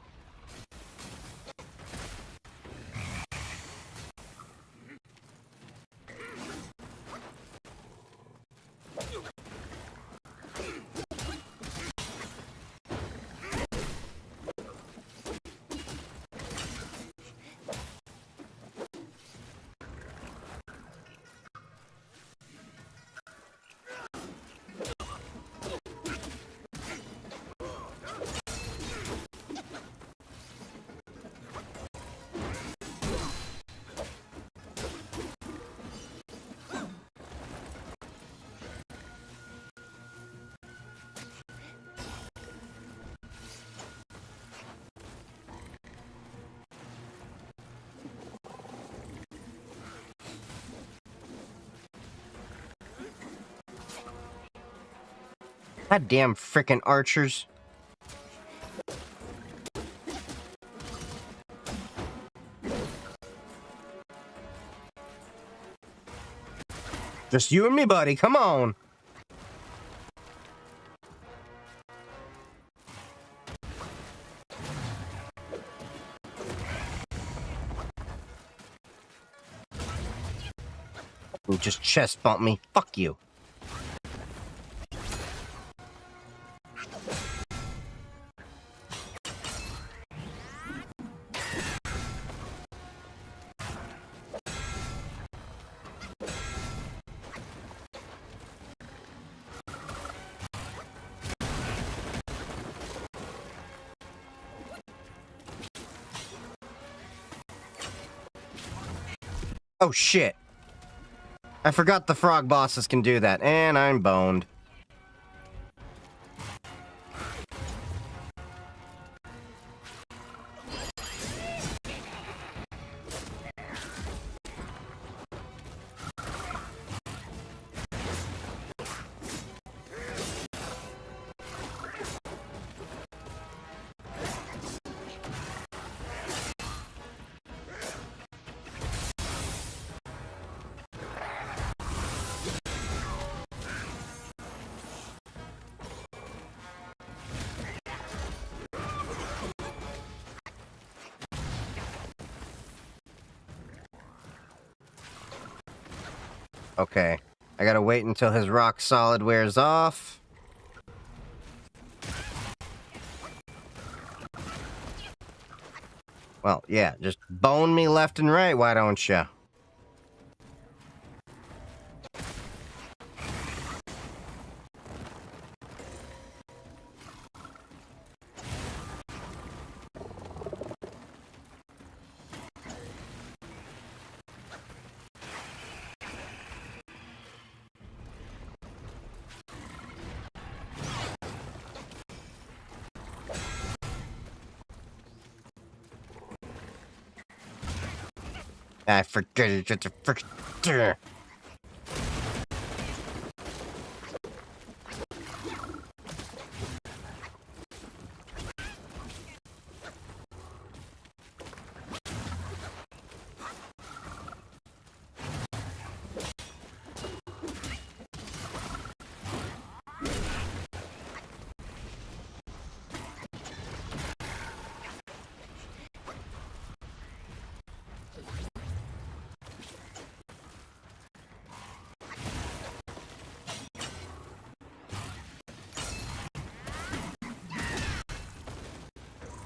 Goddamn frickin' archers. Just you and me, buddy. Come on. You just chest bump me. Fuck you. Oh shit. I forgot the frog bosses can do that, and I'm boned. Okay. I gotta wait until his rock solid wears off. Well, yeah, just bone me left and right, why don't ya? I forget it, just a frick.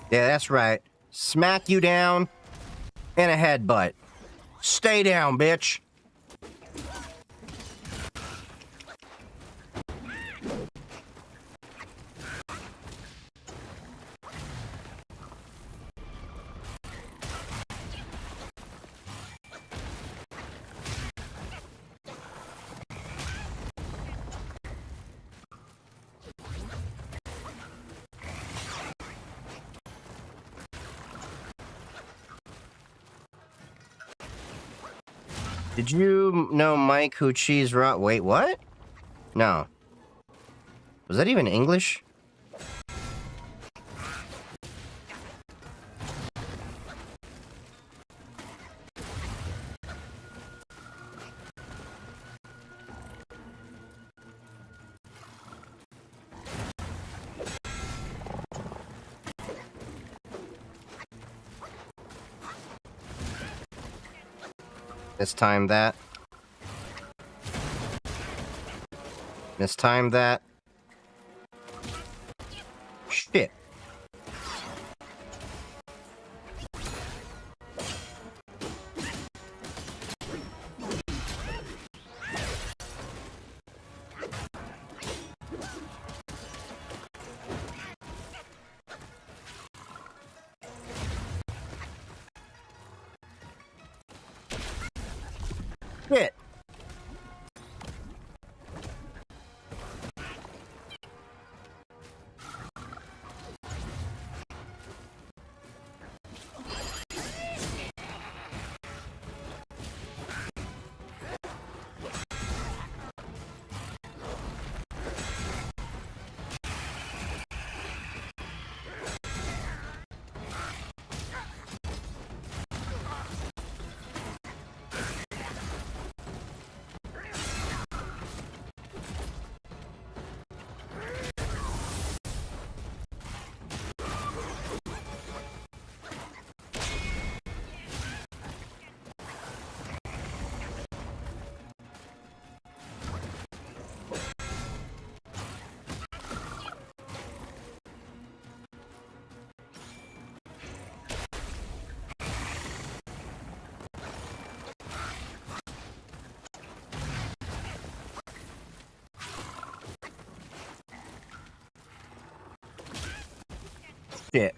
Yeah, that's right. Smack you down and a headbutt. Stay down, bitch. Did you know Mike who cheese raw? Wait, what? No. Was that even English? Mistime that. Mistime that. Shit. Shit. Shit.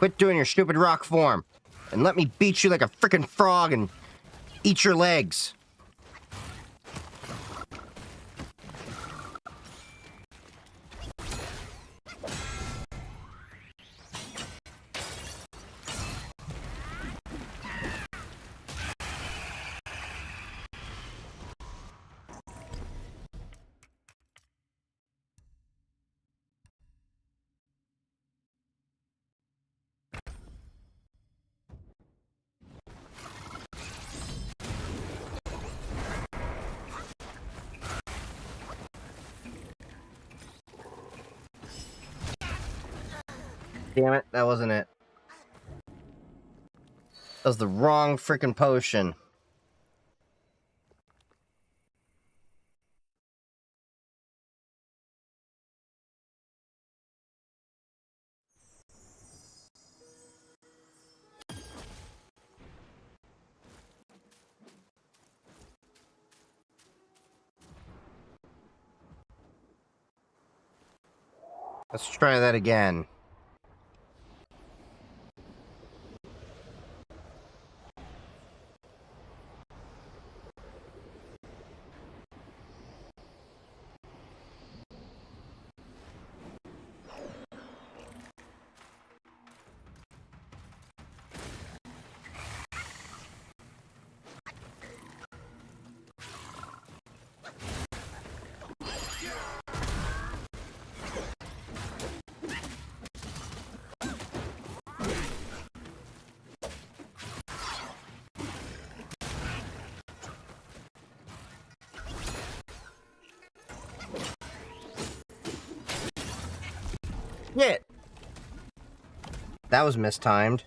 Quit doing your stupid rock form. And let me beat you like a frickin' frog and eat your legs. Damn it, that wasn't it. That was the wrong frickin' potion. Let's try that again. Shit! That was mistimed.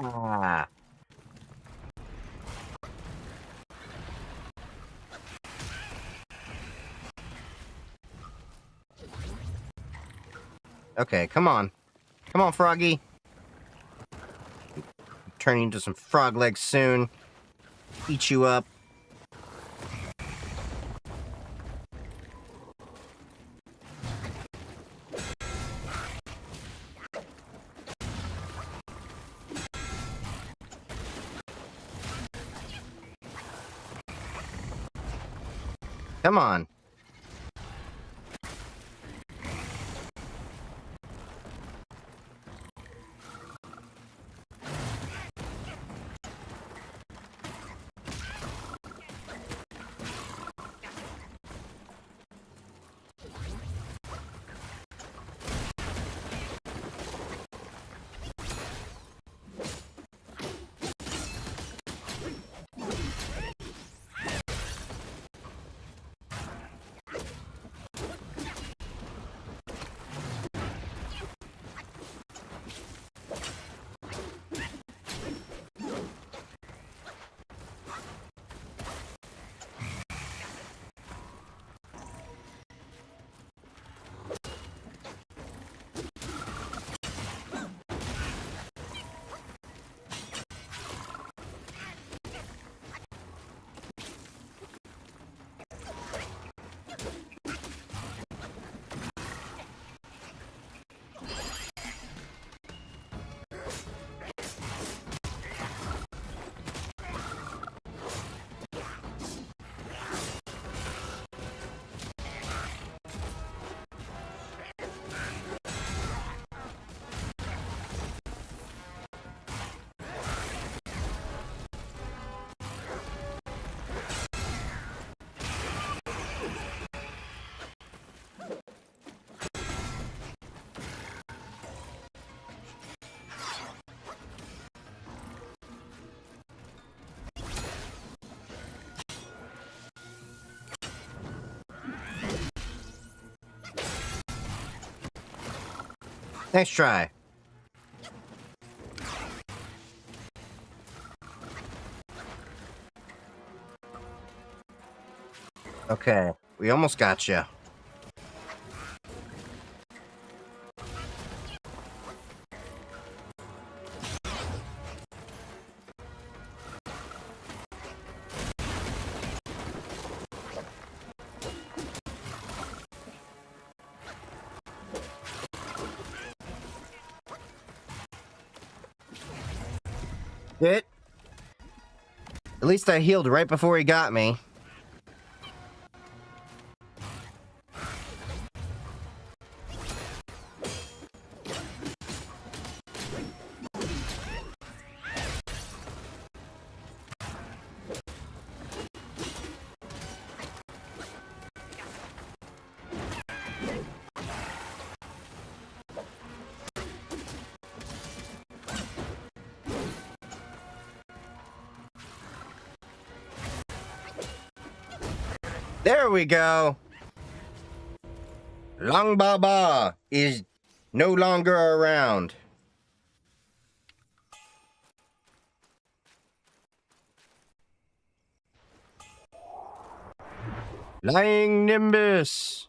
Ah. Okay, come on. Come on, Froggy. Turning into some frog legs soon. Eat you up. Come on. Nice try. Okay, we almost got you. Shit. At least I healed right before he got me. There we go. Long Baba is no longer around. Lying Nimbus.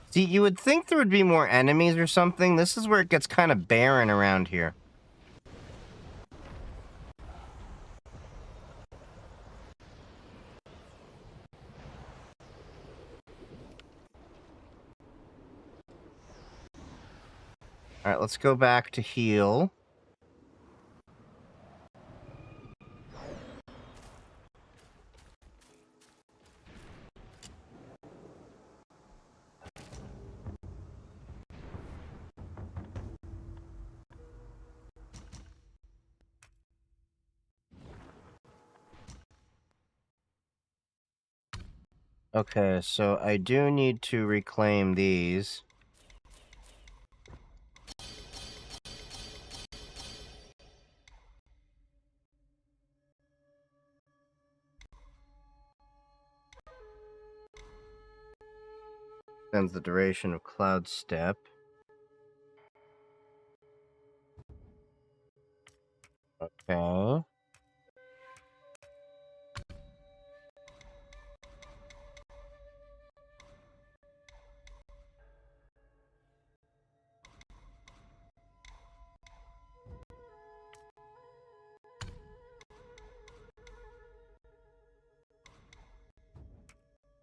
See, you would think there would be more enemies or something. This is where it gets kind of barren around here. Alright, let's go back to heal. Okay, so I do need to reclaim these. Extends the duration of Cloud Step. Okay.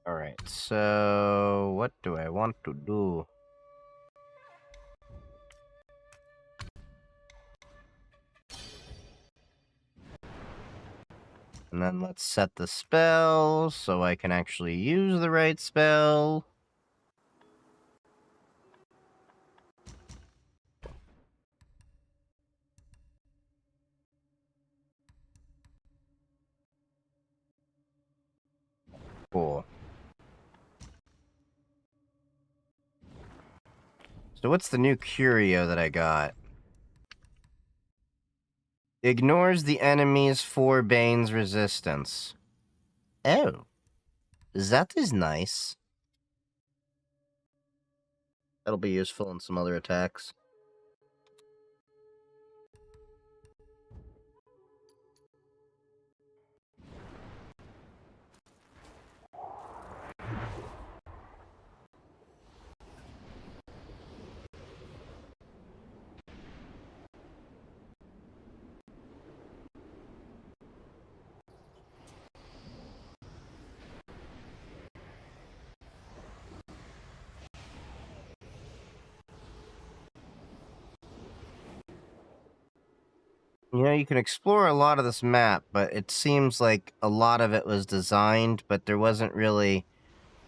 Alright, so what do I want to do? And then let's set the spell so I can actually use the right spell. Cool. So what's the new curio that I got? Ignores the enemy's 4 Bane's resistance. Oh. That is nice. That'll be useful in some other attacks. You know, you can explore a lot of this map, but it seems like a lot of it was designed, but there wasn't really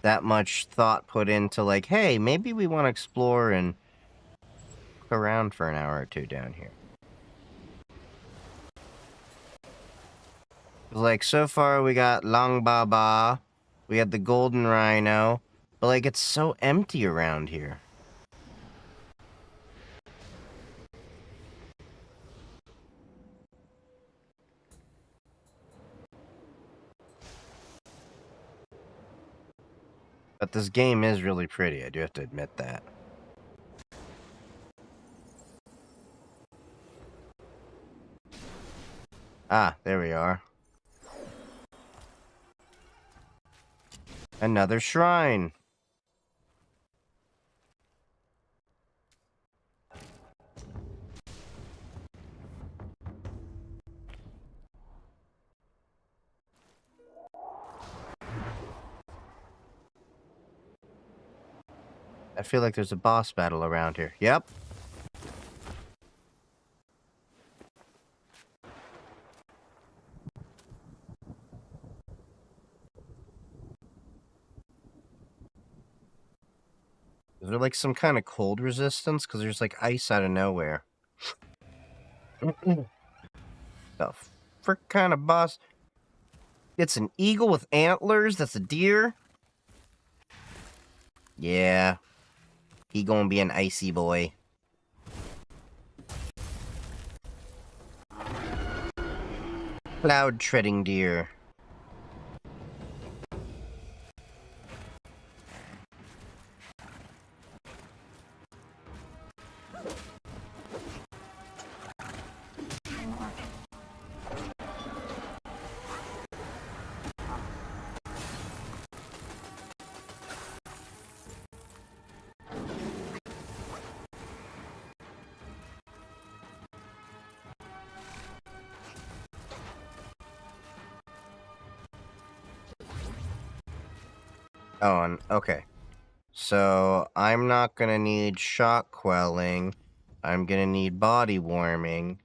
that much thought put into, like, hey, maybe we want to explore and look around for an hour or two down here. Like, so far we got Long Baba, we had the Golden Rhino, but, like, it's so empty around here. But this game is really pretty, I do have to admit that. Ah, there we are. Another shrine. I feel like there's a boss battle around here. Yep. Is there like some kind of cold resistance? Because there's like ice out of nowhere. The frick kind of boss? It's an eagle with antlers? That's a deer? Yeah. He gonna be an icy boy. Cloud treading deer. Oh, and okay. So I'm not gonna need shock quelling. I'm gonna need body warming.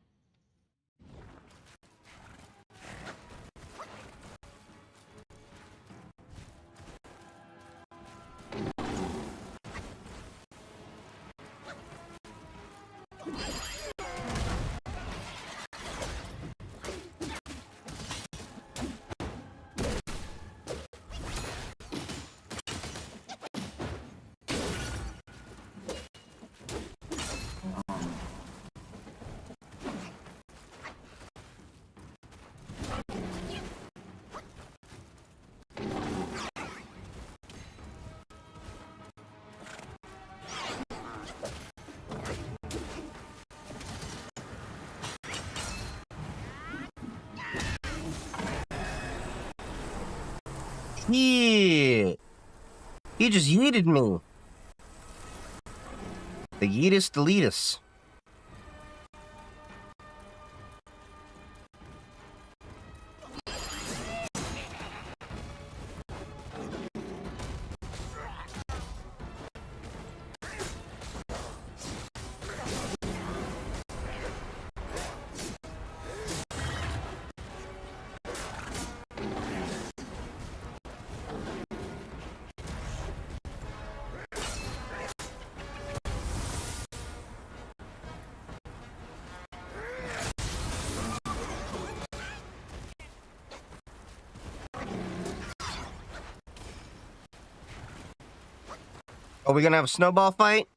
Yeah. He just yeeted me. The yeetus deletus. Are we gonna have a snowball fight?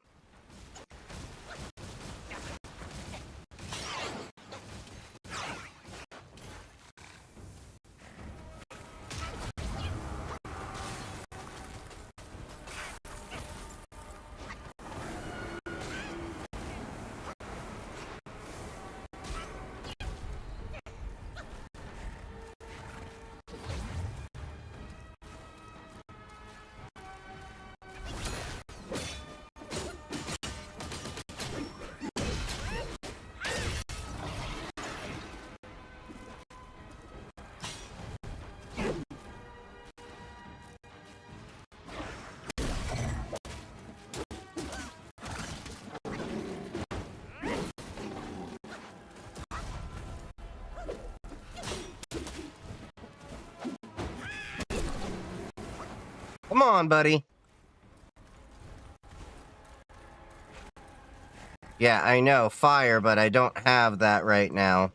Come on, buddy. Yeah, I know, fire, but I don't have that right now.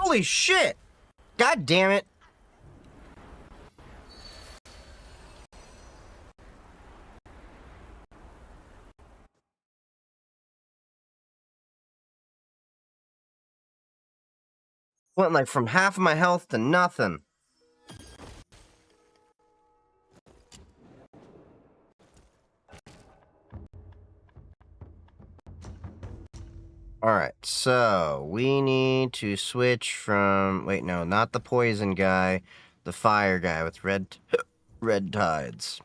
Holy shit! God damn it! Went like from half of my health to nothing. Alright, so we need to switch from... Wait, no, not the poison guy. The fire guy with red tides.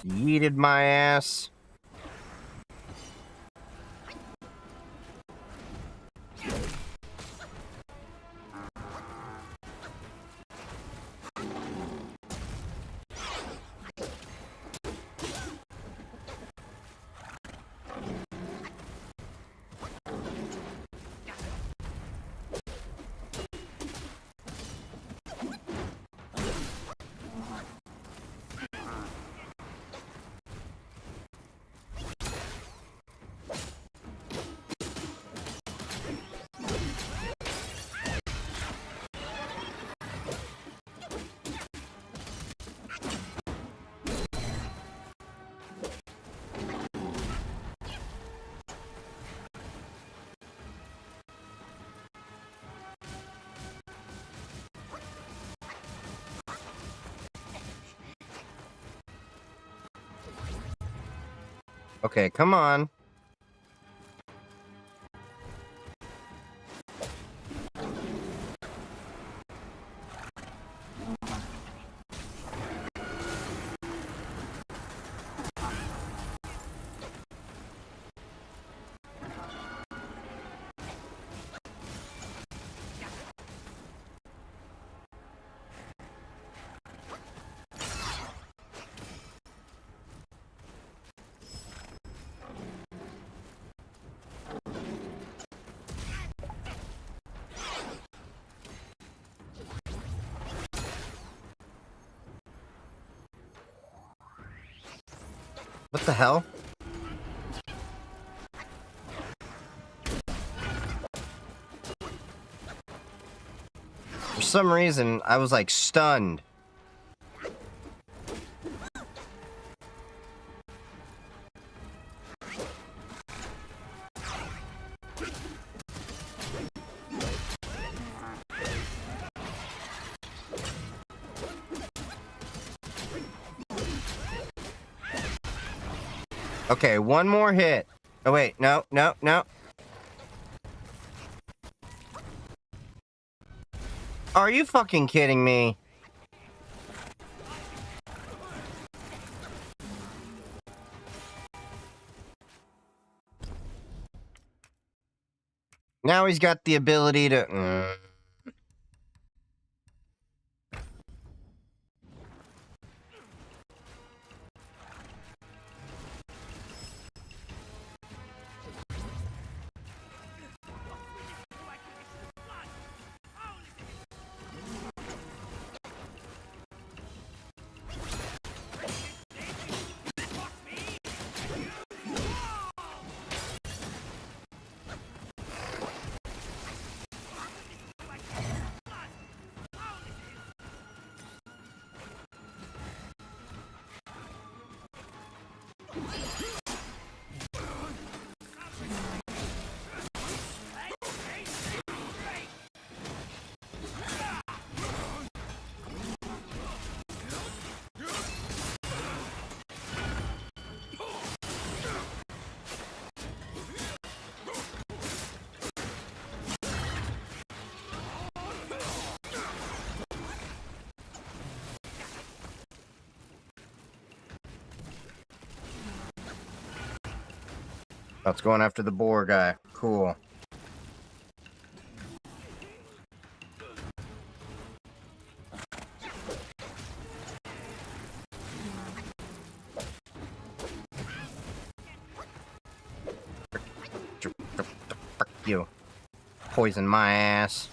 Yeeted my ass. Okay, come on. What the hell? For some reason, I was like stunned. Okay, one more hit. Oh, wait. No, no, no. Are you fucking kidding me? Now he's got the ability to... That's going after the boar guy. Cool. Fuck you. Poison my ass.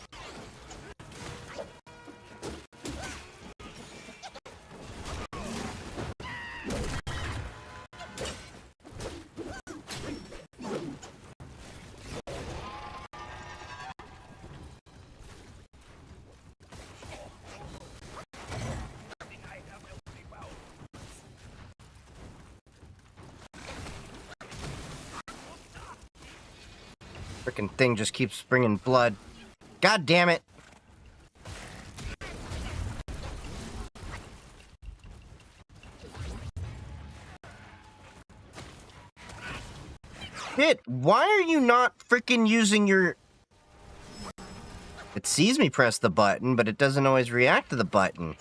Frickin' thing just keeps springing blood. God damn it! Shit, why are you not frickin' using your... It sees me press the button, but it doesn't always react to the button.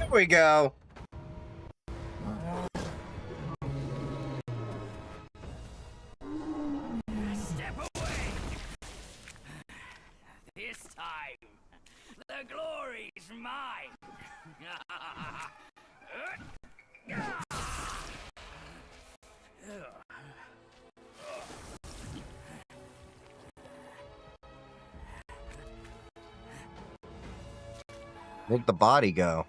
There we go. Step away! This time, the glory's mine! Where'd the body go?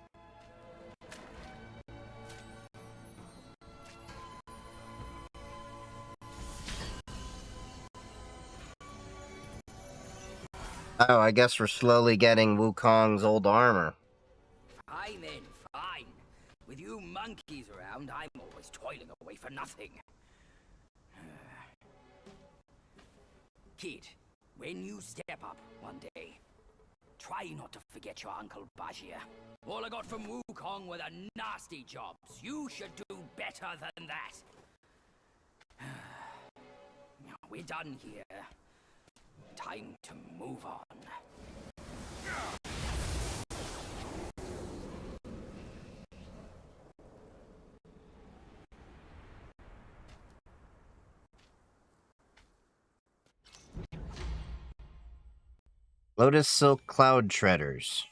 Oh, I guess we're slowly getting Wukong's old armor. Fine then, fine. With you monkeys around, I'm always toiling away for nothing. Kid, when you step up one day, try not to forget your Uncle Bajir. All I got from Wukong were the nasty jobs. You should do better than that. We're done here. Time to move on. Lotus Silk Cloud Treaders.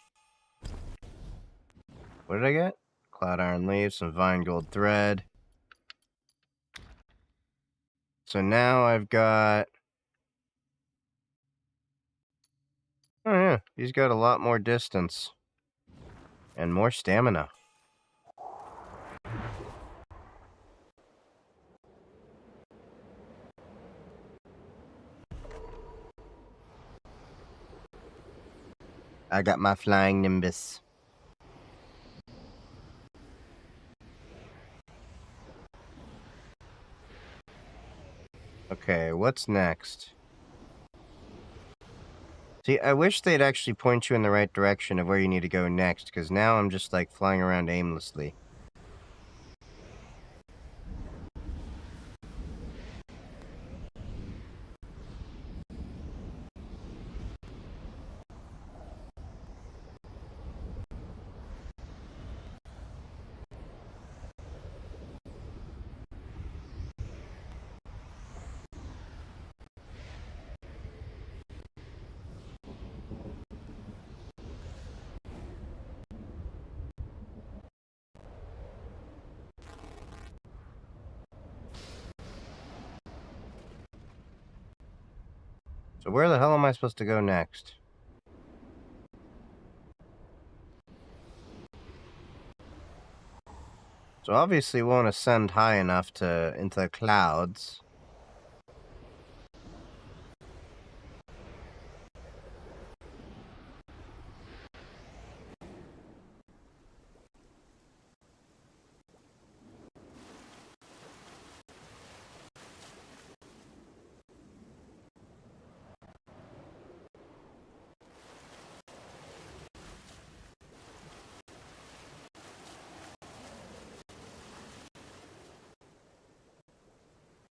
What did I get? Cloud Iron Leaves, some Vine Gold Thread. So now I've got... Oh yeah, he's got a lot more distance. And more stamina. I got my flying Nimbus. Okay, what's next? See, I wish they'd actually point you in the right direction of where you need to go next, because now I'm just, like, flying around aimlessly. So where the hell am I supposed to go next? So obviously it won't ascend high enough into the clouds.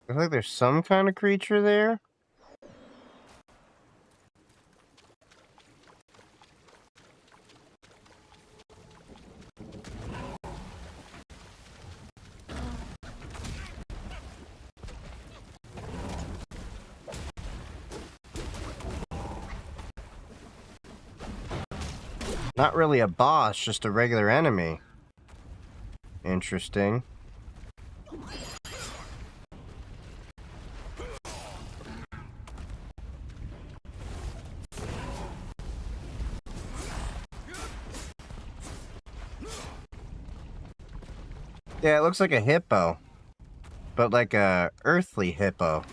Looks like there's some kind of creature there. Not really a boss, just a regular enemy. Interesting. Yeah, it looks like a hippo. But like a earthly hippo.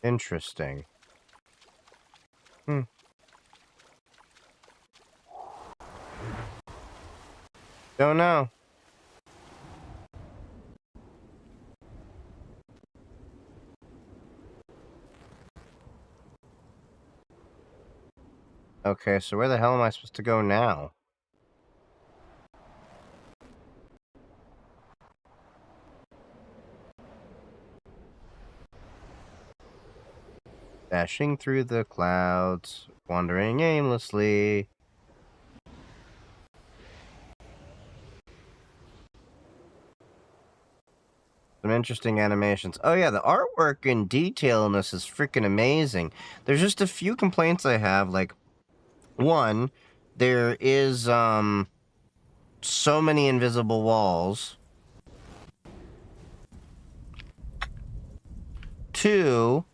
Interesting. Don't know. Okay, so where the hell am I supposed to go now? Dashing through the clouds, wandering aimlessly. Some interesting animations. Oh yeah, the artwork and detail in this is freaking amazing. There's just a few complaints I have, like, one, there is, so many invisible walls. Two,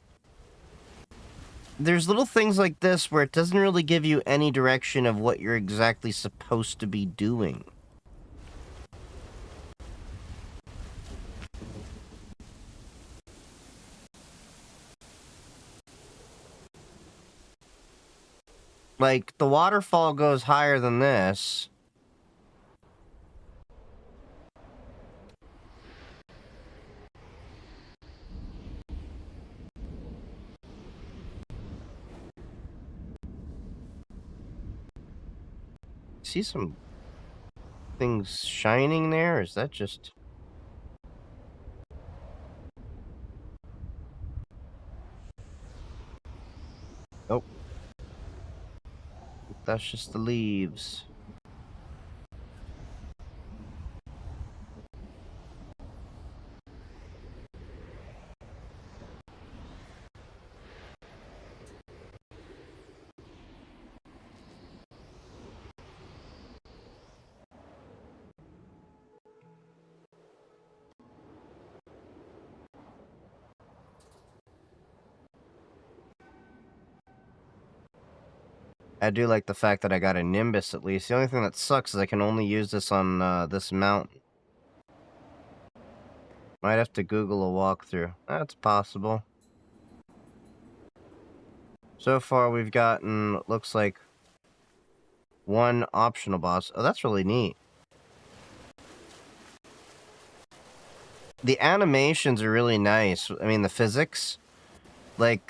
there's little things like this where it doesn't really give you any direction of what you're exactly supposed to be doing. Like, the waterfall goes higher than this. See some things shining there? Is that just... Nope. that's just the leaves. I do like the fact that I got a Nimbus at least. The only thing that sucks is I can only use this on this mountain. Might have to Google a walkthrough. That's possible. So far we've gotten, looks like, one optional boss. Oh, that's really neat. The animations are really nice. I mean, the physics. Like,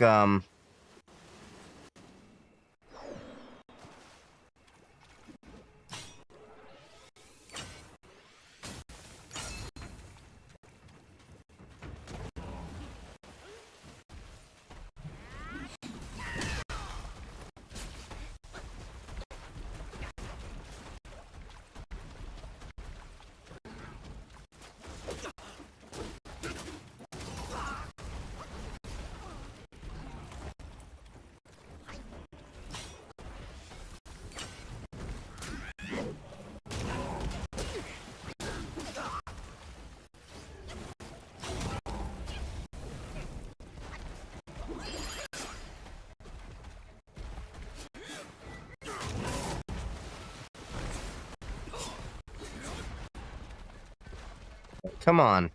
come on.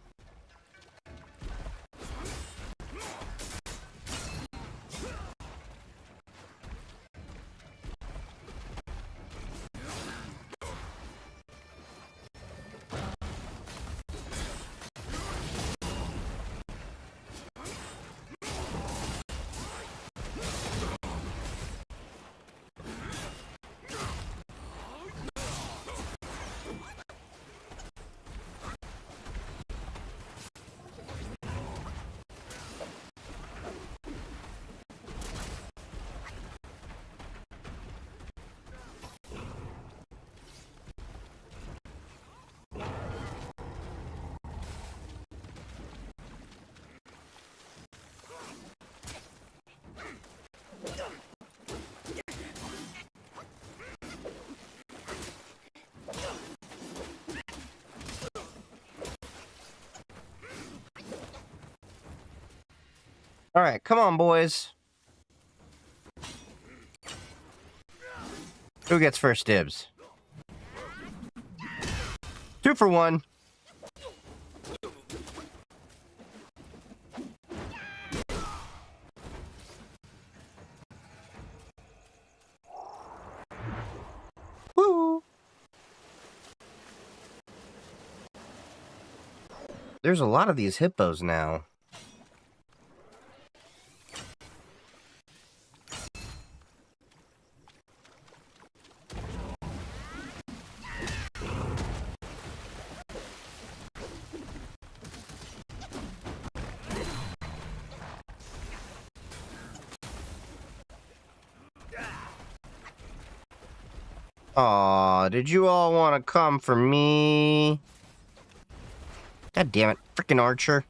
Alright, come on, boys. Who gets first dibs? 2 for 1. Woo! There's a lot of these hippos now. Aw, did you all want to come for me? God damn it, frickin' Archer.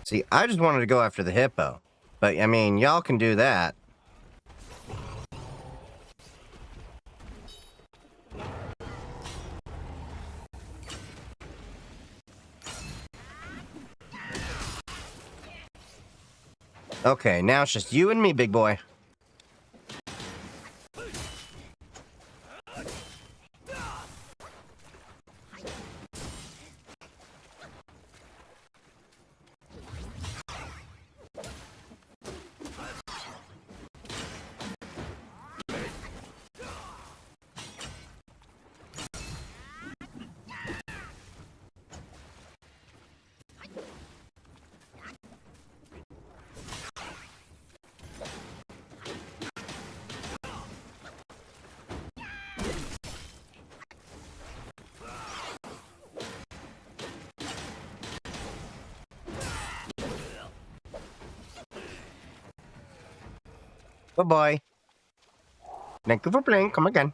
See, I just wanted to go after the hippo. But, I mean, y'all can do that. Okay, now it's just you and me, big boy. Bye-bye. Thank you for playing. Come again.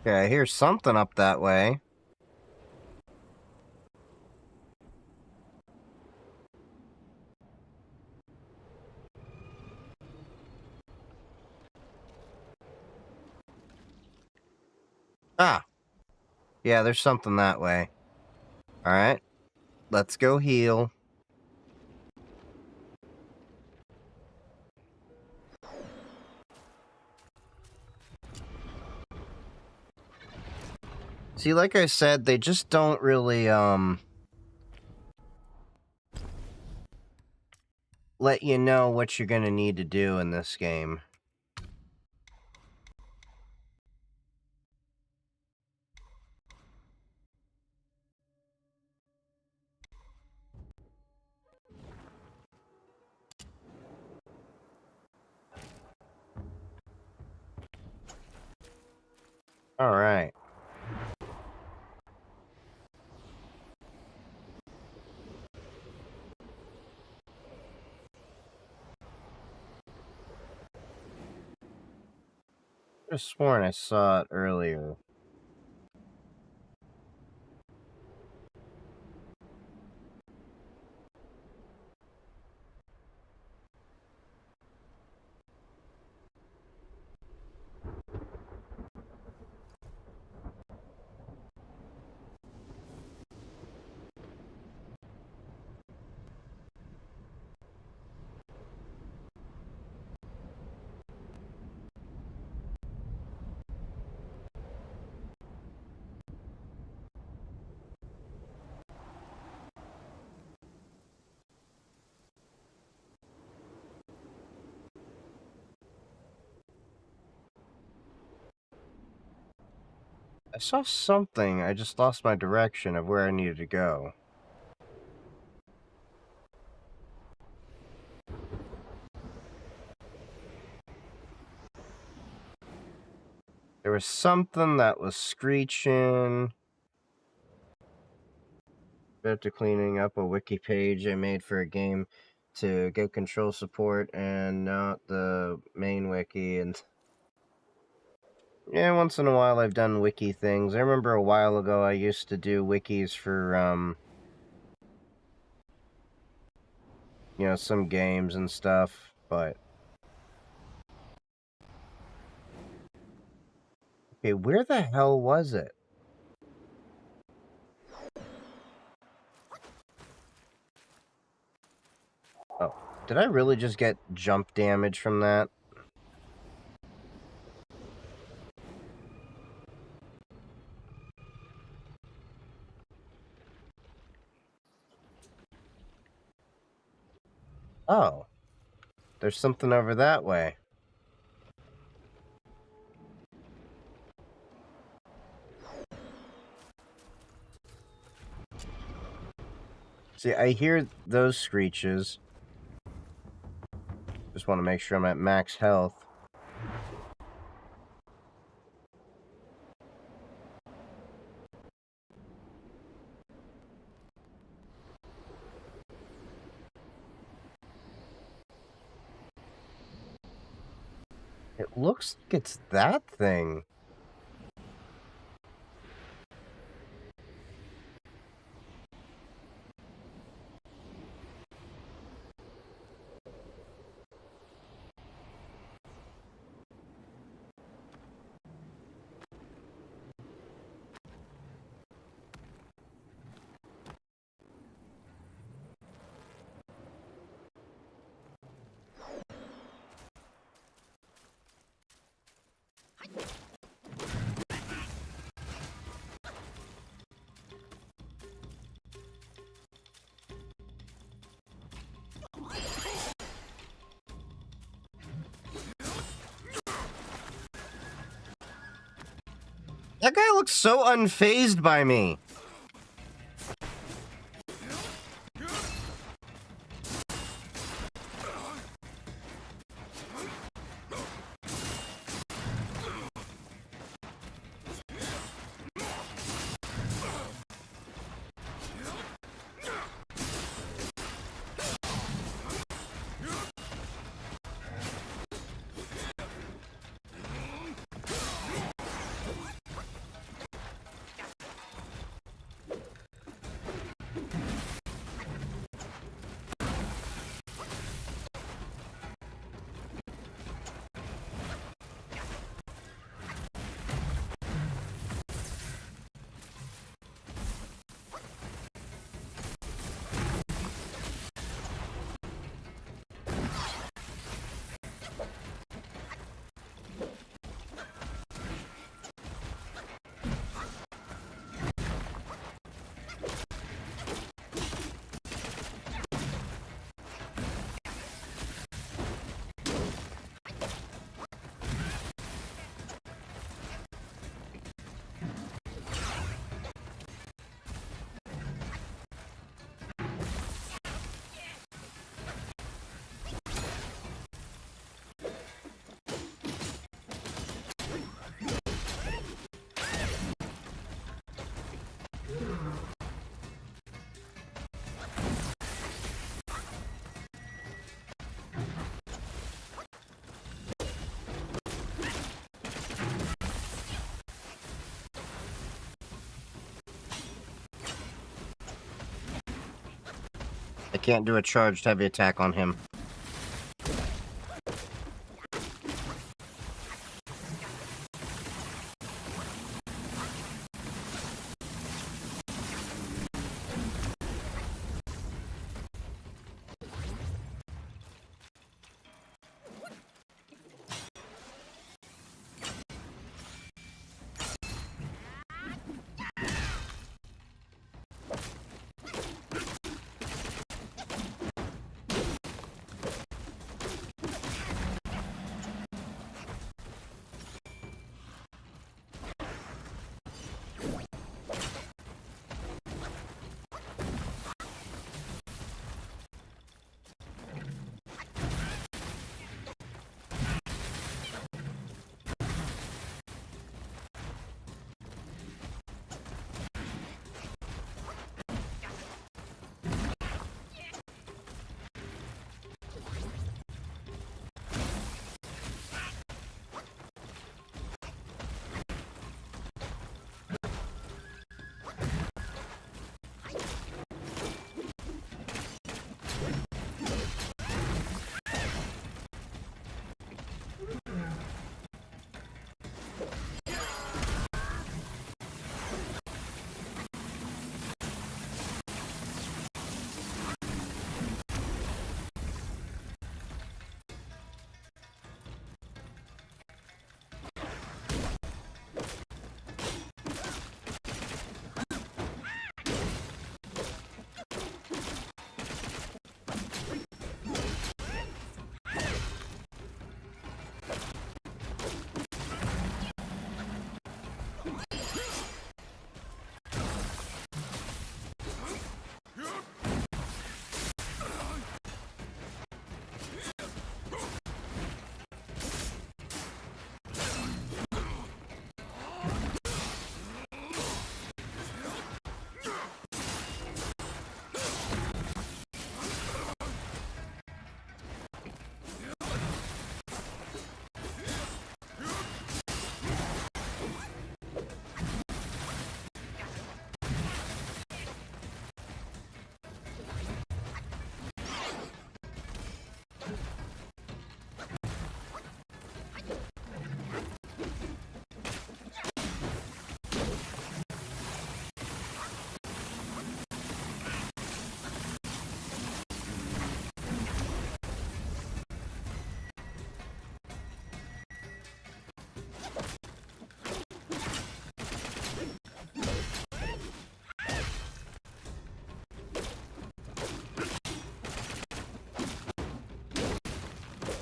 Okay, I hear something up that way. Ah. Yeah, there's something that way. Alright. Let's go heal. See, like I said, they just don't really, let you know what you're gonna need to do in this game. Alright. I just sworn I saw it earlier. I saw something, I just lost my direction of where I needed to go. There was something that was screeching. After cleaning up a wiki page I made for a game to get control support and not the main wiki, and yeah, once in a while I've done wiki things. I remember a while ago I used to do wikis for, you know, some games and stuff, but... Okay, where the hell was it? Oh, did I really just get jump damage from that? Oh, there's something over that way. See, I hear those screeches. Just want to make sure I'm at max health. It looks like it's that thing. That guy looks so unfazed by me. I can't do a charged heavy attack on him.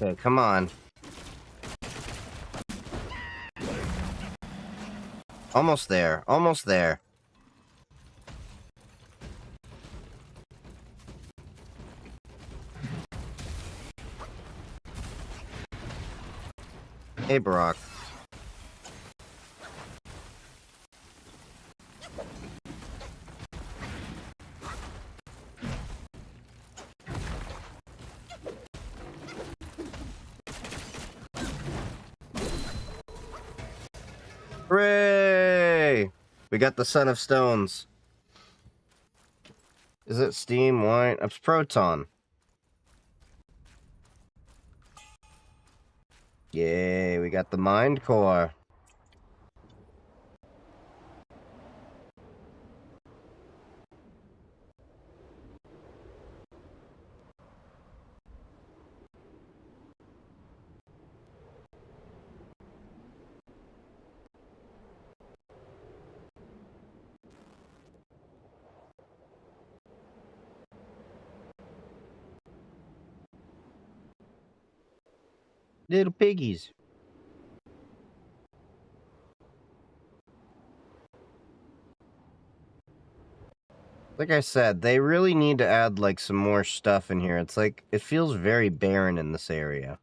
Okay, come on. Almost there. Almost there. Hey, Brock. Hooray! We got the Son of Stones. Is it steam? Wine? It's proton. Yay, we got the Mind Core. Little piggies. Like I said, they really need to add, like, some more stuff in here. It's like, it feels very barren in this area.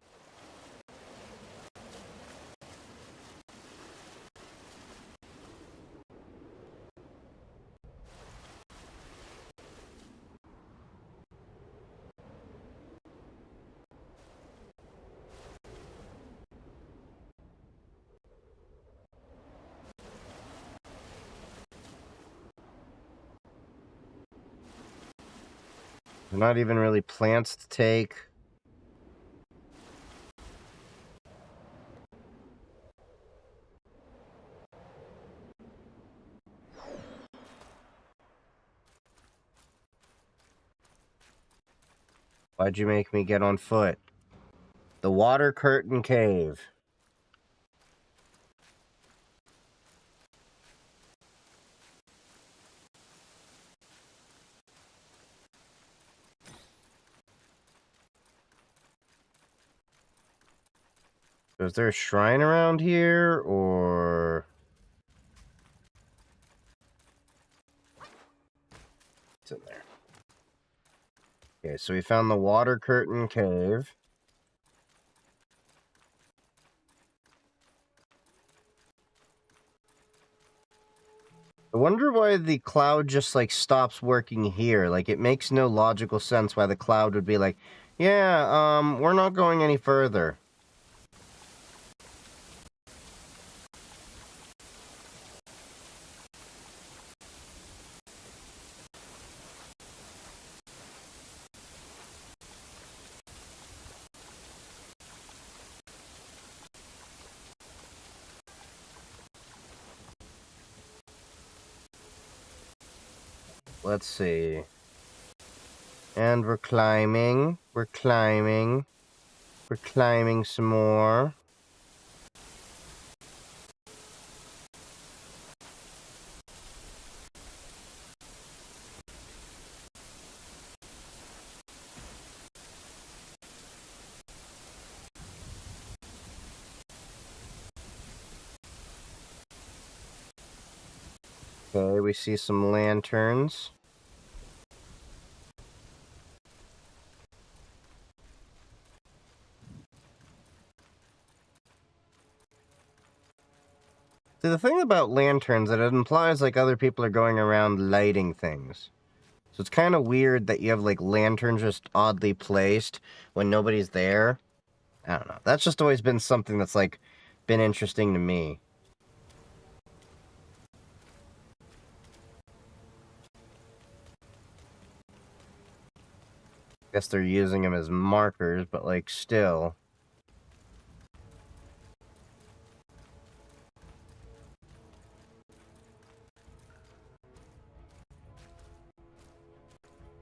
They're not even really plants to take. Why'd you make me get on foot? The Water Curtain Cave. Is there a shrine around here, or... It's in there. Okay, so we found the Water Curtain Cave. I wonder why the cloud just, like, stops working here. Like, it makes no logical sense why the cloud would be like, yeah, we're not going any further. Let's see. And we're climbing. We're climbing. We're climbing some more. Okay, we see some lanterns. See, the thing about lanterns, that it implies, like, other people are going around lighting things. So it's kind of weird that you have, like, lanterns just oddly placed when nobody's there. I don't know. That's just always been something that's, like, been interesting to me. Guess they're using them as markers, but, like, still.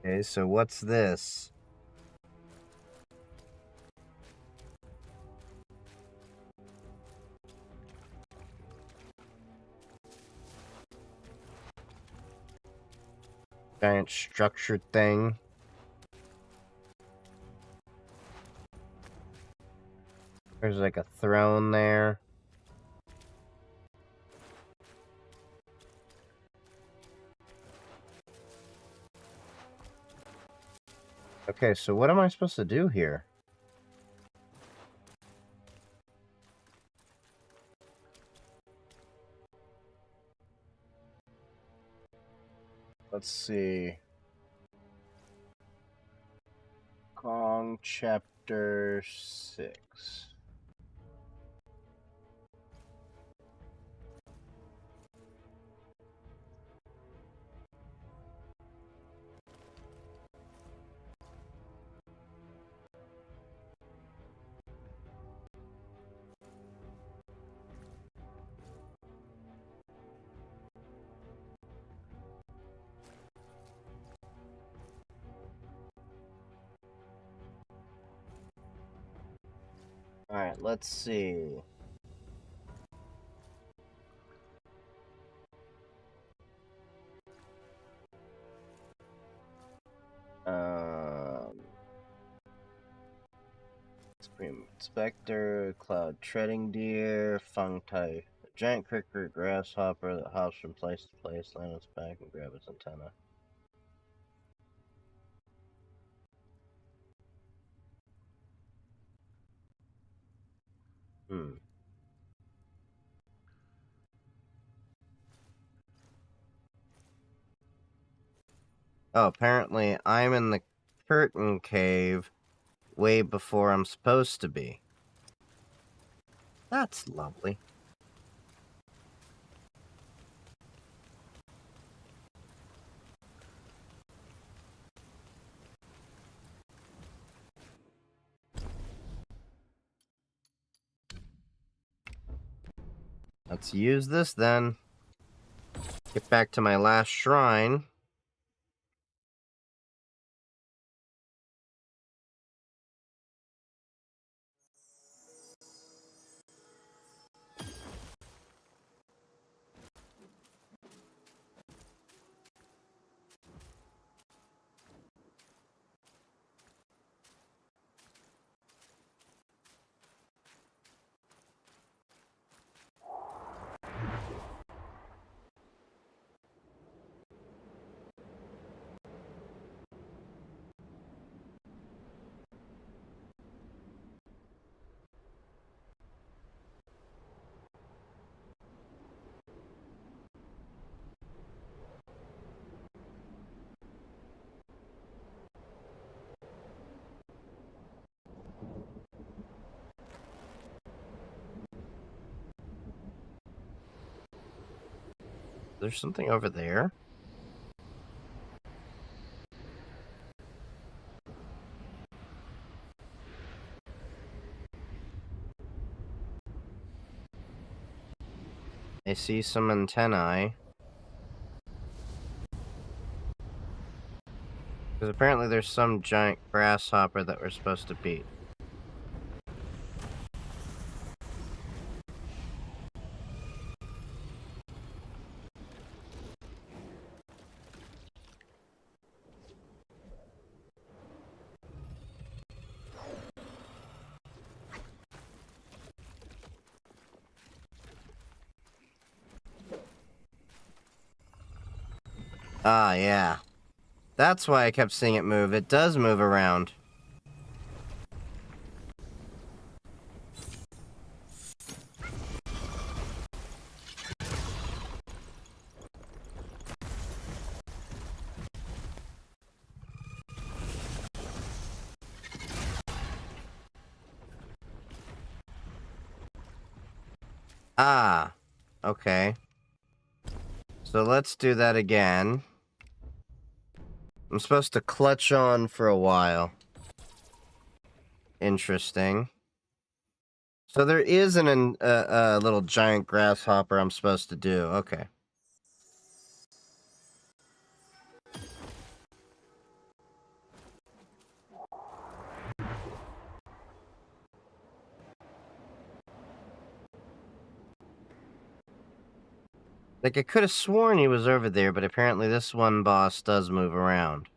Okay, so what's this? Giant structured thing. There's like a throne there. Okay, so what am I supposed to do here? Let's see. Kong Chapter 6. Alright, let's see. Supreme Inspector, Cloud Treading Deer, Fung Tai, a giant cricket grasshopper that hops from place to place, land on its back and grab its antenna. Oh, apparently I'm in the curtain cave way before I'm supposed to be. That's lovely. Let's use this then. Get back to my last shrine. There's something over there. I see some antennae. Because apparently there's some giant grasshopper that we're supposed to beat. Ah, yeah. That's why I kept seeing it move. It does move around. Ah, okay. So let's do that again. I'm supposed to clutch on for a while. Interesting. So there is a little giant grasshopper I'm supposed to do. Okay. Like, I could have sworn he was over there, but apparently this one boss does move around.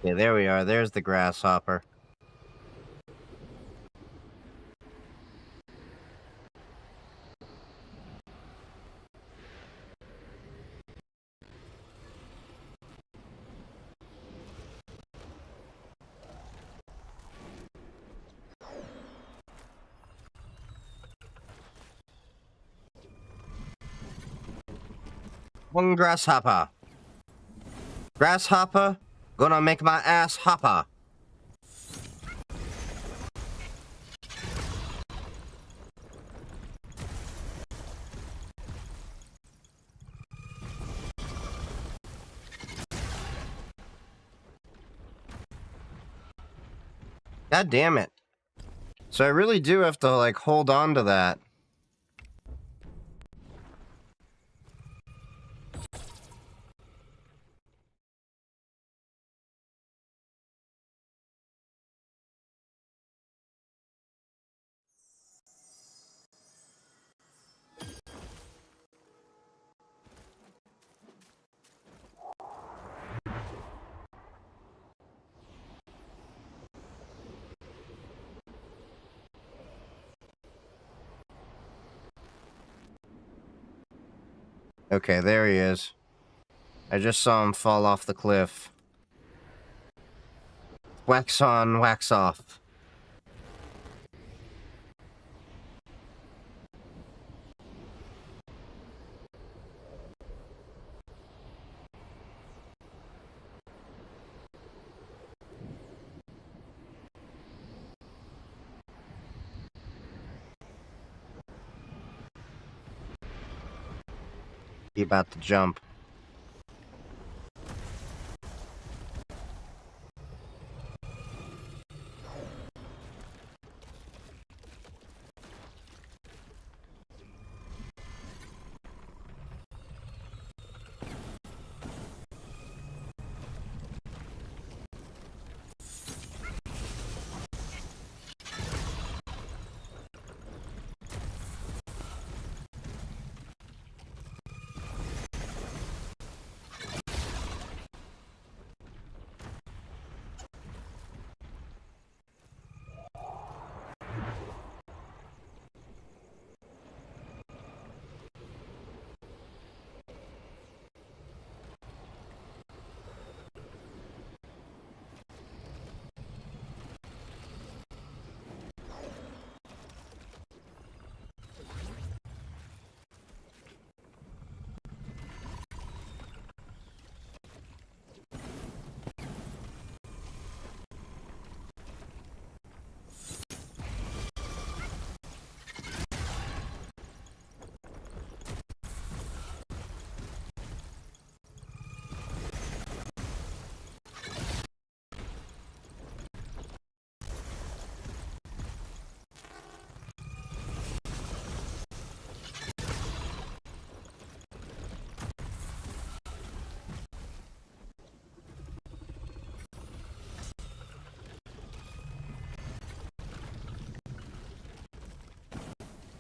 Okay, there we are. There's the grasshopper. One grasshopper. Grasshopper, gonna make my ass hopper. God damn it. So I really do have to, like, hold on to that. Okay, there he is. I just saw him fall off the cliff. Wax on, wax off. He about to jump.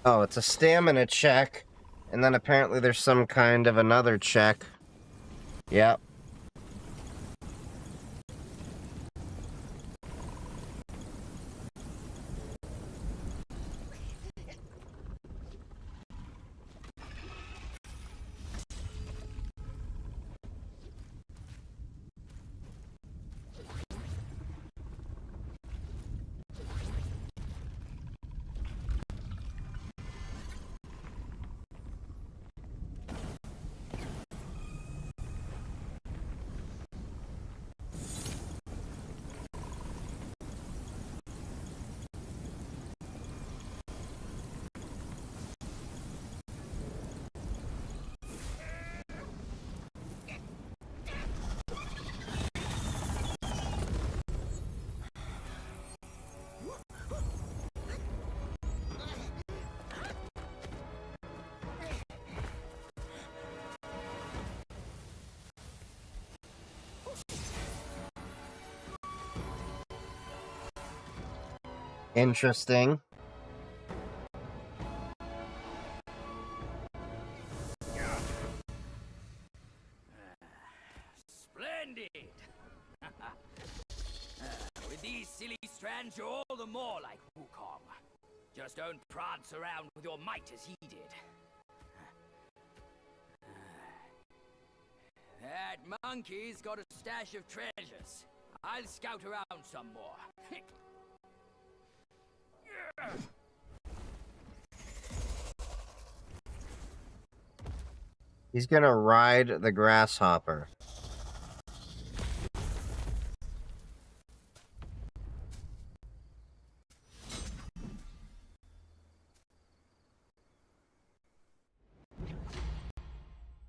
Oh, it's a stamina check. And then apparently there's some kind of another check. Yep. Interesting. Splendid! friends, you're all the more like Wukong. Just don't prance around with your might as he did. That monkey's got a stash of treasures. I'll scout around some more. He's gonna ride the grasshopper.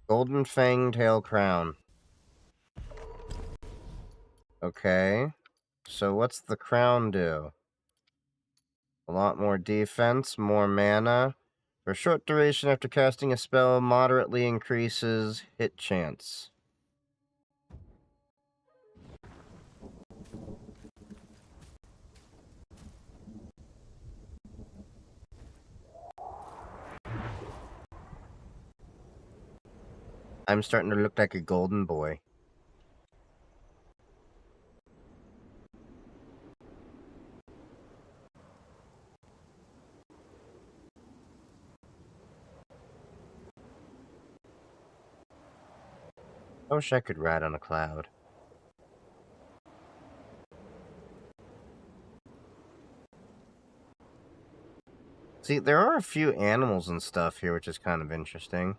Golden Fang Tail Crown. Okay. So what's the crown do? A lot more defense, more mana. For a short duration after casting a spell, moderately increases hit chance. I'm starting to look like a golden boy. I wish I could ride on a cloud. See, there are a few animals and stuff here, which is kind of interesting.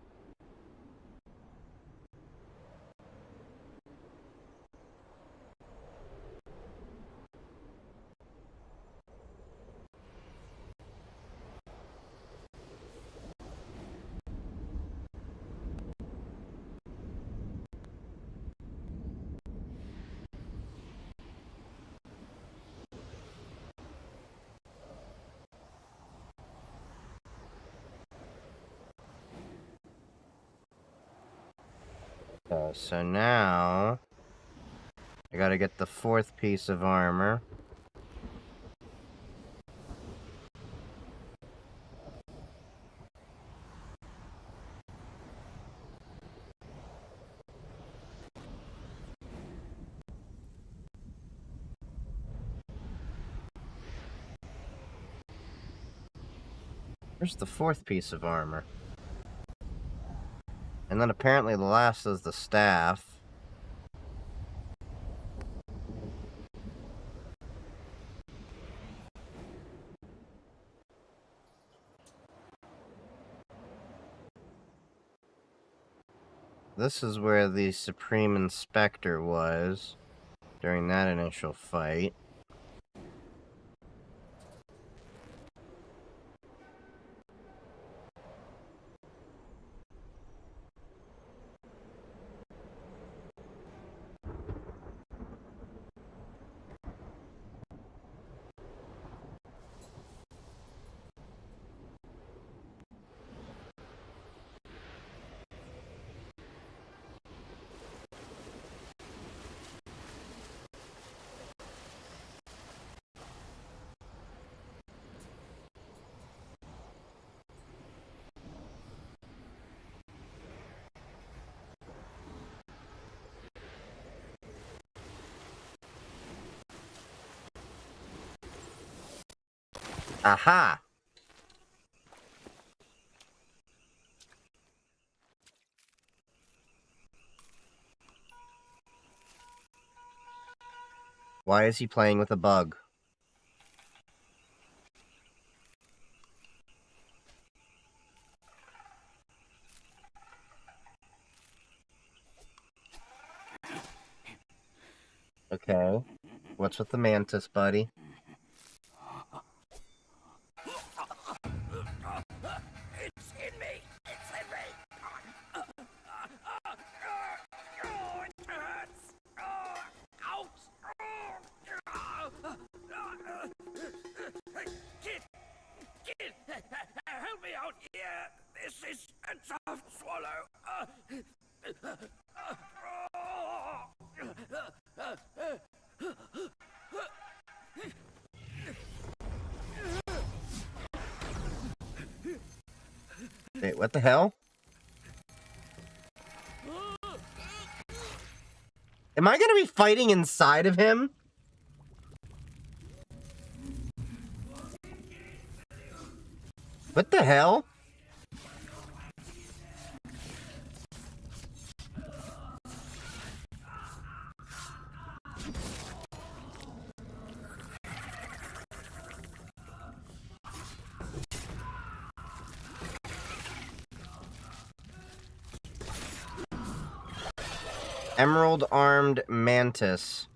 So now I gotta get the 4th piece of armor. Where's the 4th piece of armor? And then apparently the last is the staff. This is where the Supreme Inspector was during that initial fight. Aha! Why is he playing with a bug? Okay. What's with the mantis, buddy? It's in me! It's in me! It hurts! Ouch! Kid! Help me out here! This is a tough swallow! Wait, what the hell? Am I gonna be fighting inside of him? What the hell? Emerald armed mantis.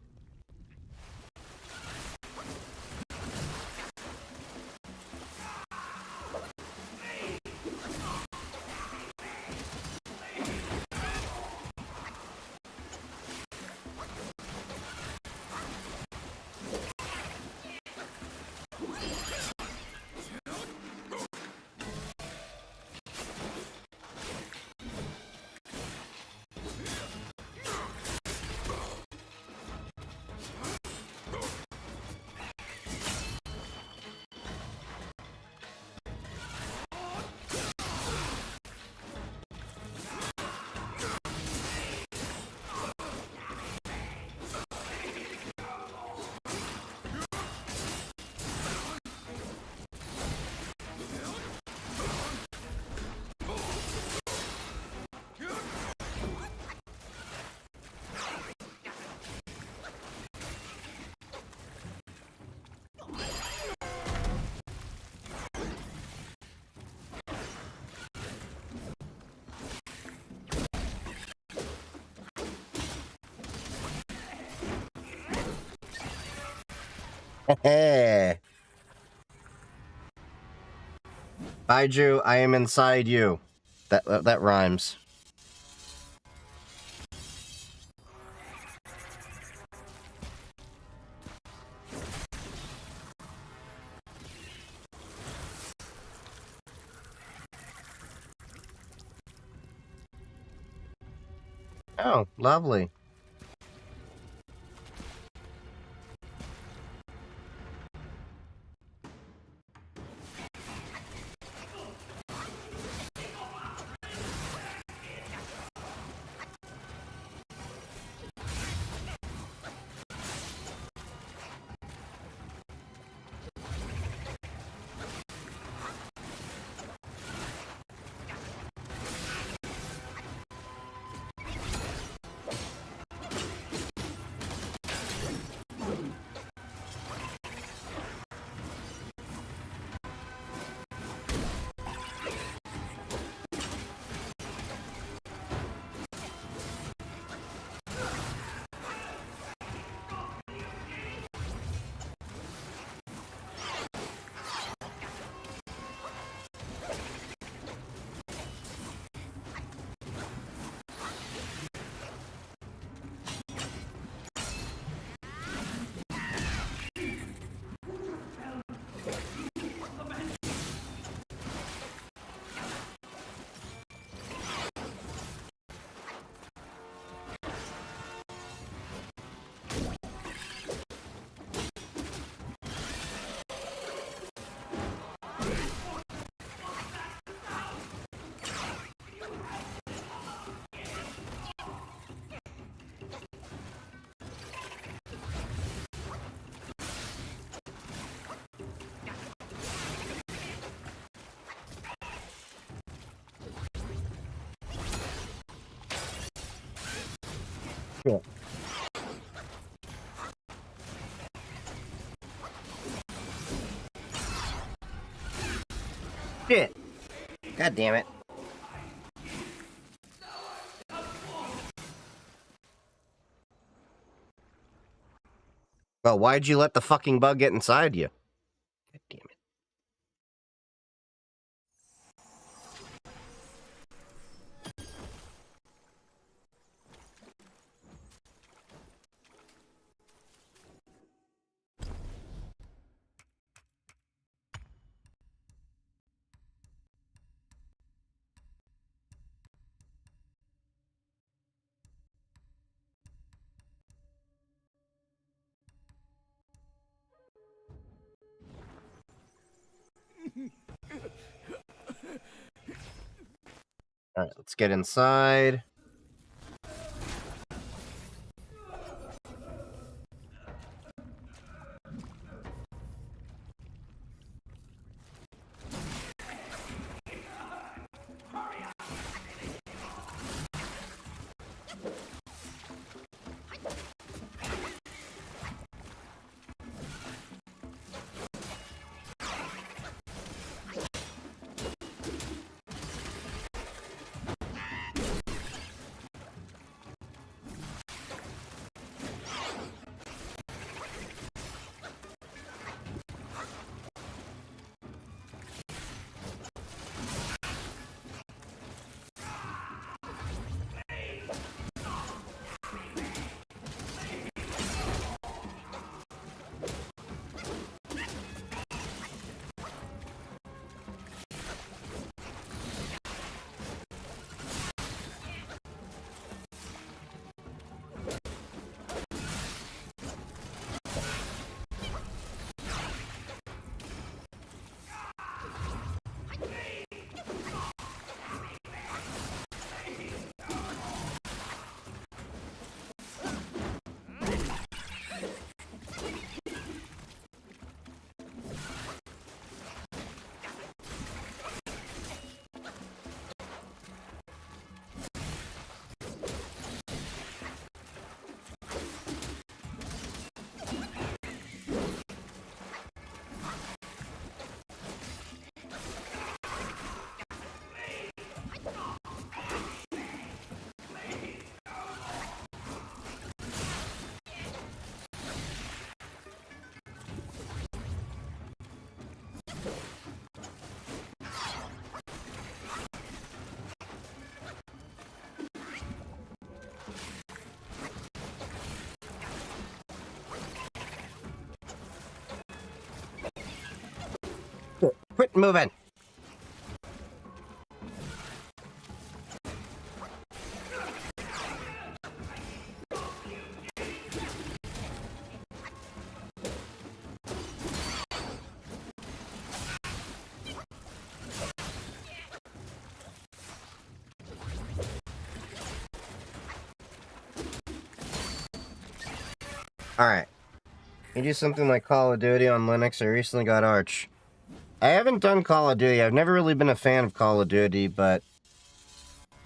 Hey. Baiju, I am inside you. That rhymes. Oh, lovely. Cool. Shit. God damn it. Well, why'd you let the fucking bug get inside you? God damn it. All right, let's get inside. Quit moving. Alright. You do something like Call of Duty on Linux. I recently got Arch. I haven't done Call of Duty. I've never really been a fan of Call of Duty, but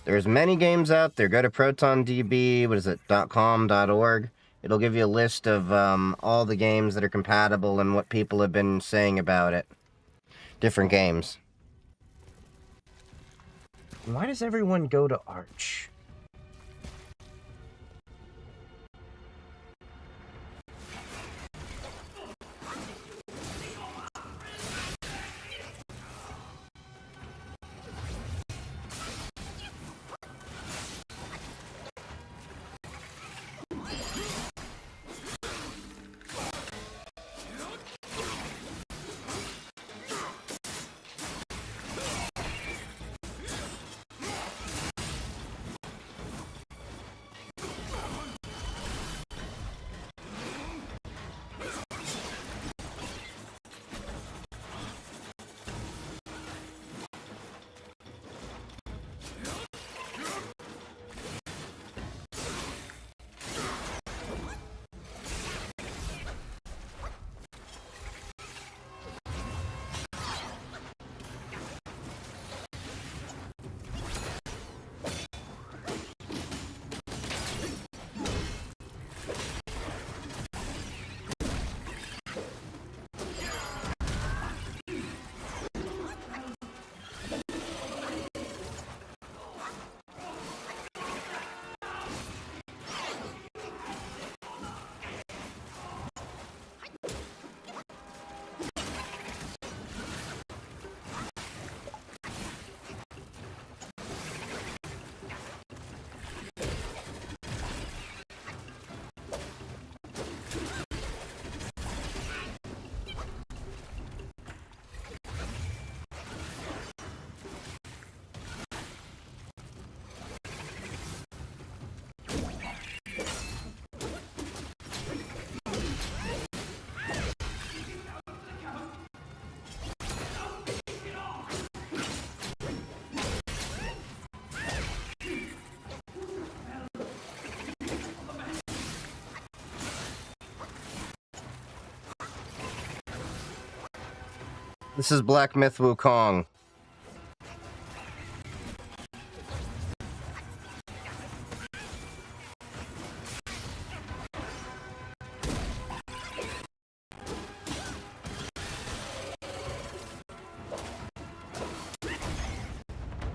there's many games out there. Go to ProtonDB, what is it, .com.org. It'll give you a list of all the games that are compatible and what people have been saying about it. Different games. Why does everyone go to Arch? This is Black Myth Wukong.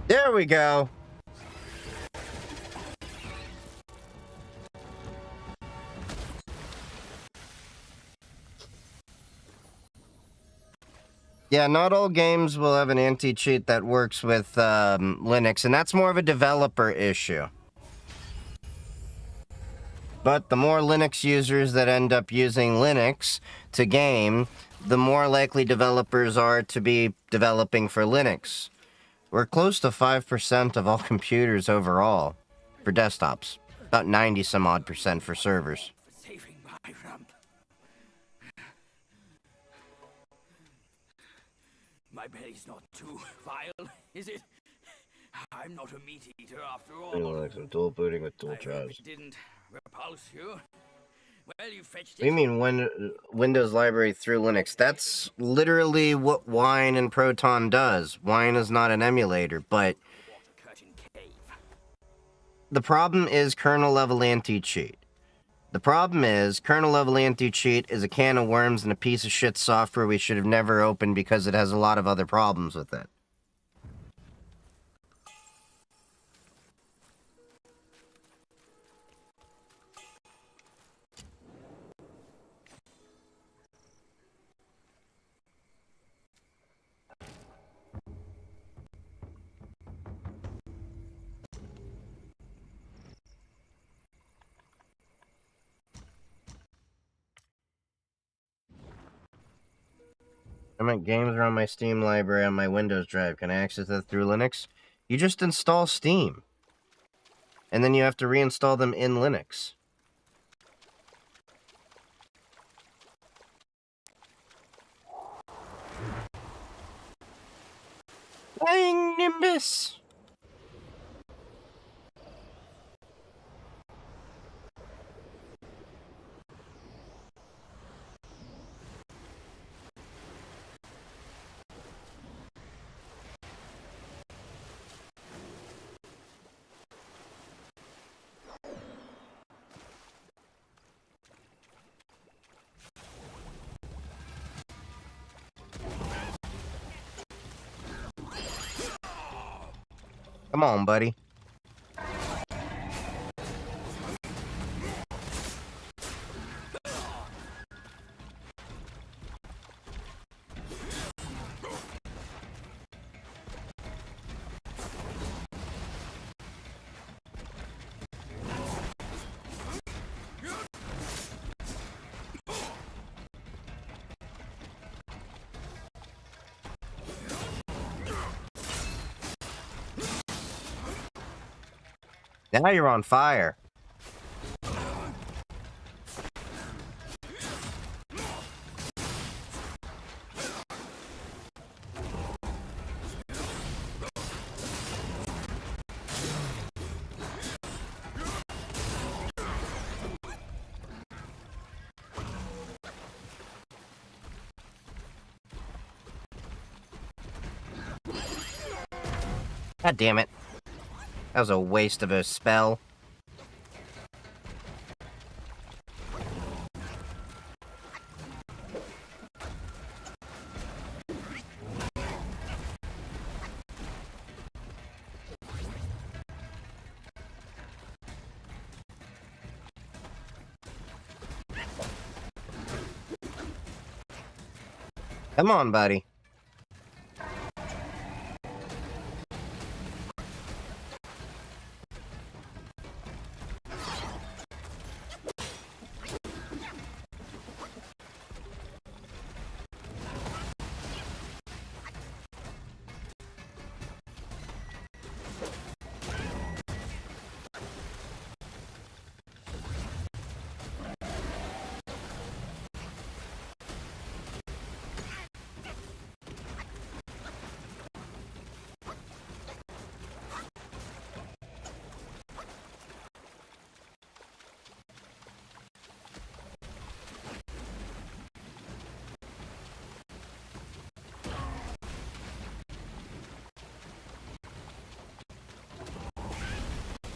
There we go. Yeah, not all games will have an anti-cheat that works with Linux, and that's more of a developer issue. But the more Linux users that end up using Linux to game, the more likely developers are to be developing for Linux. We're close to 5% of all computers overall for desktops. About 90 some odd percent for servers. Saving my rump. My belly's not too vile, is it? I'm not a meat eater after all. Like some dual booting with dual I hope drives. it didn't repulse you. Well, you fetched What do you mean when Windows library through Linux? That's literally what Wine and Proton does. Wine is not an emulator, but Curtain cave. the problem is kernel level anti-cheat. The problem is kernel level anti-cheat is a can of worms and a piece of shit software we should have never opened because it has a lot of other problems with it. I meant games are on my Steam library on my Windows drive. Can I access that through Linux? You just install Steam. And then you have to reinstall them in Linux. Flying Nimbus! Come on, buddy. Now you're on fire. God damn it. That was a waste of a spell. Come on, buddy.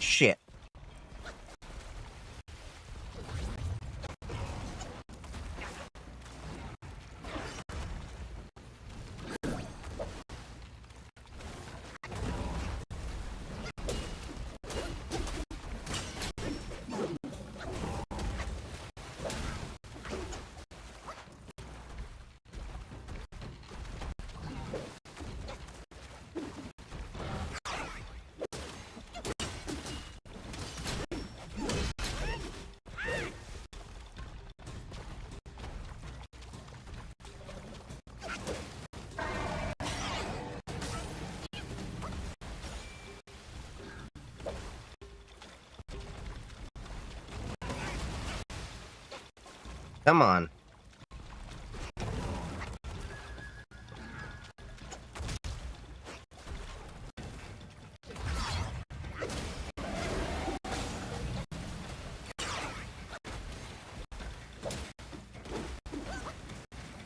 Shit. Come on.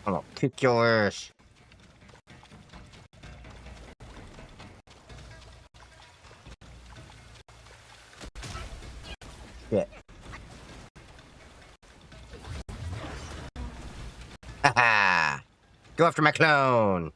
I'm gonna kick your ass. Shit. Haha! Go after my clone!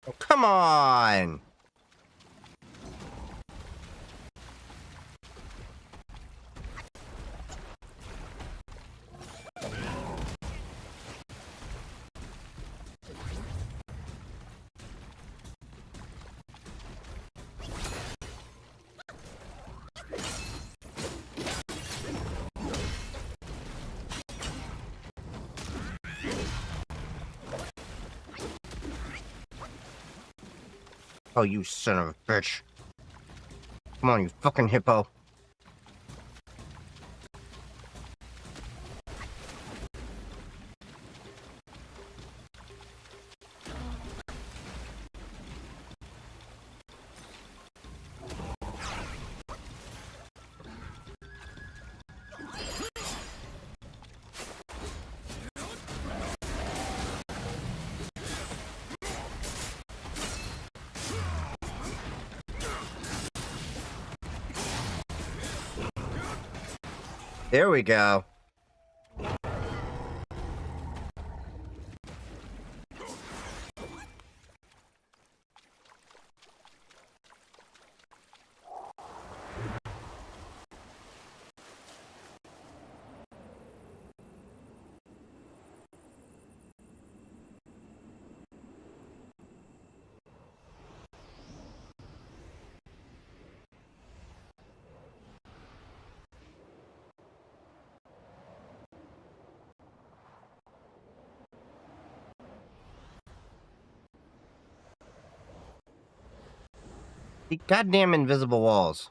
Oh, come on! Oh, you son of a bitch. Come on, you fucking hippo. There we go. The goddamn invisible walls.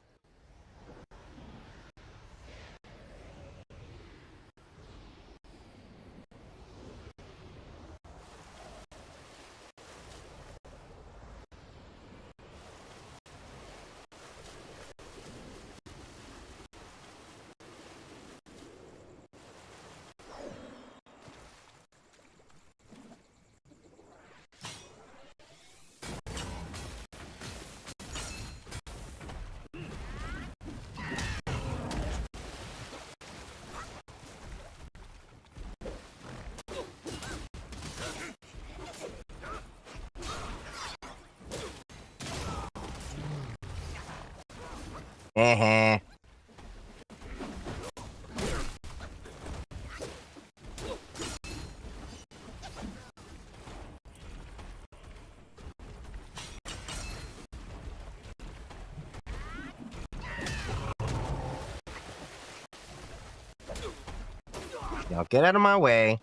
Now get out of my way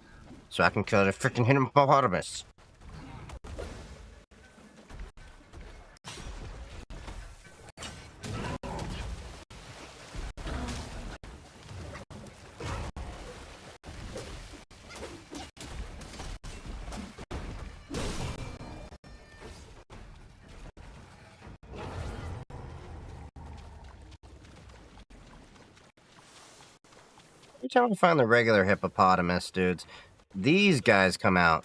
so I can kill the freaking hippopotamus. Every time I find the regular hippopotamus, dudes, these guys come out.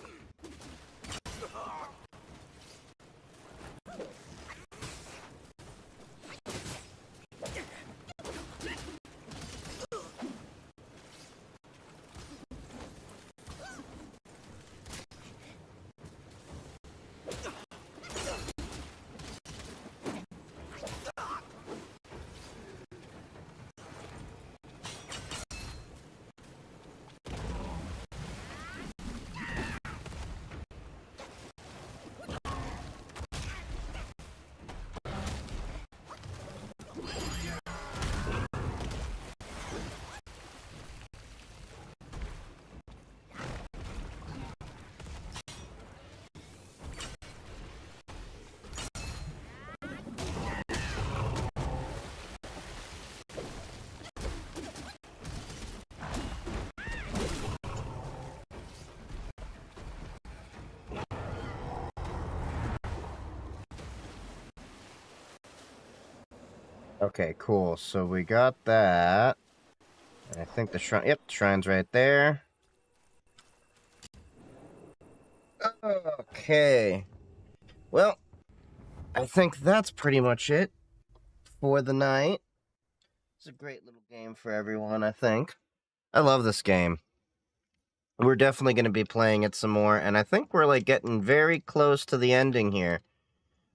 Okay, cool. So we got that. I think the shrine, yep, the shrine's right there. Okay. Well, I think that's pretty much it for the night. It's a great little game for everyone, I think. I love this game. we're definitely going to be playing it some more, and I think we're, like, getting very close to the ending here.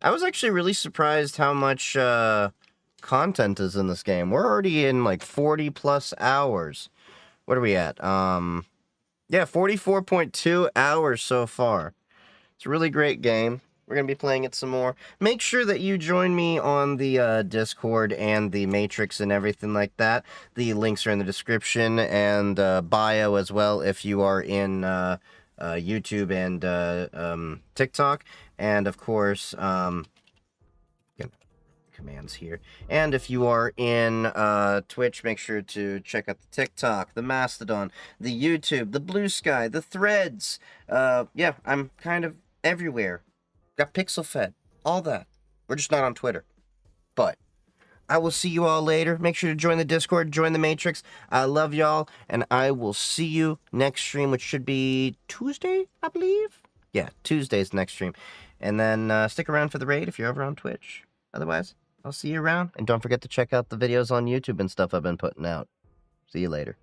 I was actually really surprised how much, content is in this game. We're already in, like, 40-plus hours. What are we at? Yeah, 44.2 hours so far. It's a really great game. We're going to be playing it some more. Make sure that you join me on the Discord and the Matrix and everything like that. The links are in the description and bio as well if you are in YouTube and TikTok. And, of course, commands here. And if you are in Twitch, make sure to check out the TikTok, the Mastodon, the YouTube, the Blue Sky, the Threads. Yeah, I'm kind of everywhere. Got Pixel Fed, all that. We're just not on Twitter. But I will see you all later. Make sure to join the Discord, join the Matrix. I love y'all, and I will see you next stream, which should be Tuesday, I believe. Yeah, Tuesday's next stream. And then stick around for the raid if you're over on Twitch. Otherwise, I'll see you around. And don't forget to check out the videos on YouTube and stuff I've been putting out. See you later.